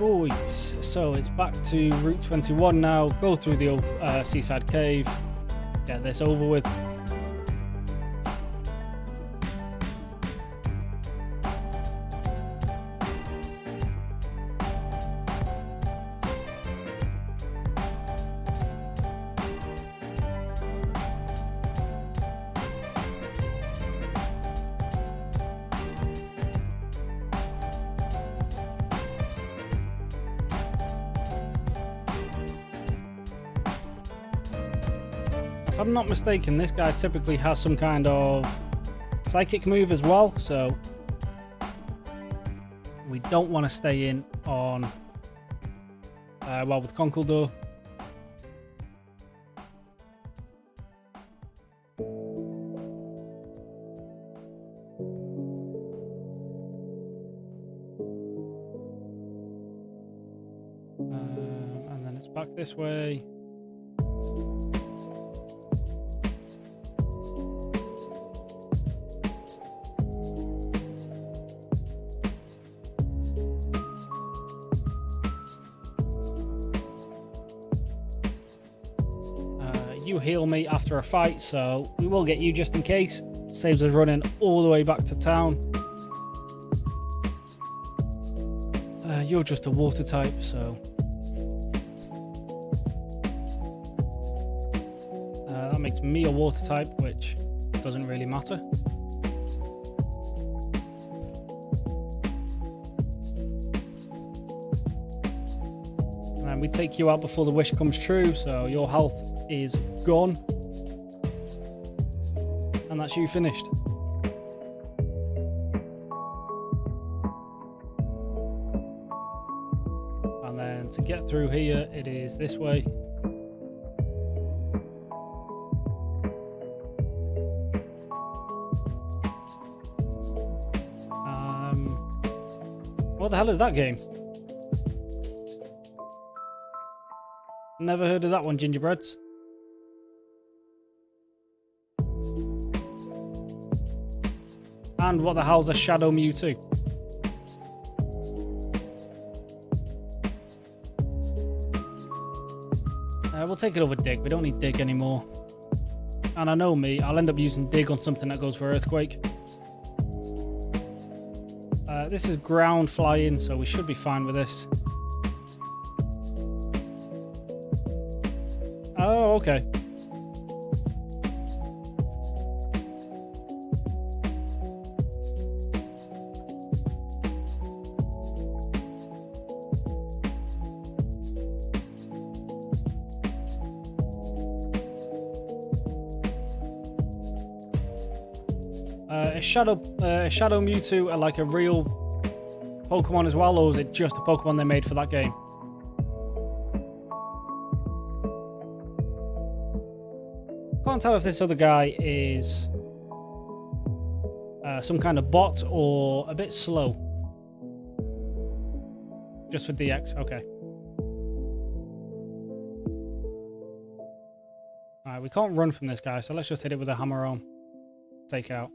Right, so it's back to Route 21 now. Go through the old seaside cave. Get this over with. If I'm not mistaken, this guy typically has some kind of psychic move as well, so we don't want to stay in on with Conkeldor. And then it's back this way. You heal me after a fight, so we will get you just in case. Saves us running all the way back to town. You're just a water type, so that makes me a water type, which doesn't really matter. And we take you out before the wish comes true, so your health is gone. And that's you finished. And then to get through here, it is this way. What the hell is that game? Never heard of that one, Gingerbreads. And what the hell's a Shadow Mewtwo? We'll take it over Dig. We don't need Dig anymore. And I know me, I'll end up using Dig on something that goes for Earthquake. This is ground flying, so we should be fine with this. Oh, okay. Is Shadow Mewtwo like a real Pokemon as well, or is it just a Pokemon they made for that game? Can't tell if this other guy is some kind of bot or a bit slow. Just for DX, okay. Alright, we can't run from this guy, so let's just hit it with a hammer on. Take out.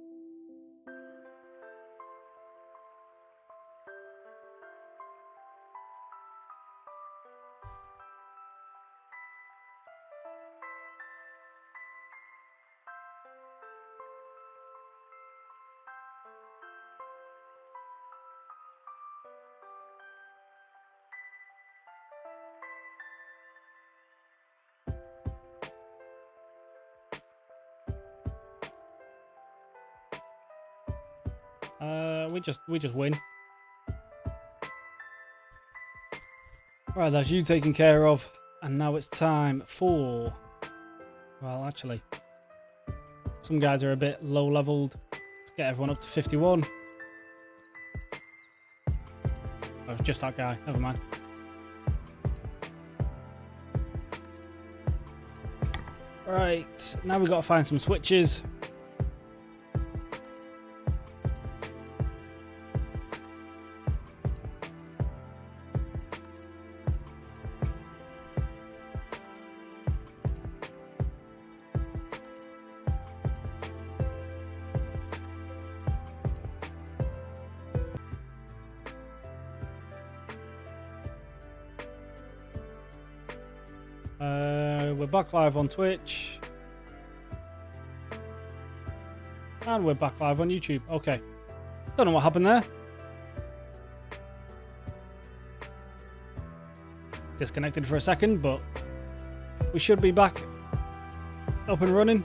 We just win. Right, that's you taken care of. And now it's time for... Well, actually, some guys are a bit low leveled. Let's get everyone up to 51. Oh, just that guy. Never mind. Right, now we've got to find some switches. We're back live on Twitch. And we're back live on YouTube. Okay. Don't know what happened there. Disconnected for a second, but we should be back up and running.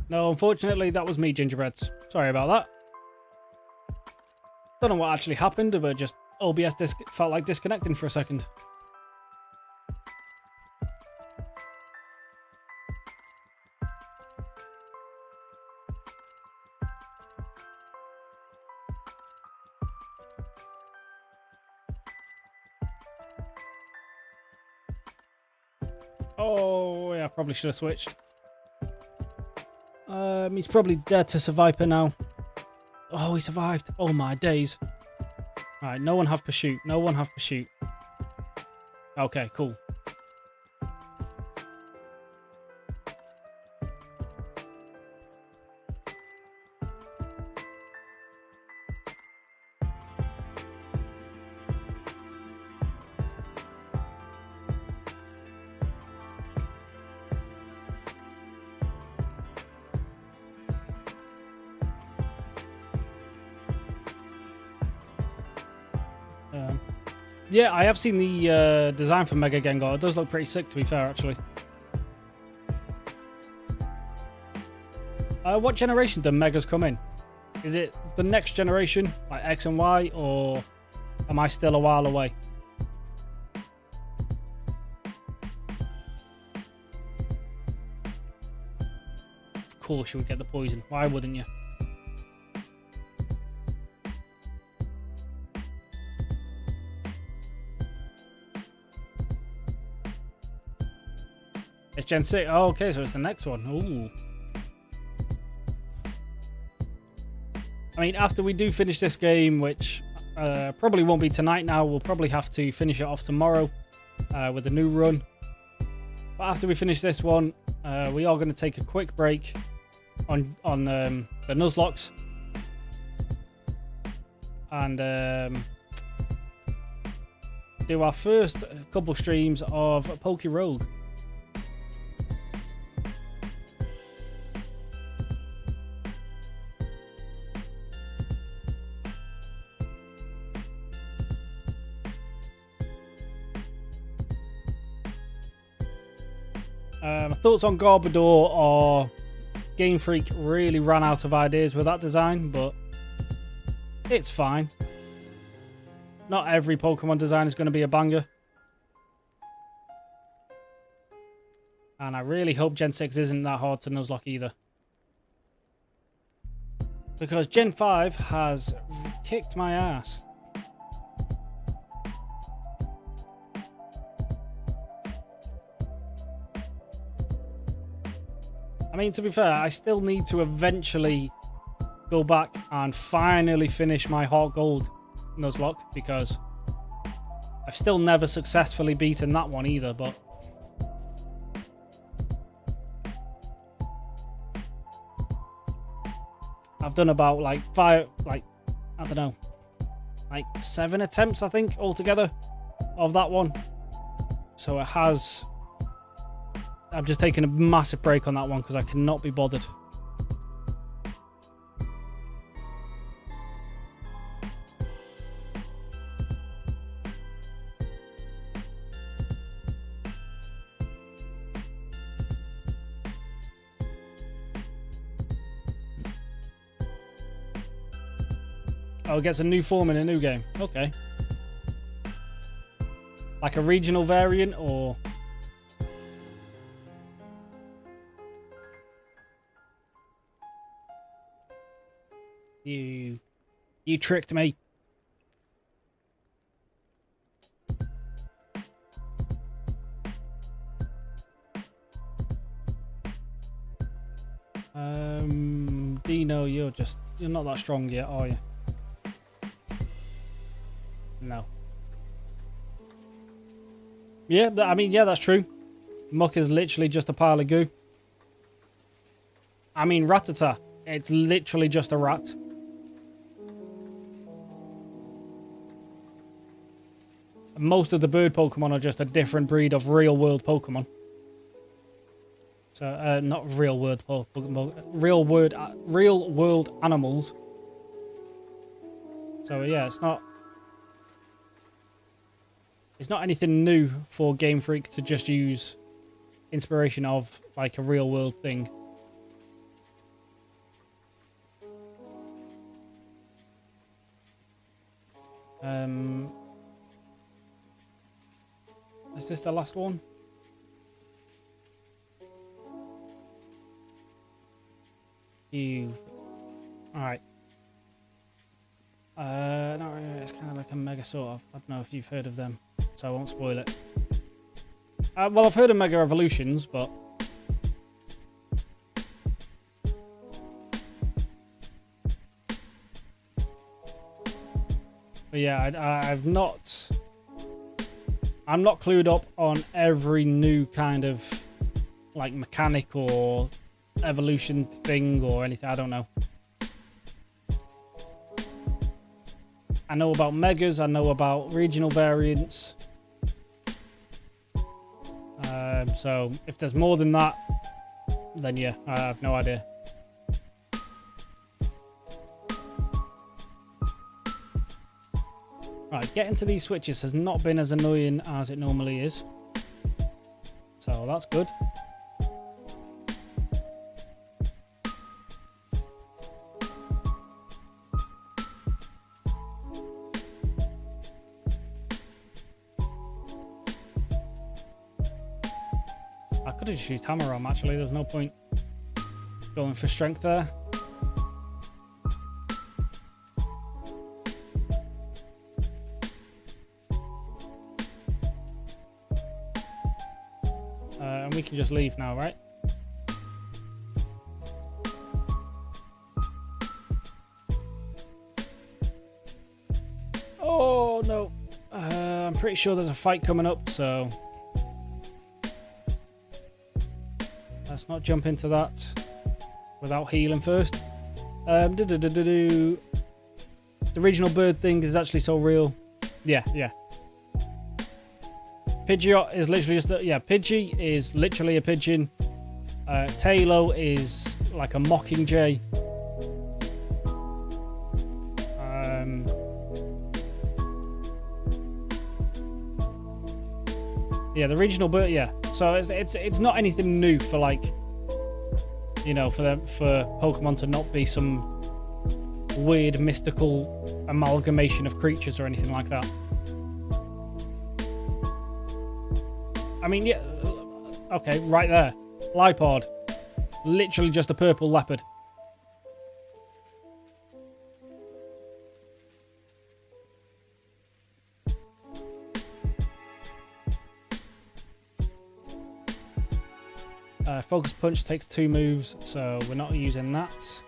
No, unfortunately, that was me, Gingerbreads. Sorry about that. Don't know what actually happened, but just OBS felt like disconnecting for a second. Oh, yeah, probably should have switched. He's probably dead to Survivor now. Oh, he survived. Oh my days. Alright, no one have pursuit. No one have pursuit. Okay, cool. Yeah, I have seen the design for Mega Gengar. It does look pretty sick, to be fair, actually. What generation do Megas come in? Is it the next generation, like X and Y, or am I still a while away? Of course you would get the poison. Why wouldn't you? It's Gen 6. Oh, okay, so it's the next one. Ooh. I mean, after we do finish this game, which probably won't be tonight now, we'll probably have to finish it off tomorrow with a new run. But after we finish this one, we are going to take a quick break on the Nuzlocks. And do our first couple streams of Poke Rogue. My thoughts on Garbodor are Game Freak really ran out of ideas with that design, but it's fine. Not every Pokemon design is going to be a banger. And I really hope Gen 6 isn't that hard to Nuzlocke either. Because Gen 5 has kicked my ass. I mean, to be fair, I still need to eventually go back and finally finish my Heart Gold Nuzlocke, because I've still never successfully beaten that one either, but I've done about like 5, like, I don't know, like 7 attempts, I think, altogether of that one. So it has... I've just taken a massive break on that one because I cannot be bothered. Oh, it gets a new form in a new game. Okay. Like a regional variant, or... You tricked me. Dino, you're not that strong yet, are you? No. Yeah, I mean, yeah, that's true. Muck is literally just a pile of goo. I mean, Rattata, it's literally just a rat. Most of the bird Pokemon are just a different breed of real-world Pokemon. So, not real-world Pokemon, real-world animals. So, yeah, it's not anything new for Game Freak to just use inspiration of, like, a real-world thing. Is this the last one? Alright. Not really, it's kind of like a Mega sort of. I don't know if you've heard of them, so I won't spoil it. Well, I've heard of Mega Evolutions, but... But yeah, I'm not clued up on every new kind of like mechanic or evolution thing or anything. I don't know. I know about megas. I know about regional variants. So if there's more than that, then yeah, I have no idea. Right, getting to these switches has not been as annoying as it normally is. So that's good. I could have just used Hammer Arm actually, there's no point going for strength there. And we can just leave now, right? Oh no, I'm pretty sure there's a fight coming up, so let's not jump into that without healing first. The regional bird thing is actually so real. Yeah. Pidgeot is literally just Pidgey is literally a pigeon. Tailo is like a mockingjay. Yeah, the regional bird. Yeah, so it's not anything new for, like, you know, for Pokemon to not be some weird mystical amalgamation of creatures or anything like that. I mean, yeah, okay, right there. Lipod. Literally just a purple leopard. Focus Punch takes 2 moves, so we're not using that.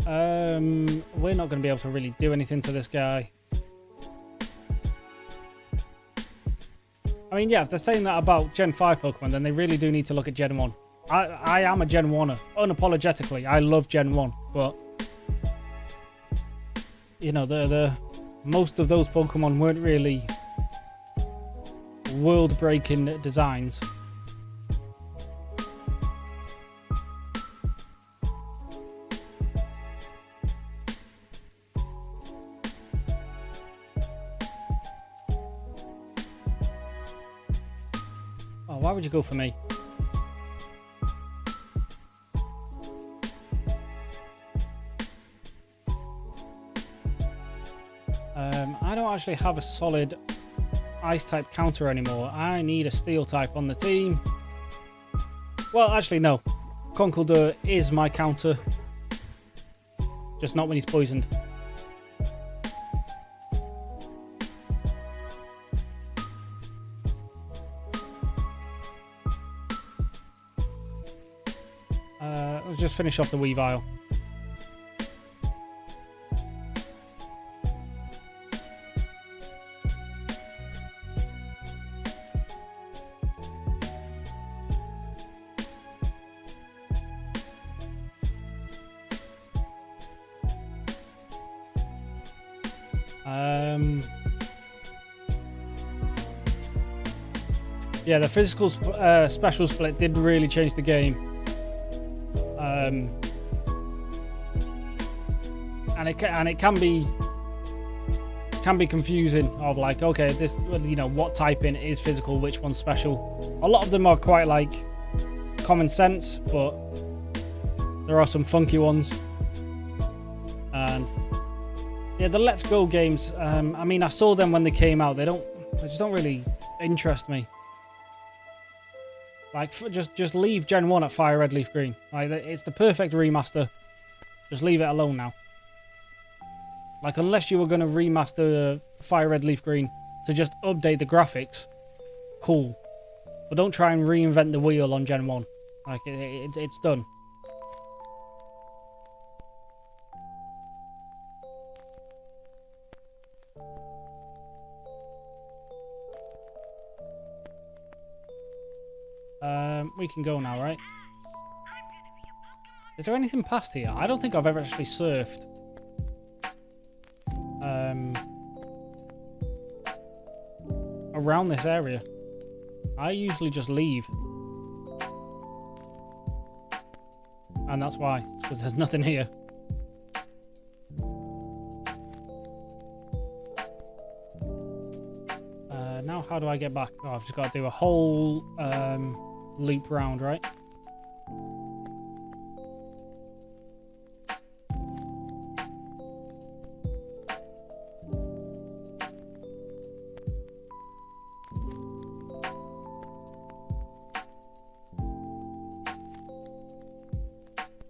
We're not going to be able to really do anything to this guy. I mean, yeah, if they're saying that about Gen 5 Pokemon, then they really do need to look at Gen 1. I am a Gen 1er. Unapologetically, I love Gen 1. But, you know, most of those Pokemon weren't really world-breaking designs. Oh, why would you go for me? I don't actually have a solid Ice-type counter anymore. I need a Steel-type on the team. Well, actually, no. Conkeldurr is my counter. Just not when he's poisoned. Let's just finish off the Weavile. Yeah, the physical special split did really change the game. And it can be confusing of like, okay, this, you know, what typing is physical, which one's special. A lot of them are quite like common sense, but there are some funky ones. And yeah, the Let's Go games, I mean, I saw them when they came out. They just don't really interest me. Like, just leave Gen 1 at Fire Red Leaf Green. Like, it's the perfect remaster. Just leave it alone now. Like, unless you were going to remaster Fire Red Leaf Green to just update the graphics, cool. But don't try and reinvent the wheel on Gen 1. Like, it's done. We can go now, right? Is there anything past here? I don't think I've ever actually surfed. Around this area. I usually just leave. And that's why. Because there's nothing here. Now how do I get back? Oh, I've just got to do a whole loop round, right?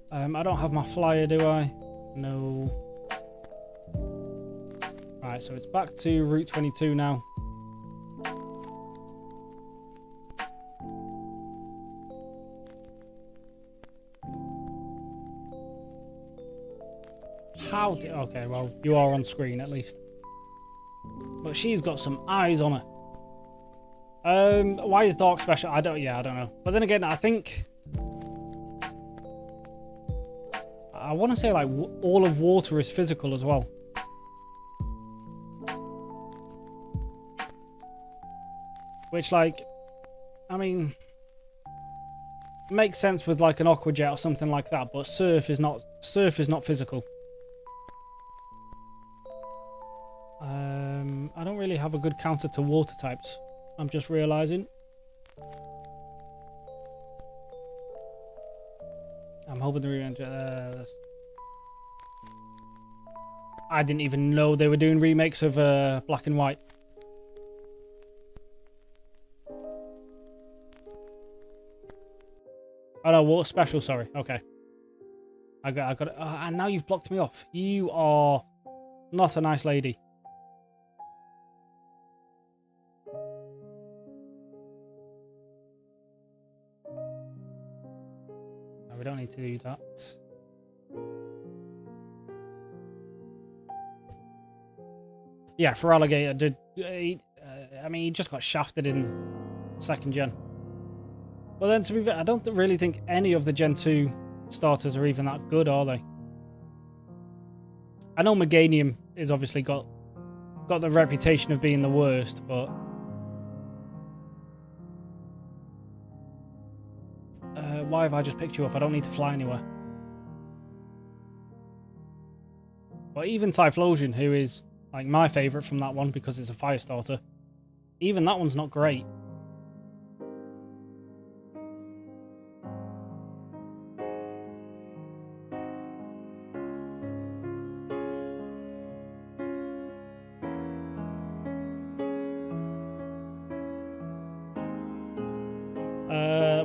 I don't have my flyer, do I? No. Right, so it's back to Route 22 now. Okay, well, you are on screen at least. But she's got some eyes on her. Why is Dark special? I don't know. But then again, I think I want to say like all of water is physical as well. Which, like, I mean, makes sense with like an Aqua Jet or something like that, but Surf is not physical. I don't really have a good counter to water types. I'm just realizing. I'm hoping the I didn't even know they were doing remakes of Black and White. Oh no, water special. Sorry. Okay. I got it. And now you've blocked me off. You are not a nice lady. We don't need to do that. Yeah, for Alligator, I mean, he just got shafted in second gen. But then, to be fair, I don't really think any of the Gen 2 starters are even that good, are they? I know Meganium is obviously got the reputation of being the worst, but why have I just picked you up? I don't need to fly anywhere. But even Typhlosion, who is like my favourite from that one because it's a fire starter, even that one's not great.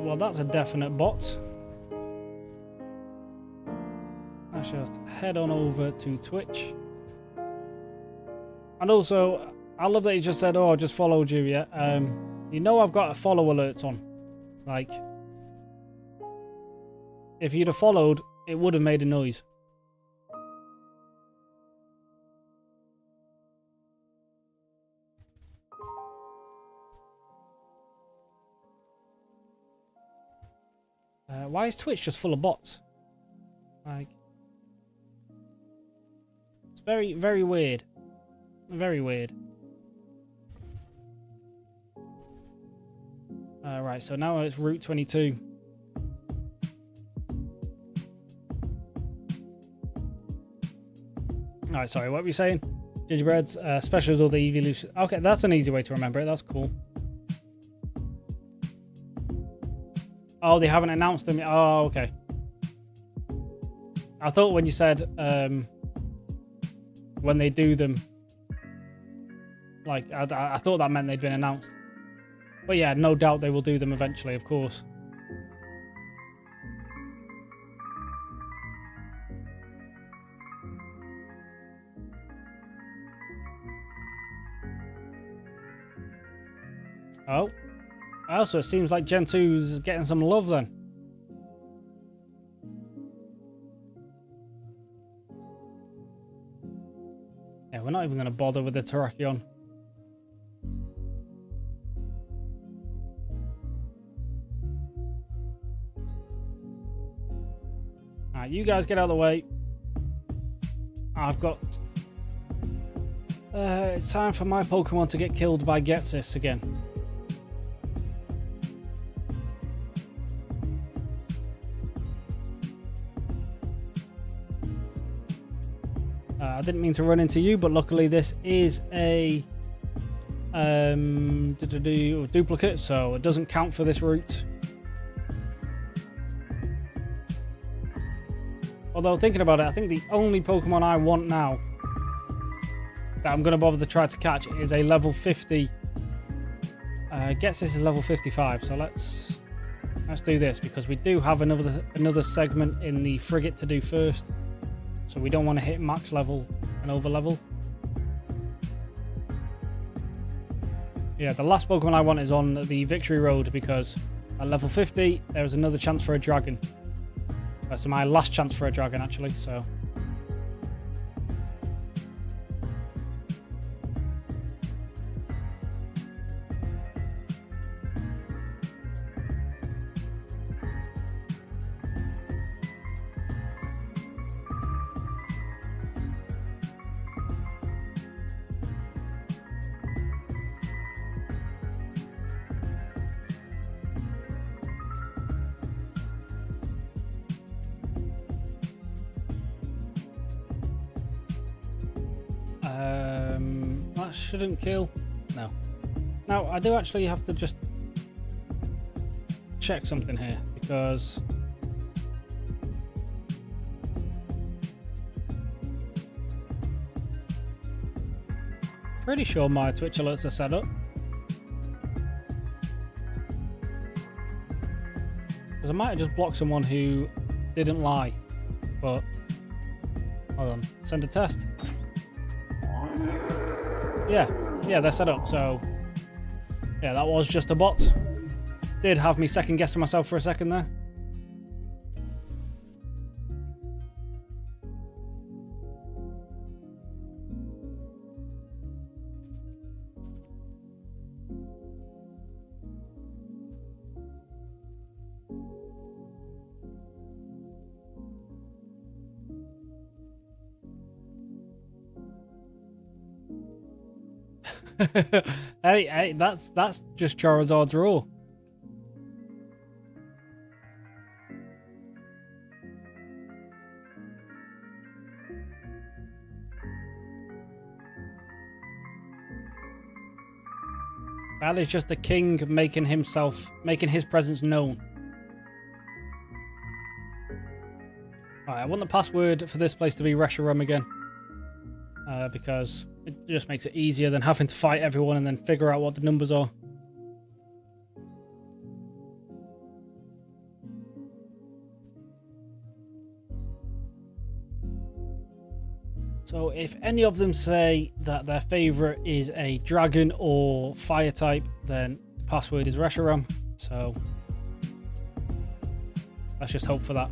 Well, that's a definite bot. Let's just head on over to Twitch. And also, I love that he just said, "Oh, I just followed you." Yeah, you know I've got follow alerts on. Like, if you'd have followed, it would have made a noise. Why is Twitch just full of bots? Like, it's very, very weird. Very weird. Right, so now it's Route 22. Alright, sorry, what were you saying? Gingerbreads, specials or the evolution. Okay, that's an easy way to remember it. That's cool. Oh, they haven't announced them yet. Oh, okay. I thought when you said when they do them, like, I thought that meant they'd been announced. But yeah, no doubt they will do them eventually, of course. Oh. Also, it seems like Gen 2's getting some love then. Yeah, we're not even going to bother with the Terrakion. Alright, you guys get out of the way. I've got... it's time for my Pokemon to get killed by Getsis again. I didn't mean to run into you, but luckily this is a duplicate, so it doesn't count for this route. Although, thinking about it, I think the only Pokemon I want now that I'm going to bother to try to catch is a level 50. Getsis is level 55, so let's do this, because we do have another segment in the frigate to do first. So we don't want to hit max level and over level. Yeah, the last Pokemon I want is on the Victory Road, because at level 50, there's another chance for a dragon. That's my last chance for a dragon, actually, so... That shouldn't kill. No. Now, I do actually have to just check something here, because pretty sure my Twitch alerts are set up. Because I might have just blocked someone who didn't lie. But hold on. Send a test. Yeah, they're set up, so yeah, that was just a bot. Did have me second guessing myself for a second there. Hey, that's just Charizard's raw. That is just the king making his presence known. Alright, I want the password for this place to be Reshiram again. Because it just makes it easier than having to fight everyone and then figure out what the numbers are. So if any of them say that their favourite is a dragon or fire type, then the password is Reshiram. So let's just hope for that.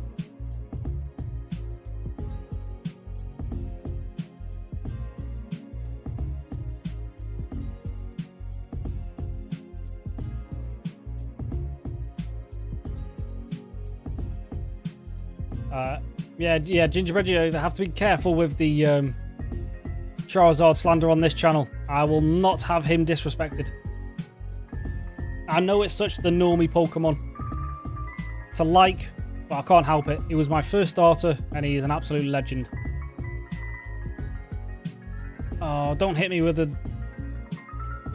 Yeah, Gingerbread, you have to be careful with the Charizard slander on this channel. I will not have him disrespected. I know it's such the normie Pokemon to like, but I can't help it. He was my first starter, and he is an absolute legend. Oh, don't hit me with a...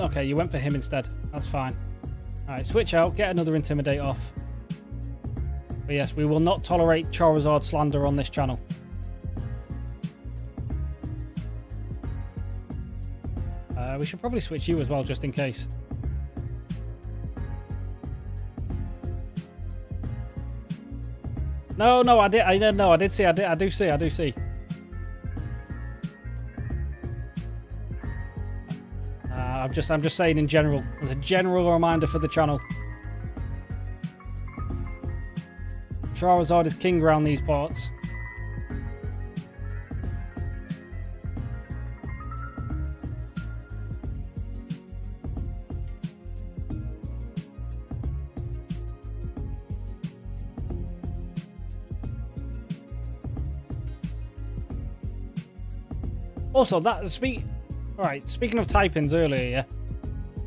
Okay, you went for him instead. That's fine. Alright, switch out, get another Intimidate off. But yes, we will not tolerate Charizard slander on this channel. We should probably switch you as well, just in case. No, I do see. I'm just saying in general, as a general reminder for the channel. Charizard is king around these parts. Also, Alright, speaking of typings earlier, yeah,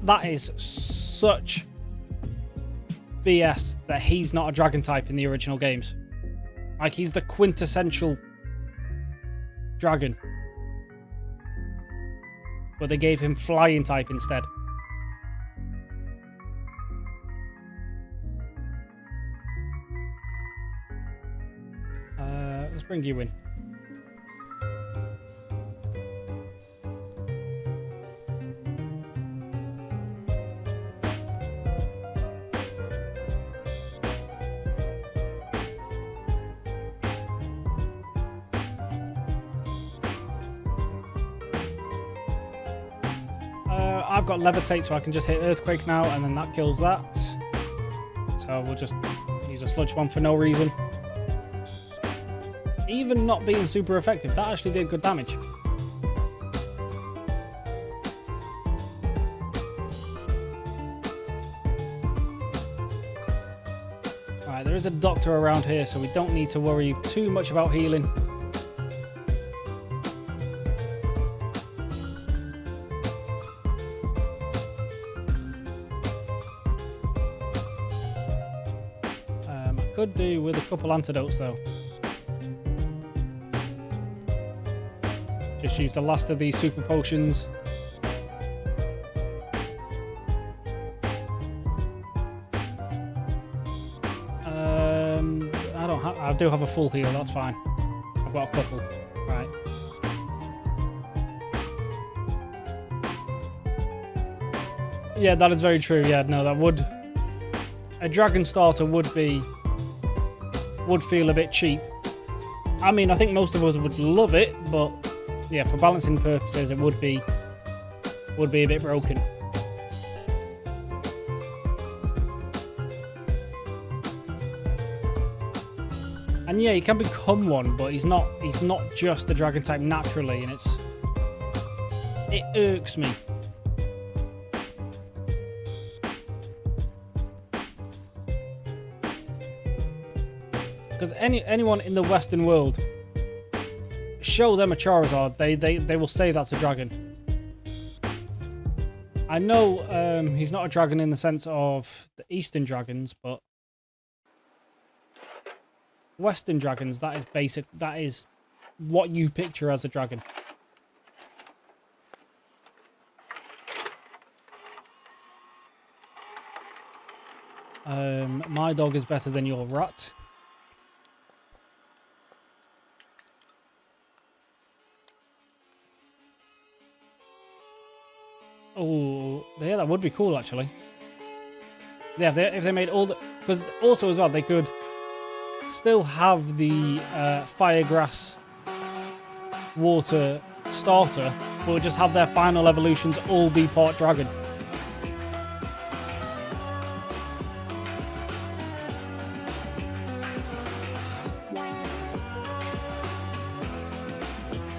that is such BS that he's not a dragon type in the original games. Like, he's the quintessential dragon. But they gave him flying type instead. Let's bring you in. I've got Levitate, so I can just hit Earthquake now, and then that kills that. So we'll just use a Sludge Bomb for no reason. Even not being super effective, that actually did good damage. Alright, there is a doctor around here, so we don't need to worry too much about healing. Could do with a couple antidotes though. Just use the last of these super potions. I do have a full heal, that's fine. I've got a couple. Right. Yeah, that is very true. Yeah, no, that would... A dragon starter would feel a bit cheap. I mean, I think most of us would love it, but yeah, for balancing purposes, it would be a bit broken. And yeah, he can become one, but he's not just a dragon type naturally, and it irks me. Because anyone in the Western world, show them a Charizard, they will say that's a dragon. I know he's not a dragon in the sense of the Eastern dragons, but Western dragons, that is basic. That is what you picture as a dragon. My dog is better than your rat. Oh, yeah, that would be cool, actually. Yeah, if they made all the... Because also, as well, they could still have the fire, grass, water starter, but just have their final evolutions all be part dragon.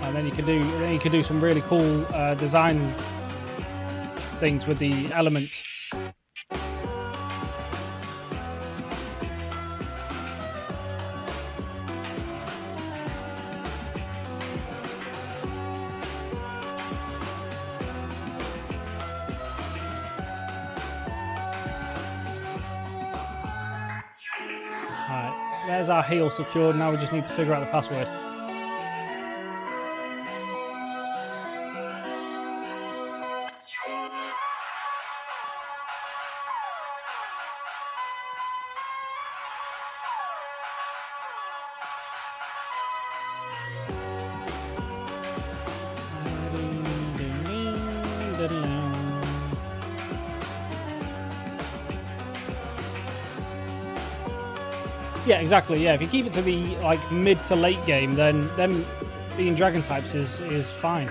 And then you could do some really cool design things with the elements. Alright, there's our heal secured. Now we just need to figure out the password. Yeah, exactly. Yeah, if you keep it to the like mid to late game, then them being dragon types is fine.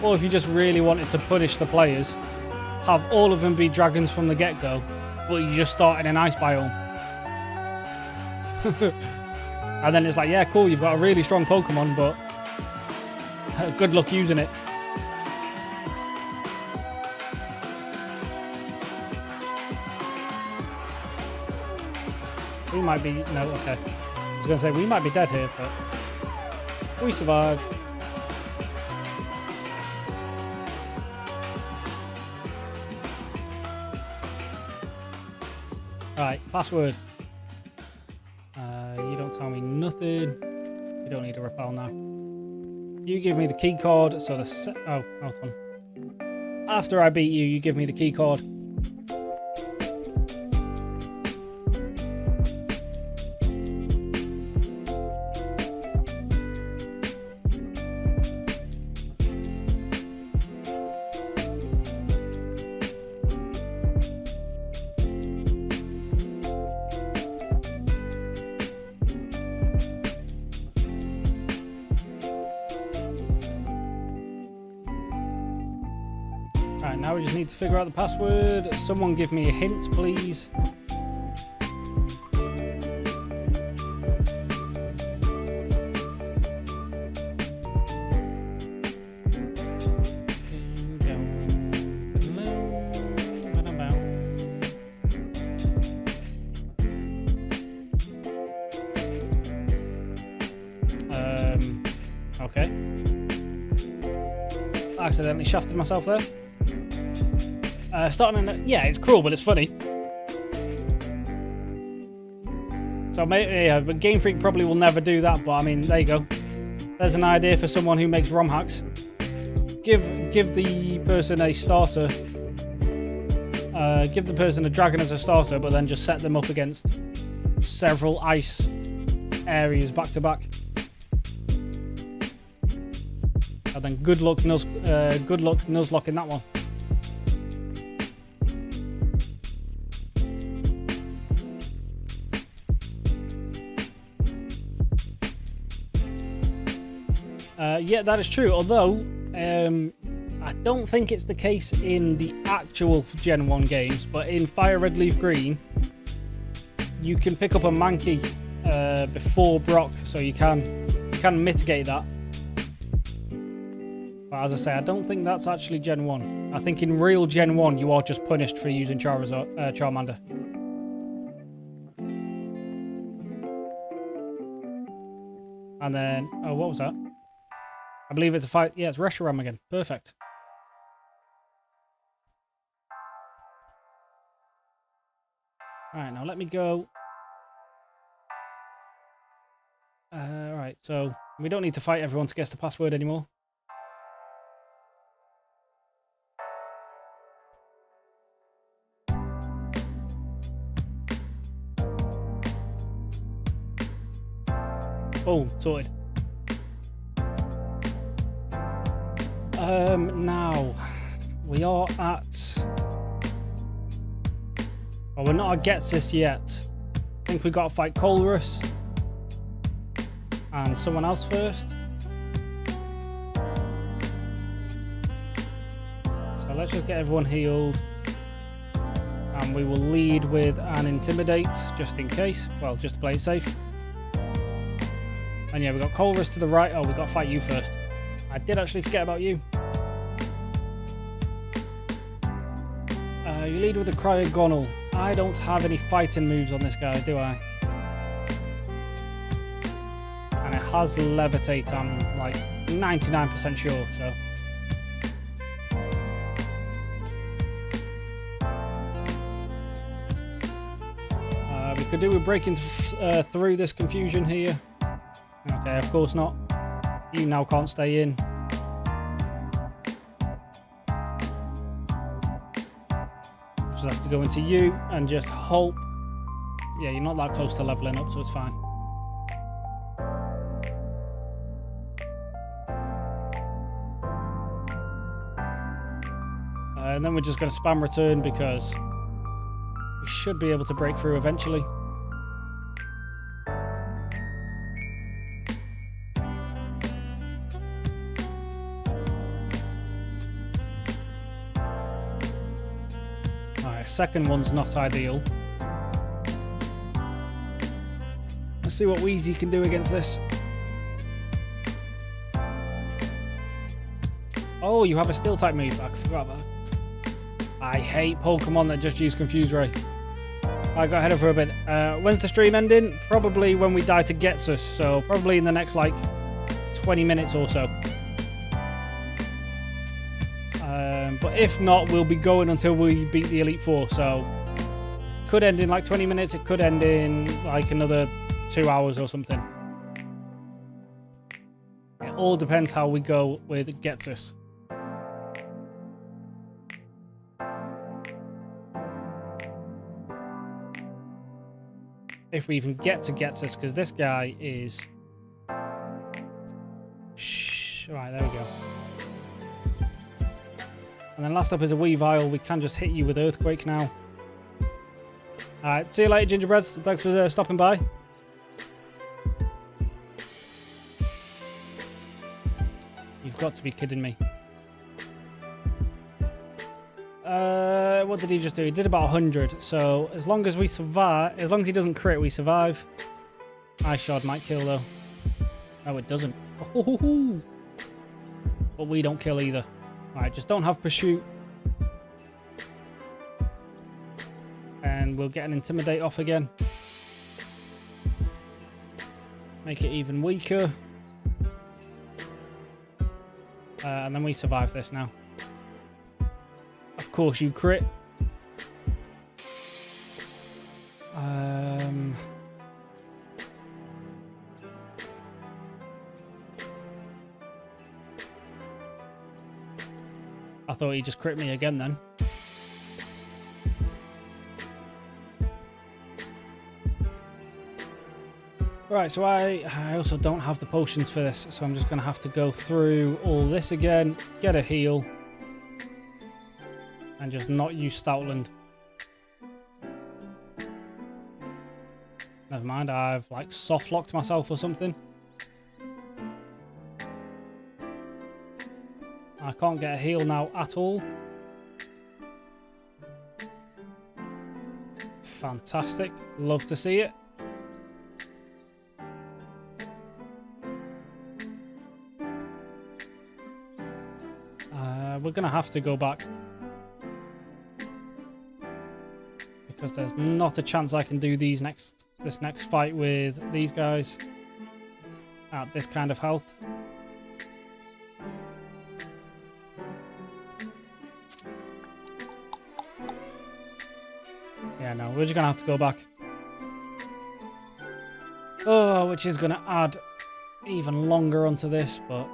Or if you just really wanted to punish the players, have all of them be dragons from the get-go, but you just start in an ice biome. And then it's like, yeah, cool, you've got a really strong Pokemon, but good luck using it. We might be... No, okay. I was going to say, we might be dead here, but we survive. Alright, password. You don't tell me nothing. You don't need a repel now. You give me the key card, so the... Oh, hold on. After I beat you, you give me the key card. Alright, now we just need to figure out the password. Someone give me a hint, please. Okay. I accidentally shafted myself there. Yeah, it's cruel, but it's funny. So maybe, yeah, but Game Freak probably will never do that. But I mean, there you go. There's an idea for someone who makes ROM hacks. Give the person a starter. Give the person a dragon as a starter, but then just set them up against several ice areas back to back. And then good luck Nuzlocking that one. Yeah, that is true. Although, I don't think it's the case in the actual Gen 1 games, but in Fire Red Leaf Green, you can pick up a Mankey before Brock, so you can mitigate that. But as I say, I don't think that's actually Gen 1. I think in real Gen 1, you are just punished for using Charmander. And then, oh, what was that? I believe it's a fight. Yeah, it's Reshiram again. Perfect. Alright, now let me go. Alright, so we don't need to fight everyone to guess the password anymore. Boom, sorted. Now we are at. Well, we're not at Getsis yet. I think we got to fight Colrus and someone else first. So let's just get everyone healed, and we will lead with an Intimidate just in case. Well, just to play it safe. And yeah, we got Colrus to the right. Oh, we got to fight you first. I did actually forget about you. You lead with a Cryogonal. I don't have any fighting moves on this guy, do I? And it has Levitate, I'm like 99% sure, so. We could do with breaking through this confusion here. Okay, of course not. You now can't stay in. Just have to go into you and just hope. Yeah, you're not that close to leveling up, so it's fine. And then we're just going to spam return because we should be able to break through eventually. Second one's not ideal. Let's see what Wheezy can do against this. Oh, you have a steel type move. I forgot about that. I hate Pokemon that just use Confuse Ray. I got ahead of her a bit. When's the stream ending? Probably when we die to Getsus, so probably in the next like 20 minutes or so. But if not, we'll be going until we beat the Elite Four, so could end in like 20 minutes, it could end in like another 2 hours or something. It all depends how we go with Getsus. If we even get to Getsus, because this guy is... Right, there we go. And then last up is a Weavile. We can just hit you with Earthquake now. Alright, see you later, Gingerbreads. Thanks for stopping by. You've got to be kidding me. What did he just do? He did about 100. So as long as we survive, as long as he doesn't crit, we survive. Ice Shard might kill though. No, it doesn't. Oh, but we don't kill either. Alright, just don't have Pursuit. And we'll get an Intimidate off again. Make it even weaker. And then we survive this now. Of course you crit. I thought he just crit me again then. Right, so I also don't have the potions for this, so I'm just going to have to go through all this again, get a heal, and just not use Stoutland. Never mind, I've like soft locked myself or something. I can't get a heal now at all. Fantastic. Love to see it. We're going to have to go back. Because there's not a chance I can do this next fight with these guys. at this kind of health. Yeah, no, we're just going to have to go back. Oh, which is going to add even longer onto this, but...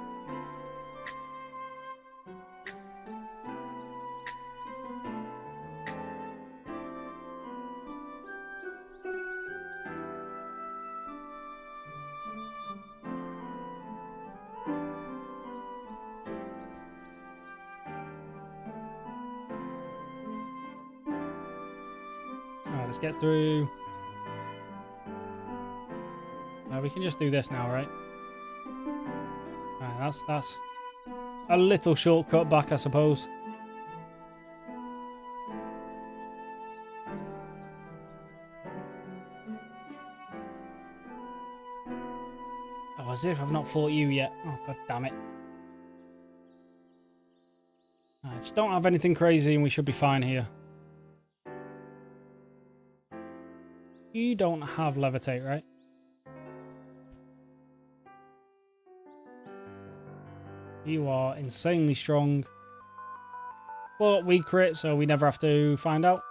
Alright, let's get through. We can just do this now, right? Alright, that's a little shortcut back, I suppose. Oh, as if I've not fought you yet. Oh, god damn it. I just don't have anything crazy and we should be fine here. You don't have levitate, right? You are insanely strong. But we crit, so we never have to find out.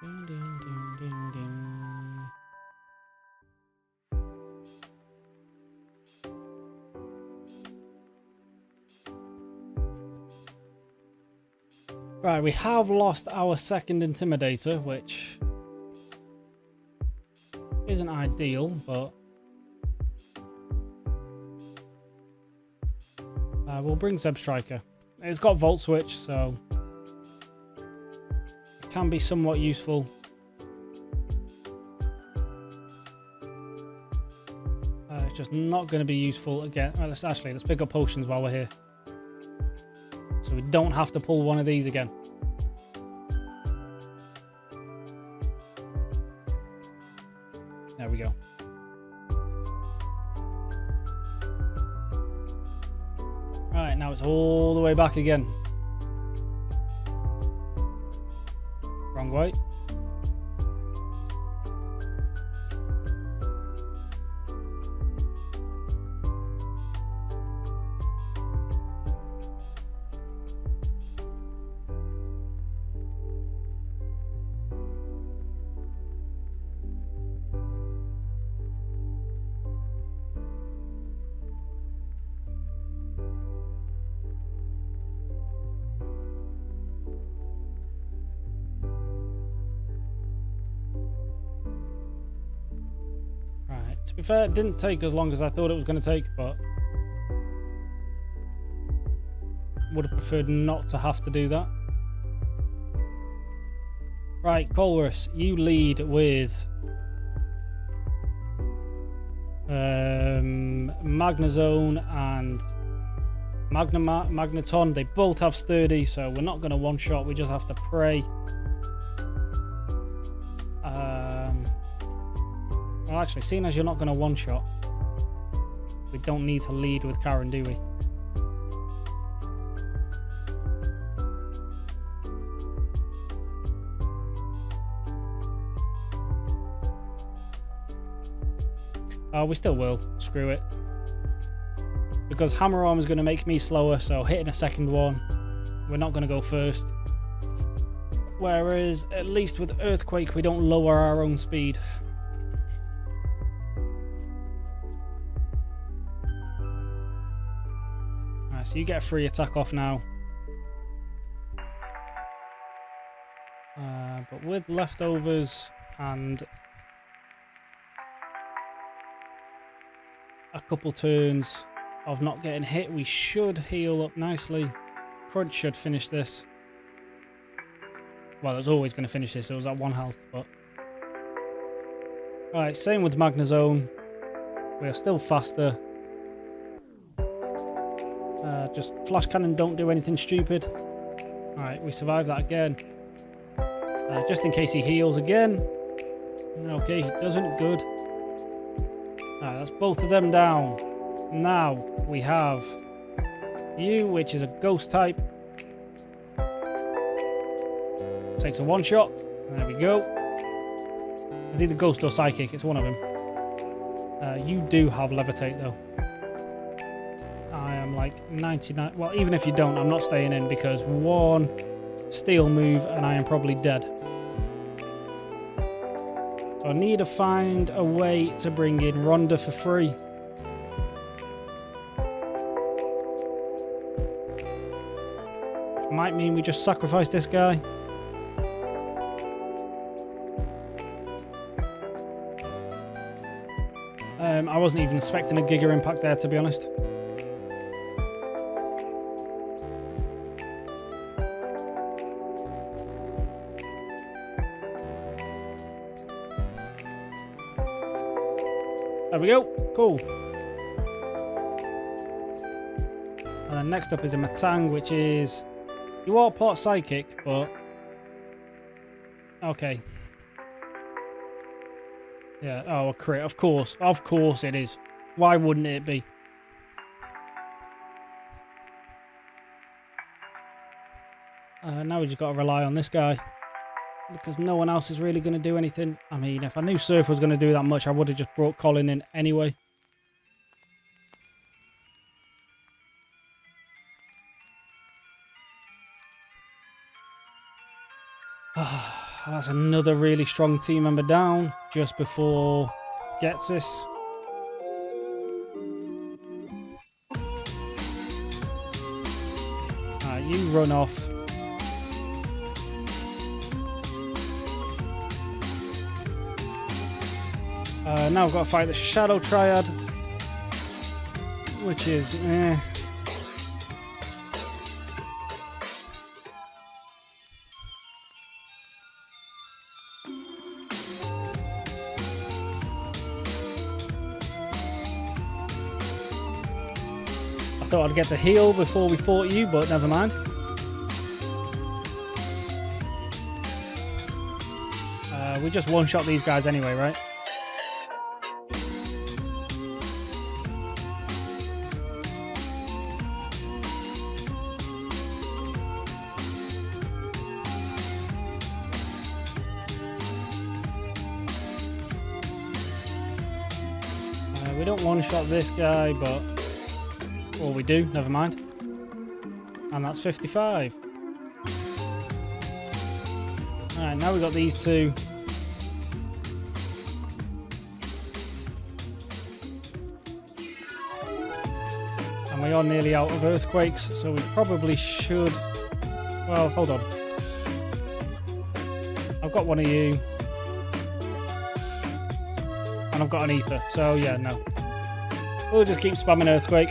Ding, ding, ding, ding, ding. Right, we have lost our second intimidator, which isn't ideal, but we'll bring Zeb Striker. It's got Volt Switch, so it can be somewhat useful. It's just not going to be useful again. Well, let's pick up potions while we're here. So we don't have to pull one of these again. There we go. Right, now it's all the way back again. Wrong way. To be fair, it didn't take as long as I thought it was going to take, but would have preferred not to have to do that. Right, Colrus, you lead with Magnazone and Magneton. They both have Sturdy, so we're not going to one-shot. We just have to pray. Well, actually, seeing as you're not going to one-shot, we don't need to lead with Karen, do we? We still will. Screw it. Because Hammer Arm is going to make me slower, so hitting a second one, we're not going to go first. Whereas, at least with Earthquake, we don't lower our own speed. So you get a free attack off now. But with leftovers and a couple turns of not getting hit, we should heal up nicely. Crunch should finish this. Well, it was always going to finish this. It was at 1 health, but... Alright, same with Magnazone. We are still faster. Just Flash Cannon, don't do anything stupid. Alright, we survived that again. Just in case he heals again. Okay, he doesn't. Good. Alright, that's both of them down. Now we have you, which is a ghost type. Takes a one shot. There we go. It's either ghost or psychic. It's one of them. You do have levitate though. I am like 99. Well, even if you don't, I'm not staying in because one steel move and I am probably dead. So I need to find a way to bring in Rhonda for free. Which might mean we just sacrifice this guy. I wasn't even expecting a Giga Impact there, to be honest. There we go. Cool. And then next up is a Matang, which is... You are part psychic, but... Okay. Yeah, oh, a crit. Of course. Of course it is. Why wouldn't it be? Now we just got to rely on this guy. Because no one else is really going to do anything. I mean, if I knew Surf was going to do that much, I would have just brought Colin in anyway. That's another really strong team member down just before gets this. You run off. Now I've got to fight the Shadow Triad, which is I thought I'd get to heal before we fought you, but never mind. We just one-shot these guys anyway, right? We don't one-shot this guy, but... Or we do, never mind. And that's 55. Alright, now we've got these two. And we are nearly out of earthquakes, so we probably should... Well, hold on. I've got one of you. And I've got an ether, so yeah, no. We'll just keep spamming earthquake.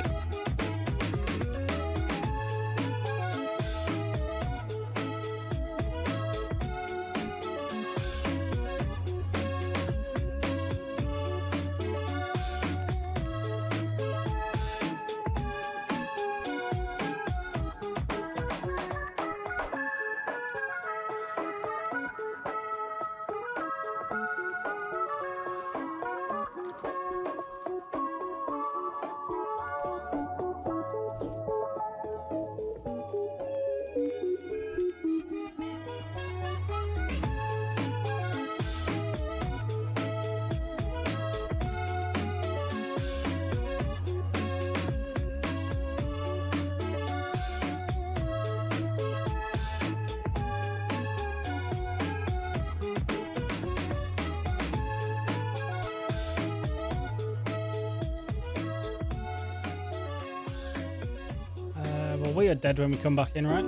Well, we are dead when we come back in, right?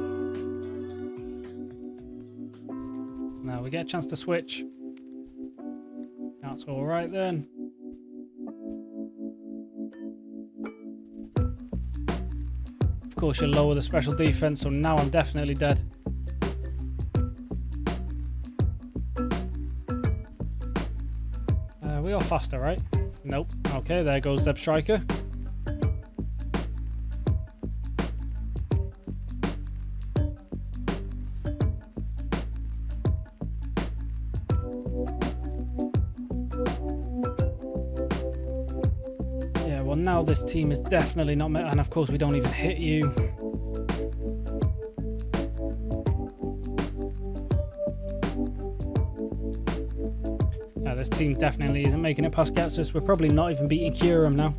Now we get a chance to switch. That's all right then. Of course, you lower the special defense, so now I'm definitely dead. We are faster, right? Nope. Okay, there goes Zeb Striker. now this team is definitely not... And of course we don't even hit you. Yeah, this team definitely isn't making it past Getsus. We're probably not even beating Curum now.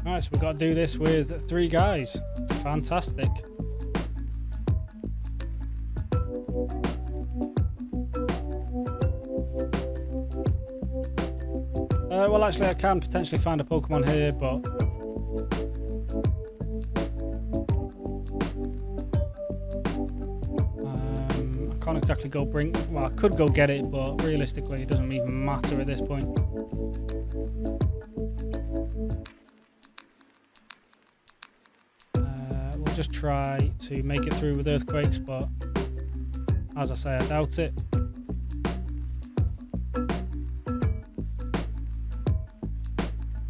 Alright, so we've got to do this with 3 guys. Fantastic. Well, actually, I can potentially find a Pokemon here, but... I can't exactly go bring... Well, I could go get it, but realistically, it doesn't even matter at this point. We'll just try to make it through with Earthquakes, but as I say, I doubt it.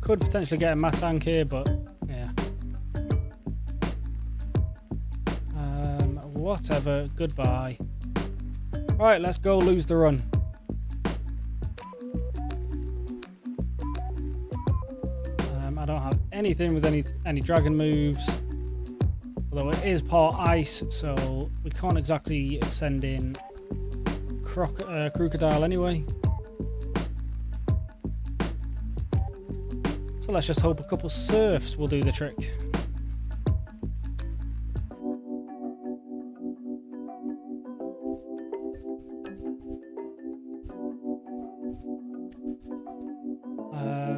Could potentially get a Matang here, but yeah. Whatever, goodbye. Right, let's go lose the run. I don't have anything with any dragon moves. Although it is part ice, so we can't exactly send in Crocodile anyway. So let's just hope a couple surfs will do the trick.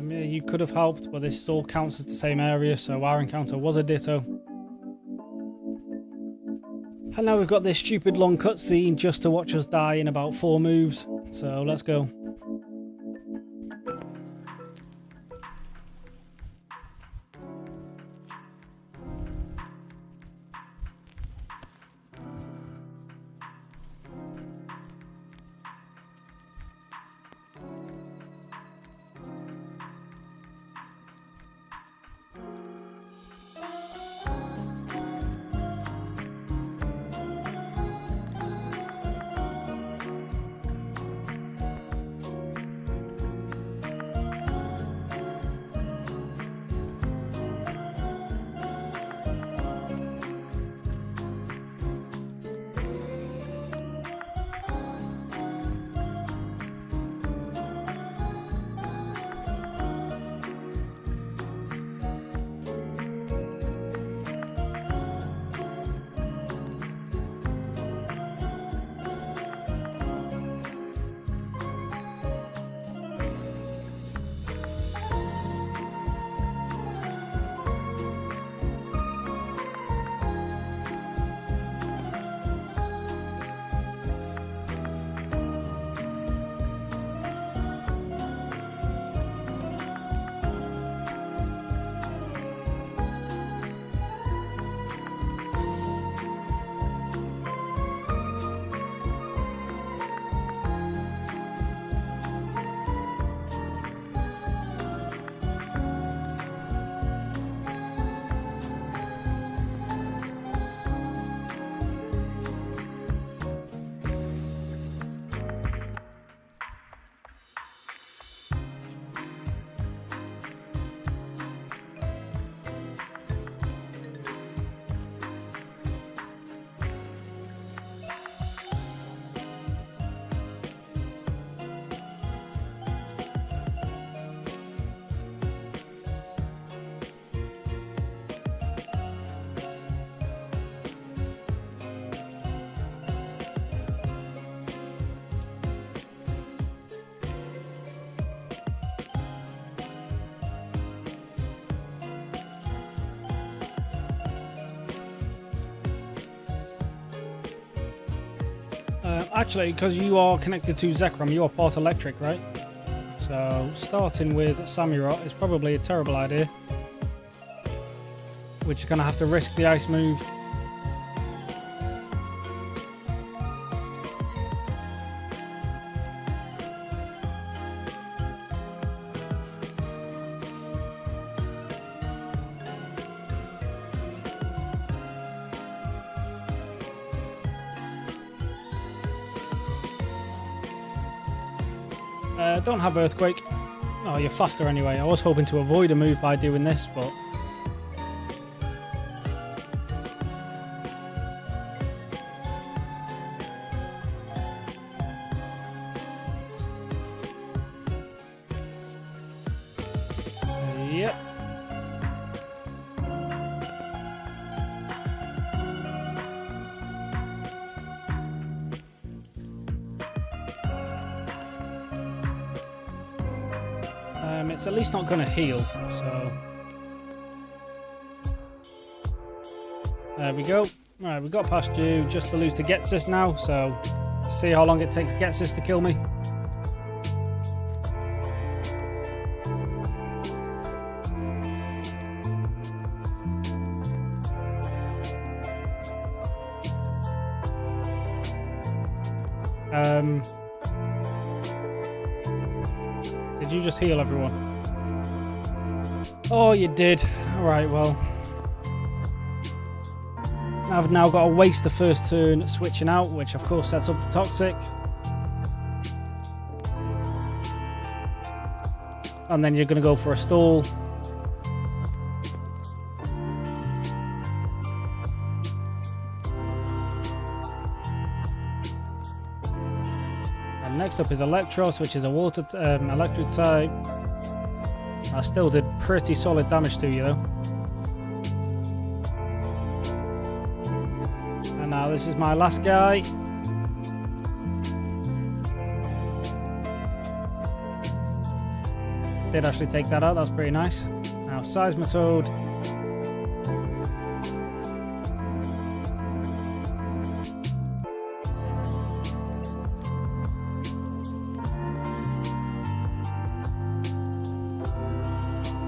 Yeah, you could have helped, but this all counts as the same area, so our encounter was a Ditto. And now we've got this stupid long cutscene just to watch us die in about 4 moves, so let's go. Actually, because you are connected to Zekrom, you are part electric, right? So starting with Samurott is probably a terrible idea. We're just going to have to risk the ice move. Don't have Earthquake. Oh, you're faster anyway. I was hoping to avoid a move by doing this, but... Yep. It's at least not going to heal, so... There we go. Right, we got past you just to lose to Getsis now, so... See how long it takes Getsis to kill me. Did you just heal everyone? Oh, you did. Alright, well. I've now got to waste the first turn switching out, which of course sets up the Toxic. And then you're going to go for a stall. Next up is Electros, which is a water electric type. I still did pretty solid damage to you though. And now this is my last guy. Did actually take that out, that's pretty nice. Now Seismitoad.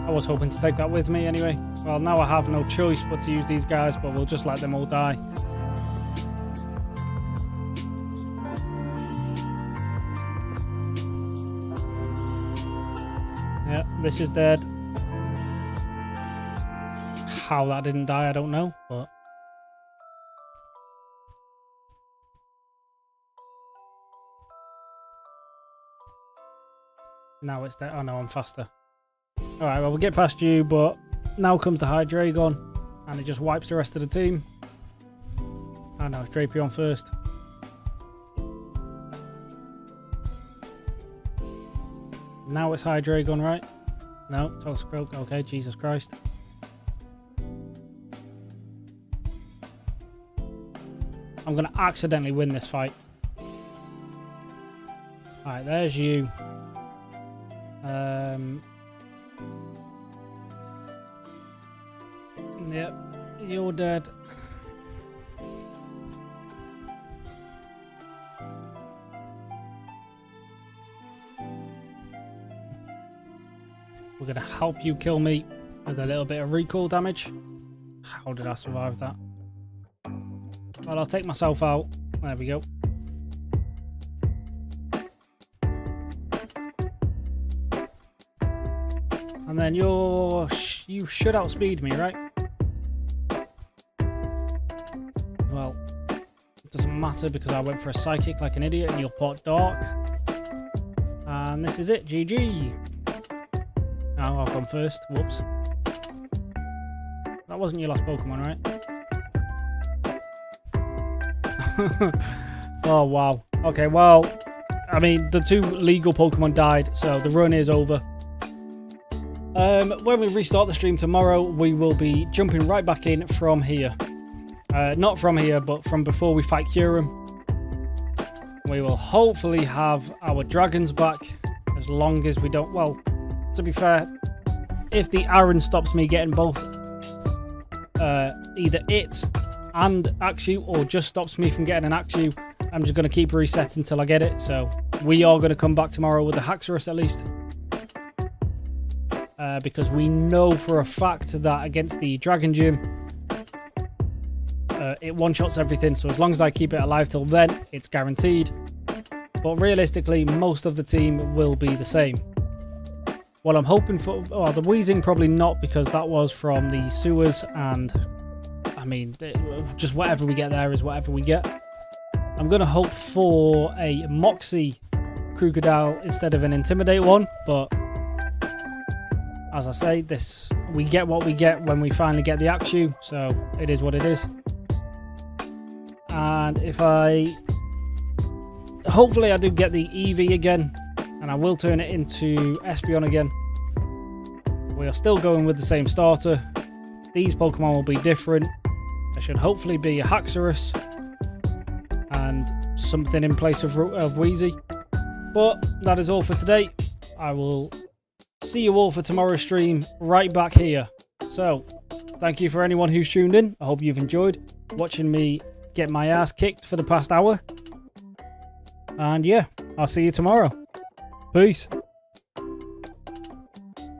I was hoping to take that with me anyway. Well, now I have no choice but to use these guys, but we'll just let them all die. Yeah, this is dead. How that didn't die, I don't know, but... Now it's dead. Oh no, I'm faster. Alright, well, we'll get past you, but now comes the Hydreigon, and it just wipes the rest of the team. Oh no, it's Drapion first. Now it's Hydreigon, right? No, Toxicroak. Okay, Jesus Christ. I'm going to accidentally win this fight. Alright, there's you. Yep, you're dead. We're going to help you kill me with a little bit of recall damage. How did I survive that? Well, I'll take myself out. There we go. And then you should outspeed me, right? Well, it doesn't matter because I went for a Psychic like an idiot and you'll pot Dark. And this is it, GG. Oh, I've gone first. Whoops. That wasn't your last Pokemon, right? Oh, wow. Okay, well, I mean, the two legal Pokemon died, so the run is over. When we restart the stream tomorrow, we will be jumping right back in from here. Not from here, but from before we fight Kyurem. We will hopefully have our dragons back, as long as we don't... Well, to be fair, if the Aaron stops me getting both either it and Axew, or just stops me from getting an Axew, I'm just going to keep resetting until I get it. So we are going to come back tomorrow with a Haxorus at least. Because we know for a fact that against the Dragon Gym, it one-shots everything. So as long as I keep it alive till then, it's guaranteed. But realistically, most of the team will be the same. Well, I'm hoping for... Oh, the Wheezing probably not, because that was from the sewers. And, I mean, just whatever we get there is whatever we get. I'm going to hope for a Moxie Crocodile instead of an Intimidate one, but as I say, we get what we get when we finally get the Axew, so it is what it is. And if hopefully I do get the Eevee again, and I will turn it into Espeon again. We are still going with the same starter. These Pokemon will be different. There should hopefully be a Haxorus and something in place of Wheezy. But that is all for today. I will see you all for tomorrow's stream right back here. So, thank you for anyone who's tuned in. I hope you've enjoyed watching me get my ass kicked for the past hour. And yeah, I'll see you tomorrow. Peace.